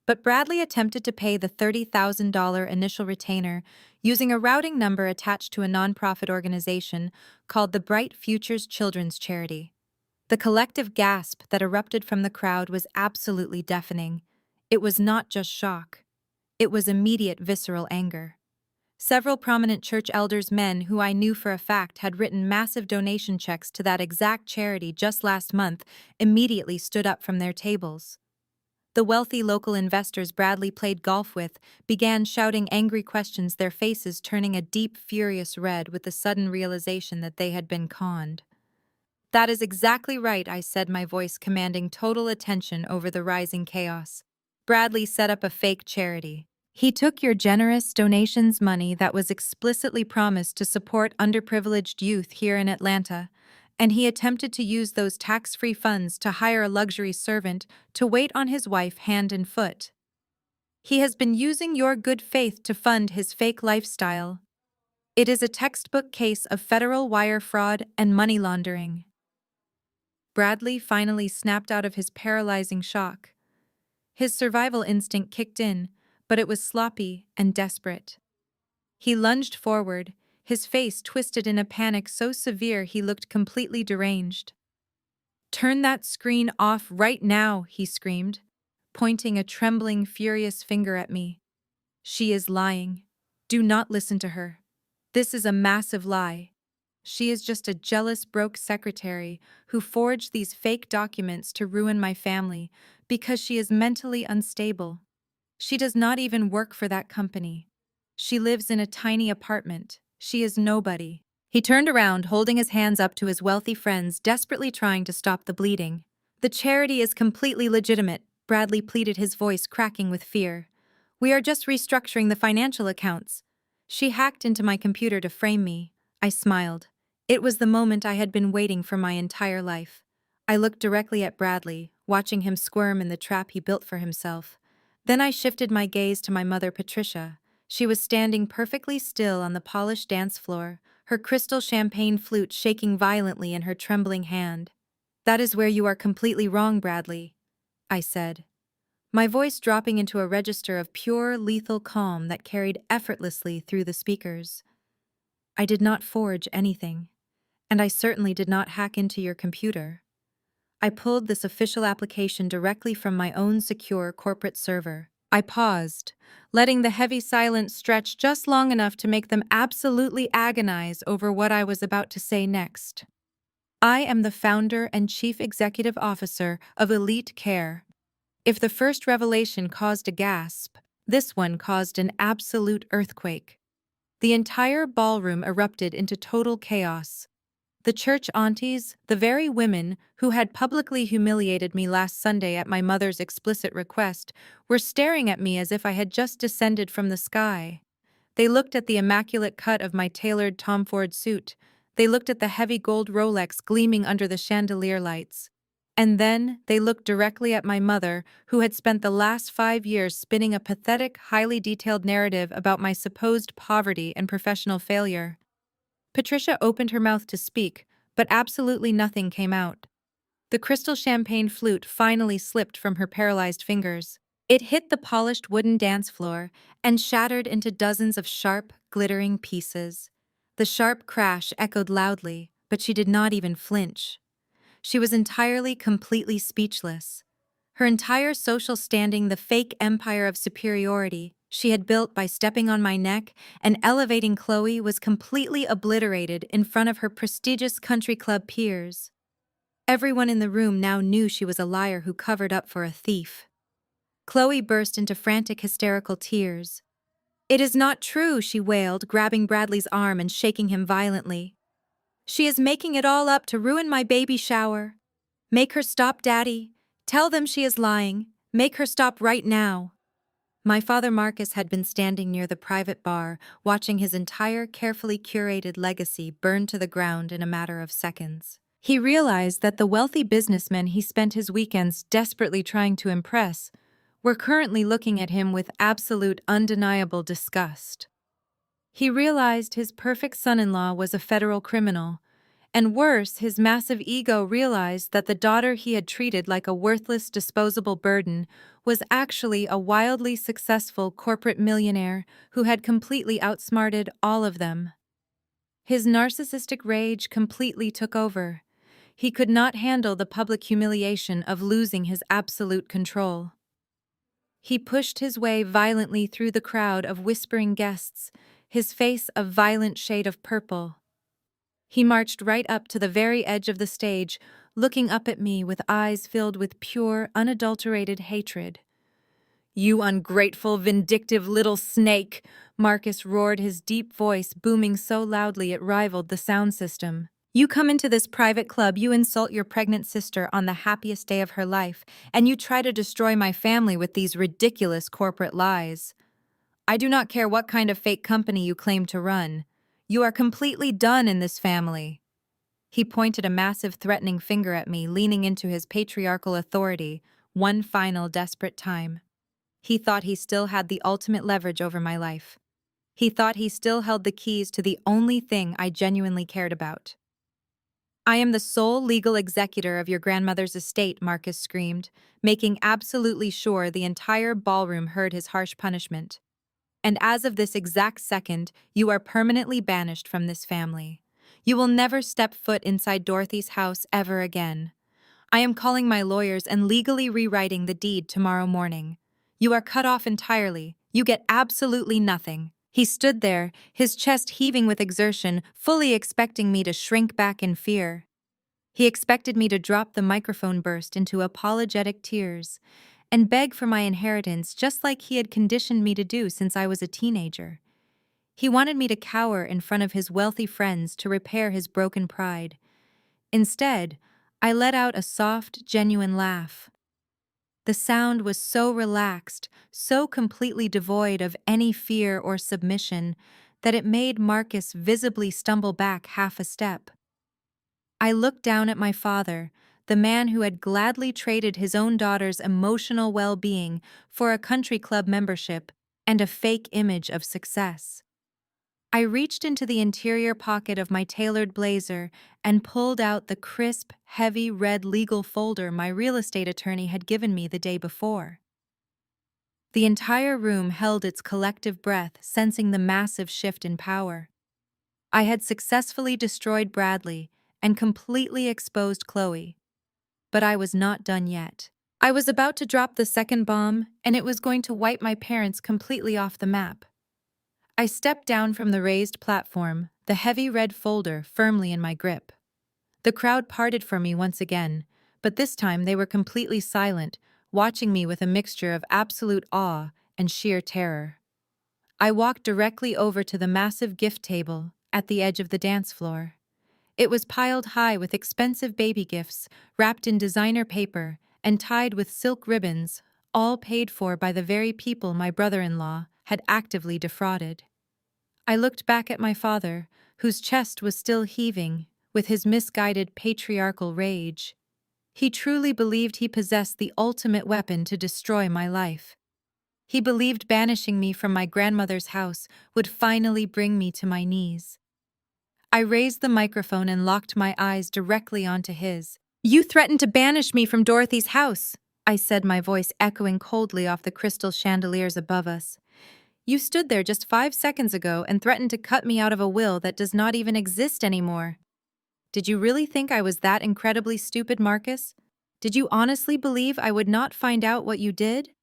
But Bradley attempted to pay the $30,000 initial retainer using a routing number attached to a nonprofit organization called the Bright Futures Children's Charity. The collective gasp that erupted from the crowd was absolutely deafening. It was not just shock. It was immediate visceral anger. Several prominent church elders, men who I knew for a fact had written massive donation checks to that exact charity just last month, immediately stood up from their tables. The wealthy local investors Bradley played golf with began shouting angry questions, their faces turning a deep, furious red with the sudden realization that they had been conned. That is exactly right, I said, my voice commanding total attention over the rising chaos. Bradley set up a fake charity. He took your generous donations money that was explicitly promised to support underprivileged youth here in Atlanta, and he attempted to use those tax-free funds to hire a luxury servant to wait on his wife hand and foot. He has been using your good faith to fund his fake lifestyle. It is a textbook case of federal wire fraud and money laundering. Bradley finally snapped out of his paralyzing shock. His survival instinct kicked in, but it was sloppy and desperate. He lunged forward, his face twisted in a panic so severe he looked completely deranged. "Turn that screen off right now," he screamed, pointing a trembling, furious finger at me. "She is lying. Do not listen to her. This is a massive lie. She is just a jealous, broke secretary who forged these fake documents to ruin my family because she is mentally unstable. She does not even work for that company. She lives in a tiny apartment. She is nobody." He turned around, holding his hands up to his wealthy friends, desperately trying to stop the bleeding. "The charity is completely legitimate," Bradley pleaded, his voice cracking with fear. "We are just restructuring the financial accounts." She hacked into my computer to frame me. I smiled. It was the moment I had been waiting for my entire life. I looked directly at Bradley, watching him squirm in the trap he built for himself. Then I shifted my gaze to my mother, Patricia. She was standing perfectly still on the polished dance floor, her crystal champagne flute shaking violently in her trembling hand. "That is where you are completely wrong, Bradley," I said, my voice dropping into a register of pure, lethal calm that carried effortlessly through the speakers. "I did not forge anything, and I certainly did not hack into your computer. I pulled this official application directly from my own secure corporate server." I paused, letting the heavy silence stretch just long enough to make them absolutely agonize over what I was about to say next. "I am the founder and chief executive officer of Elite Care." If the first revelation caused a gasp, this one caused an absolute earthquake. The entire ballroom erupted into total chaos. The church aunties, the very women who had publicly humiliated me last Sunday at my mother's explicit request, were staring at me as if I had just descended from the sky. They looked at the immaculate cut of my tailored Tom Ford suit. They looked at the heavy gold Rolex gleaming under the chandelier lights. And then they looked directly at my mother, who had spent the last 5 years spinning a pathetic, highly detailed narrative about my supposed poverty and professional failure. Patricia opened her mouth to speak, but absolutely nothing came out. The crystal champagne flute finally slipped from her paralyzed fingers. It hit the polished wooden dance floor and shattered into dozens of sharp, glittering pieces. The sharp crash echoed loudly, but she did not even flinch. She was entirely, completely speechless. Her entire social standing, the fake empire of superiority she had built by stepping on my neck and elevating Chloe, was completely obliterated in front of her prestigious country club peers. Everyone in the room now knew she was a liar who covered up for a thief. Chloe burst into frantic, hysterical tears. "It is not true," she wailed, grabbing Bradley's arm and shaking him violently. "She is making it all up to ruin my baby shower. Make her stop, Daddy. Tell them she is lying. Make her stop right now." My father Marcus had been standing near the private bar, watching his entire carefully curated legacy burn to the ground in a matter of seconds. He realized that the wealthy businessmen he spent his weekends desperately trying to impress were currently looking at him with absolute, undeniable disgust. He realized his perfect son-in-law was a federal criminal, and worse, his massive ego realized that the daughter he had treated like a worthless, disposable burden was actually a wildly successful corporate millionaire who had completely outsmarted all of them. His narcissistic rage completely took over. He could not handle the public humiliation of losing his absolute control. He pushed his way violently through the crowd of whispering guests, his face a violent shade of purple. He marched right up to the very edge of the stage, looking up at me with eyes filled with pure, unadulterated hatred. "You ungrateful, vindictive little snake!" Marcus roared, his deep voice booming so loudly it rivaled the sound system. "You come into this private club, you insult your pregnant sister on the happiest day of her life, and you try to destroy my family with these ridiculous corporate lies. I do not care what kind of fake company you claim to run. You are completely done in this family." He pointed a massive threatening finger at me, leaning into his patriarchal authority, one final desperate time. He thought he still had the ultimate leverage over my life. He thought he still held the keys to the only thing I genuinely cared about. "I am the sole legal executor of your grandmother's estate," Marcus screamed, making absolutely sure the entire ballroom heard his harsh punishment. "And as of this exact second, you are permanently banished from this family. You will never step foot inside Dorothy's house ever again. I am calling my lawyers and legally rewriting the deed tomorrow morning. You are cut off entirely. You get absolutely nothing." He stood there, his chest heaving with exertion, fully expecting me to shrink back in fear. He expected me to drop the microphone, burst into apologetic tears, and beg for my inheritance just like he had conditioned me to do since I was a teenager. He wanted me to cower in front of his wealthy friends to repair his broken pride. Instead, I let out a soft, genuine laugh. The sound was so relaxed, so completely devoid of any fear or submission, that it made Marcus visibly stumble back half a step. I looked down at my father, the man who had gladly traded his own daughter's emotional well-being for a country club membership and a fake image of success. I reached into the interior pocket of my tailored blazer and pulled out the crisp, heavy red legal folder my real estate attorney had given me the day before. The entire room held its collective breath, sensing the massive shift in power. I had successfully destroyed Bradley and completely exposed Chloe. But I was not done yet. I was about to drop the second bomb, and it was going to wipe my parents completely off the map. I stepped down from the raised platform, the heavy red folder firmly in my grip. The crowd parted for me once again, but this time they were completely silent, watching me with a mixture of absolute awe and sheer terror. I walked directly over to the massive gift table at the edge of the dance floor. It was piled high with expensive baby gifts, wrapped in designer paper and tied with silk ribbons, all paid for by the very people my brother-in-law had actively defrauded. I looked back at my father, whose chest was still heaving with his misguided patriarchal rage. He truly believed he possessed the ultimate weapon to destroy my life. He believed banishing me from my grandmother's house would finally bring me to my knees. I raised the microphone and locked my eyes directly onto his. "You threatened to banish me from Dorothy's house," I said, my voice echoing coldly off the crystal chandeliers above us. "You stood there just 5 seconds ago and threatened to cut me out of a will that does not even exist anymore. Did you really think I was that incredibly stupid, Marcus? Did you honestly believe I would not find out what you did?"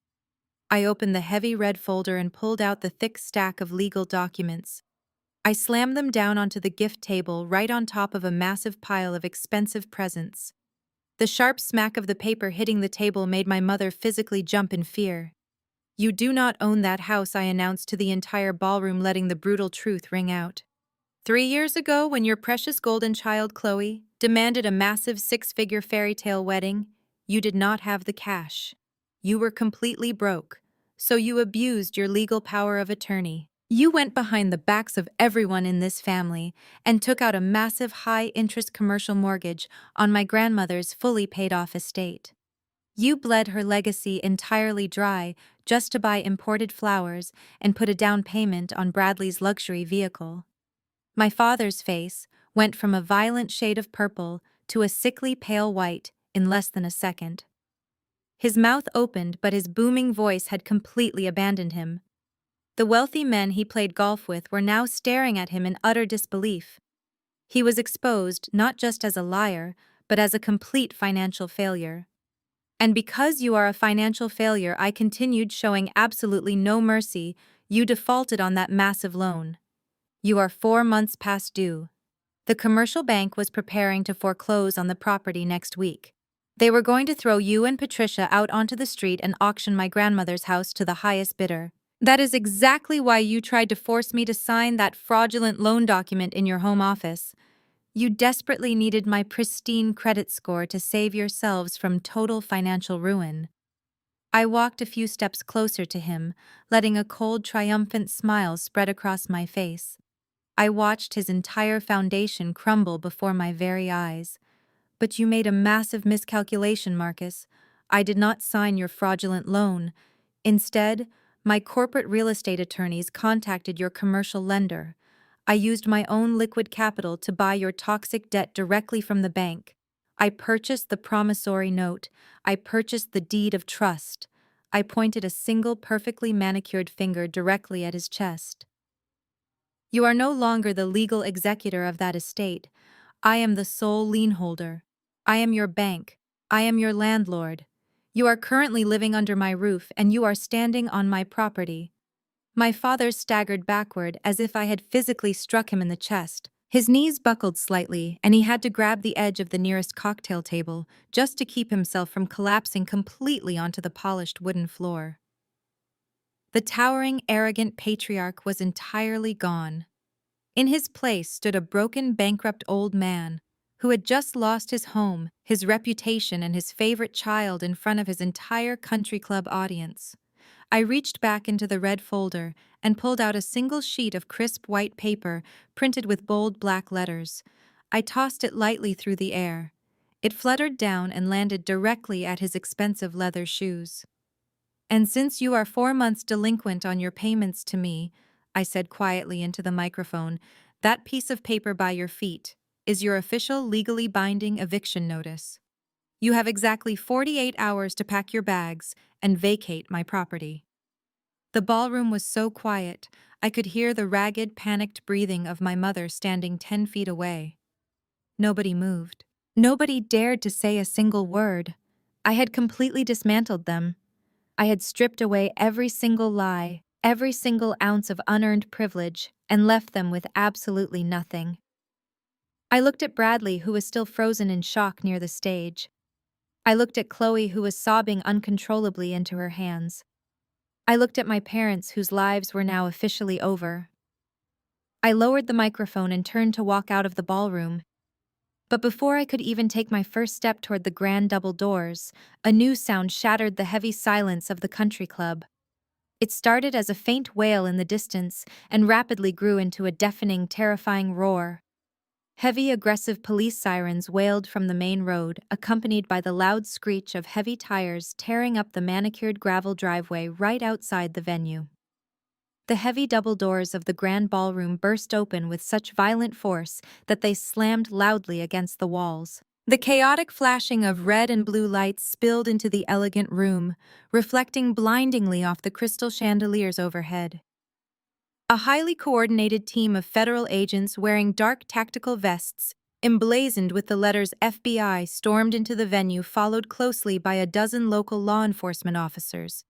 I opened the heavy red folder and pulled out the thick stack of legal documents. I slammed them down onto the gift table right on top of a massive pile of expensive presents. The sharp smack of the paper hitting the table made my mother physically jump in fear. "You do not own that house," I announced to the entire ballroom, letting the brutal truth ring out. 3 years ago, when your precious golden child Chloe demanded a massive six-figure fairy tale wedding, you did not have the cash. You were completely broke, so you abused your legal power of attorney. You went behind the backs of everyone in this family and took out a massive high-interest commercial mortgage on my grandmother's fully paid-off estate. You bled her legacy entirely dry just to buy imported flowers and put a down payment on Bradley's luxury vehicle. My father's face went from a violent shade of purple to a sickly pale white in less than a second. His mouth opened, but his booming voice had completely abandoned him. The wealthy men he played golf with were now staring at him in utter disbelief. He was exposed not just as a liar, but as a complete financial failure. "And because you are a financial failure," I continued, showing absolutely no mercy, "you defaulted on that massive loan. You are 4 months past due." The commercial bank was preparing to foreclose on the property next week. They were going to throw you and Patricia out onto the street and auction my grandmother's house to the highest bidder. That is exactly why you tried to force me to sign that fraudulent loan document in your home office. You desperately needed my pristine credit score to save yourselves from total financial ruin. I walked a few steps closer to him, letting a cold, triumphant smile spread across my face. I watched his entire foundation crumble before my very eyes. "But you made a massive miscalculation, Marcus. I did not sign your fraudulent loan. Instead, my corporate real estate attorneys contacted your commercial lender. I used my own liquid capital to buy your toxic debt directly from the bank. I purchased the promissory note. I purchased the deed of trust." I pointed a single perfectly manicured finger directly at his chest. "You are no longer the legal executor of that estate. I am the sole lien holder. I am your bank. I am your landlord. You are currently living under my roof and you are standing on my property." My father staggered backward as if I had physically struck him in the chest. His knees buckled slightly, and he had to grab the edge of the nearest cocktail table just to keep himself from collapsing completely onto the polished wooden floor. The towering, arrogant patriarch was entirely gone. In his place stood a broken, bankrupt old man who had just lost his home, his reputation, and his favorite child in front of his entire country club audience. I reached back into the red folder and pulled out a single sheet of crisp white paper printed with bold black letters. I tossed it lightly through the air. It fluttered down and landed directly at his expensive leather shoes. "And since you are 4 months delinquent on your payments to me," I said quietly into the microphone, "that piece of paper by your feet is your official legally binding eviction notice. You have exactly 48 hours to pack your bags and vacate my property." The ballroom was so quiet, I could hear the ragged, panicked breathing of my mother standing 10 feet away. Nobody moved. Nobody dared to say a single word. I had completely dismantled them. I had stripped away every single lie, every single ounce of unearned privilege, and left them with absolutely nothing. I looked at Bradley, who was still frozen in shock near the stage. I looked at Chloe, who was sobbing uncontrollably into her hands. I looked at my parents, whose lives were now officially over. I lowered the microphone and turned to walk out of the ballroom. But before I could even take my first step toward the grand double doors, a new sound shattered the heavy silence of the country club. It started as a faint wail in the distance and rapidly grew into a deafening, terrifying roar. Heavy, aggressive police sirens wailed from the main road, accompanied by the loud screech of heavy tires tearing up the manicured gravel driveway right outside the venue. The heavy double doors of the grand ballroom burst open with such violent force that they slammed loudly against the walls. The chaotic flashing of red and blue lights spilled into the elegant room, reflecting blindingly off the crystal chandeliers overhead. A highly coordinated team of federal agents wearing dark tactical vests, emblazoned with the letters FBI, stormed into the venue, followed closely by a dozen local law enforcement officers.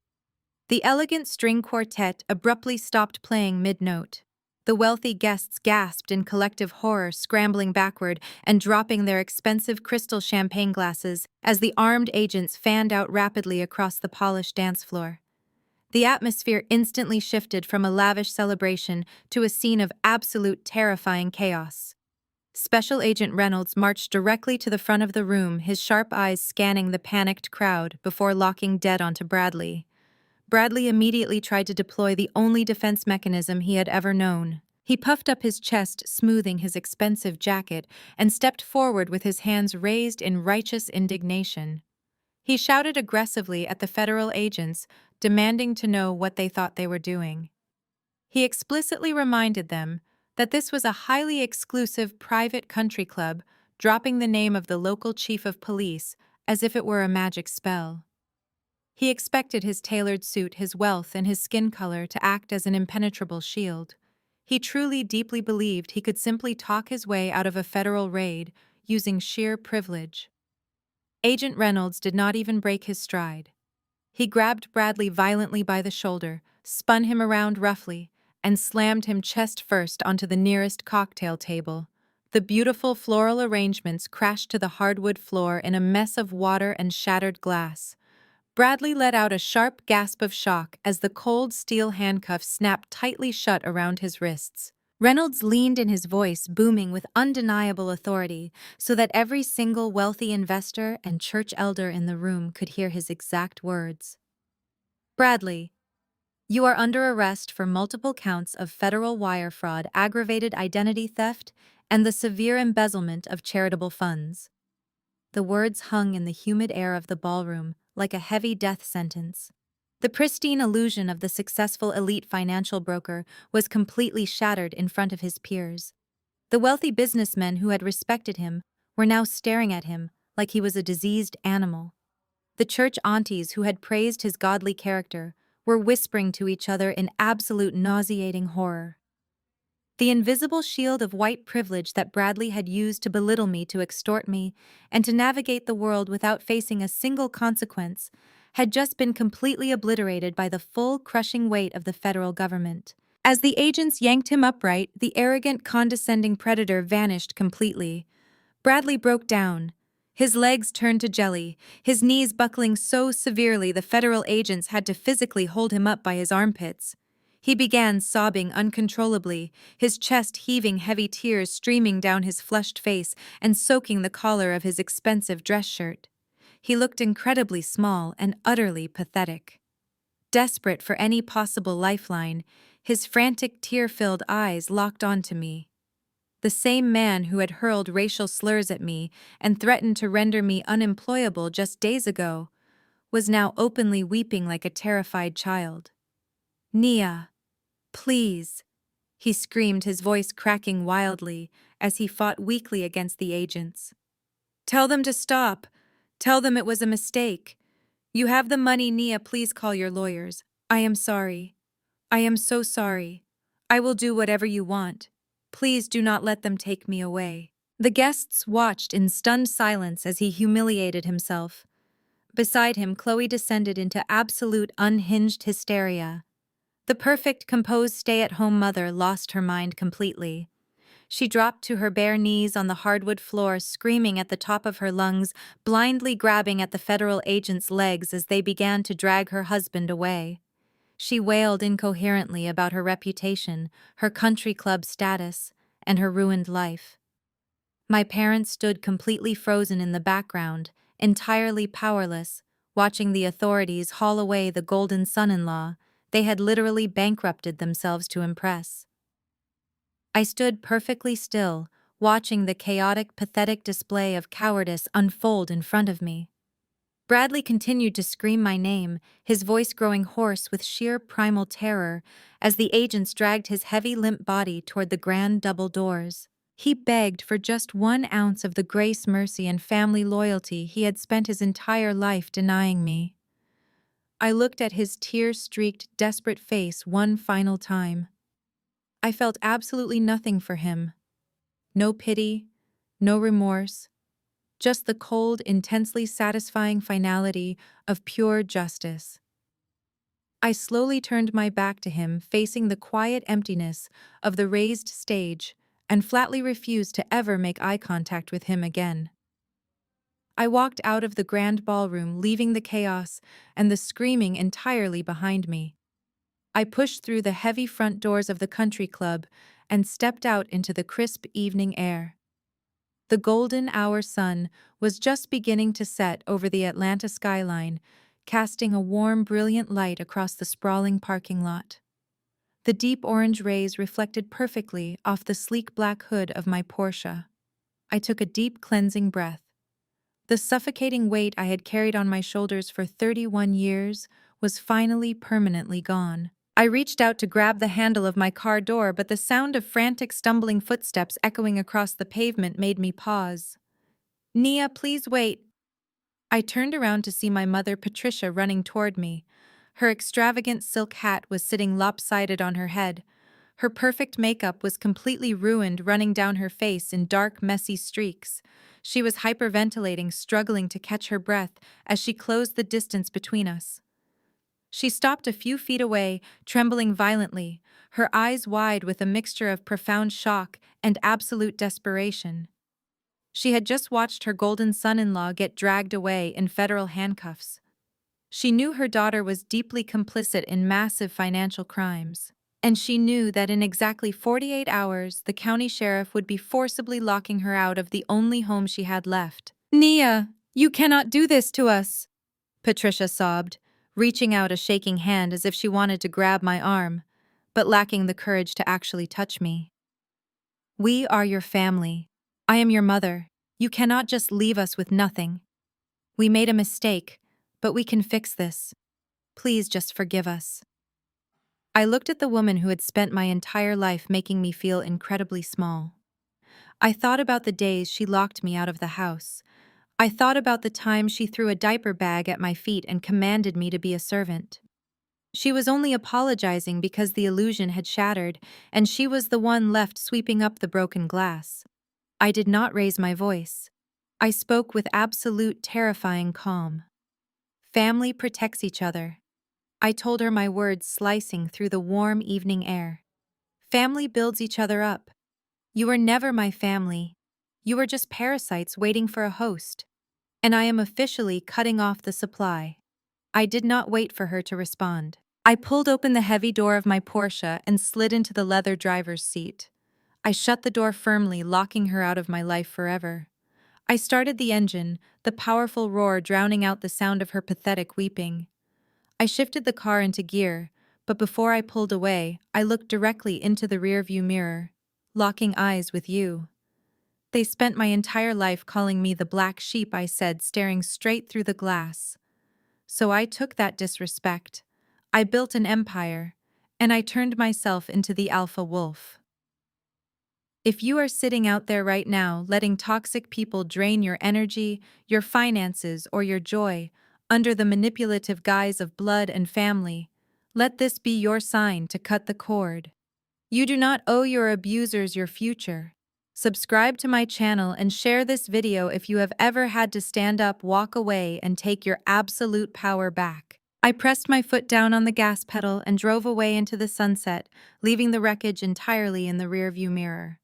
The elegant string quartet abruptly stopped playing mid-note. The wealthy guests gasped in collective horror, scrambling backward and dropping their expensive crystal champagne glasses as the armed agents fanned out rapidly across the polished dance floor. The atmosphere instantly shifted from a lavish celebration to a scene of absolute terrifying chaos. Special Agent Reynolds marched directly to the front of the room, his sharp eyes scanning the panicked crowd before locking dead onto Bradley. Bradley immediately tried to deploy the only defense mechanism he had ever known. He puffed up his chest, smoothing his expensive jacket, and stepped forward with his hands raised in righteous indignation. He shouted aggressively at the federal agents, demanding to know what they thought they were doing. He explicitly reminded them that this was a highly exclusive private country club, dropping the name of the local chief of police as if it were a magic spell. He expected his tailored suit, his wealth, and his skin color to act as an impenetrable shield. He truly deeply believed he could simply talk his way out of a federal raid using sheer privilege. Agent Reynolds did not even break his stride. He grabbed Bradley violently by the shoulder, spun him around roughly, and slammed him chest first onto the nearest cocktail table. The beautiful floral arrangements crashed to the hardwood floor in a mess of water and shattered glass. Bradley let out a sharp gasp of shock as the cold steel handcuffs snapped tightly shut around his wrists. Reynolds leaned in, his voice booming with undeniable authority, so that every single wealthy investor and church elder in the room could hear his exact words. "Bradley, you are under arrest for multiple counts of federal wire fraud, aggravated identity theft, and the severe embezzlement of charitable funds." The words hung in the humid air of the ballroom like a heavy death sentence. The pristine illusion of the successful elite financial broker was completely shattered in front of his peers. The wealthy businessmen who had respected him were now staring at him like he was a diseased animal. The church aunties who had praised his godly character were whispering to each other in absolute nauseating horror. The invisible shield of white privilege that Bradley had used to belittle me, to extort me, and to navigate the world without facing a single consequence had just been completely obliterated by the full, crushing weight of the federal government. As the agents yanked him upright, the arrogant, condescending predator vanished completely. Bradley broke down. His legs turned to jelly, his knees buckling so severely the federal agents had to physically hold him up by his armpits. He began sobbing uncontrollably, his chest heaving, heavy tears streaming down his flushed face and soaking the collar of his expensive dress shirt. He looked incredibly small and utterly pathetic. Desperate for any possible lifeline, his frantic, tear-filled eyes locked onto me. The same man who had hurled racial slurs at me and threatened to render me unemployable just days ago was now openly weeping like a terrified child. "Nia, please," he screamed, his voice cracking wildly as he fought weakly against the agents. "Tell them to stop. Tell them it was a mistake. You have the money, Nia, please call your lawyers. I am sorry. I am so sorry. I will do whatever you want. Please do not let them take me away." The guests watched in stunned silence as he humiliated himself. Beside him, Chloe descended into absolute unhinged hysteria. The perfect, composed stay-at-home mother lost her mind completely. She dropped to her bare knees on the hardwood floor, screaming at the top of her lungs, blindly grabbing at the federal agents' legs as they began to drag her husband away. She wailed incoherently about her reputation, her country club status, and her ruined life. My parents stood completely frozen in the background, entirely powerless, watching the authorities haul away the golden son-in-law they had literally bankrupted themselves to impress. I stood perfectly still, watching the chaotic, pathetic display of cowardice unfold in front of me. Bradley continued to scream my name, his voice growing hoarse with sheer primal terror as the agents dragged his heavy, limp body toward the grand double doors. He begged for just 1 ounce of the grace, mercy, and family loyalty he had spent his entire life denying me. I looked at his tear-streaked, desperate face one final time. I felt absolutely nothing for him. No pity, no remorse, just the cold, intensely satisfying finality of pure justice. I slowly turned my back to him, facing the quiet emptiness of the raised stage, and flatly refused to ever make eye contact with him again. I walked out of the grand ballroom, leaving the chaos and the screaming entirely behind me. I pushed through the heavy front doors of the country club and stepped out into the crisp evening air. The golden hour sun was just beginning to set over the Atlanta skyline, casting a warm, brilliant light across the sprawling parking lot. The deep orange rays reflected perfectly off the sleek black hood of my Porsche. I took a deep, cleansing breath. The suffocating weight I had carried on my shoulders for 31 years was finally permanently gone. I reached out to grab the handle of my car door, but the sound of frantic, stumbling footsteps echoing across the pavement made me pause. "Nia, please wait." I turned around to see my mother, Patricia, running toward me. Her extravagant silk hat was sitting lopsided on her head. Her perfect makeup was completely ruined, running down her face in dark, messy streaks. She was hyperventilating, struggling to catch her breath as she closed the distance between us. She stopped a few feet away, trembling violently, her eyes wide with a mixture of profound shock and absolute desperation. She had just watched her golden son-in-law get dragged away in federal handcuffs. She knew her daughter was deeply complicit in massive financial crimes, and she knew that in exactly 48 hours the county sheriff would be forcibly locking her out of the only home she had left. "Nia, you cannot do this to us," Patricia sobbed, reaching out a shaking hand as if she wanted to grab my arm, but lacking the courage to actually touch me. "We are your family. I am your mother. You cannot just leave us with nothing. We made a mistake, but we can fix this. Please just forgive us." I looked at the woman who had spent my entire life making me feel incredibly small. I thought about the days she locked me out of the house. I thought about the time she threw a diaper bag at my feet and commanded me to be a servant. She was only apologizing because the illusion had shattered, and she was the one left sweeping up the broken glass. I did not raise my voice. I spoke with absolute, terrifying calm. Family protects each other. I told her, my words slicing through the warm evening air. Family builds each other up. You were never my family. You were just parasites waiting for a host. And I am officially cutting off the supply. I did not wait for her to respond. I pulled open the heavy door of my Porsche and slid into the leather driver's seat. I shut the door firmly, locking her out of my life forever. I started the engine, the powerful roar drowning out the sound of her pathetic weeping. I shifted the car into gear, but before I pulled away, I looked directly into the rearview mirror, locking eyes with you. "They spent my entire life calling me the black sheep," I said, staring straight through the glass. "So I took that disrespect. I built an empire, and I turned myself into the alpha wolf." If you are sitting out there right now letting toxic people drain your energy, your finances, or your joy, under the manipulative guise of blood and family, let this be your sign to cut the cord. You do not owe your abusers your future. Subscribe to my channel and share this video if you have ever had to stand up, walk away, and take your absolute power back. I pressed my foot down on the gas pedal and drove away into the sunset, leaving the wreckage entirely in the rearview mirror.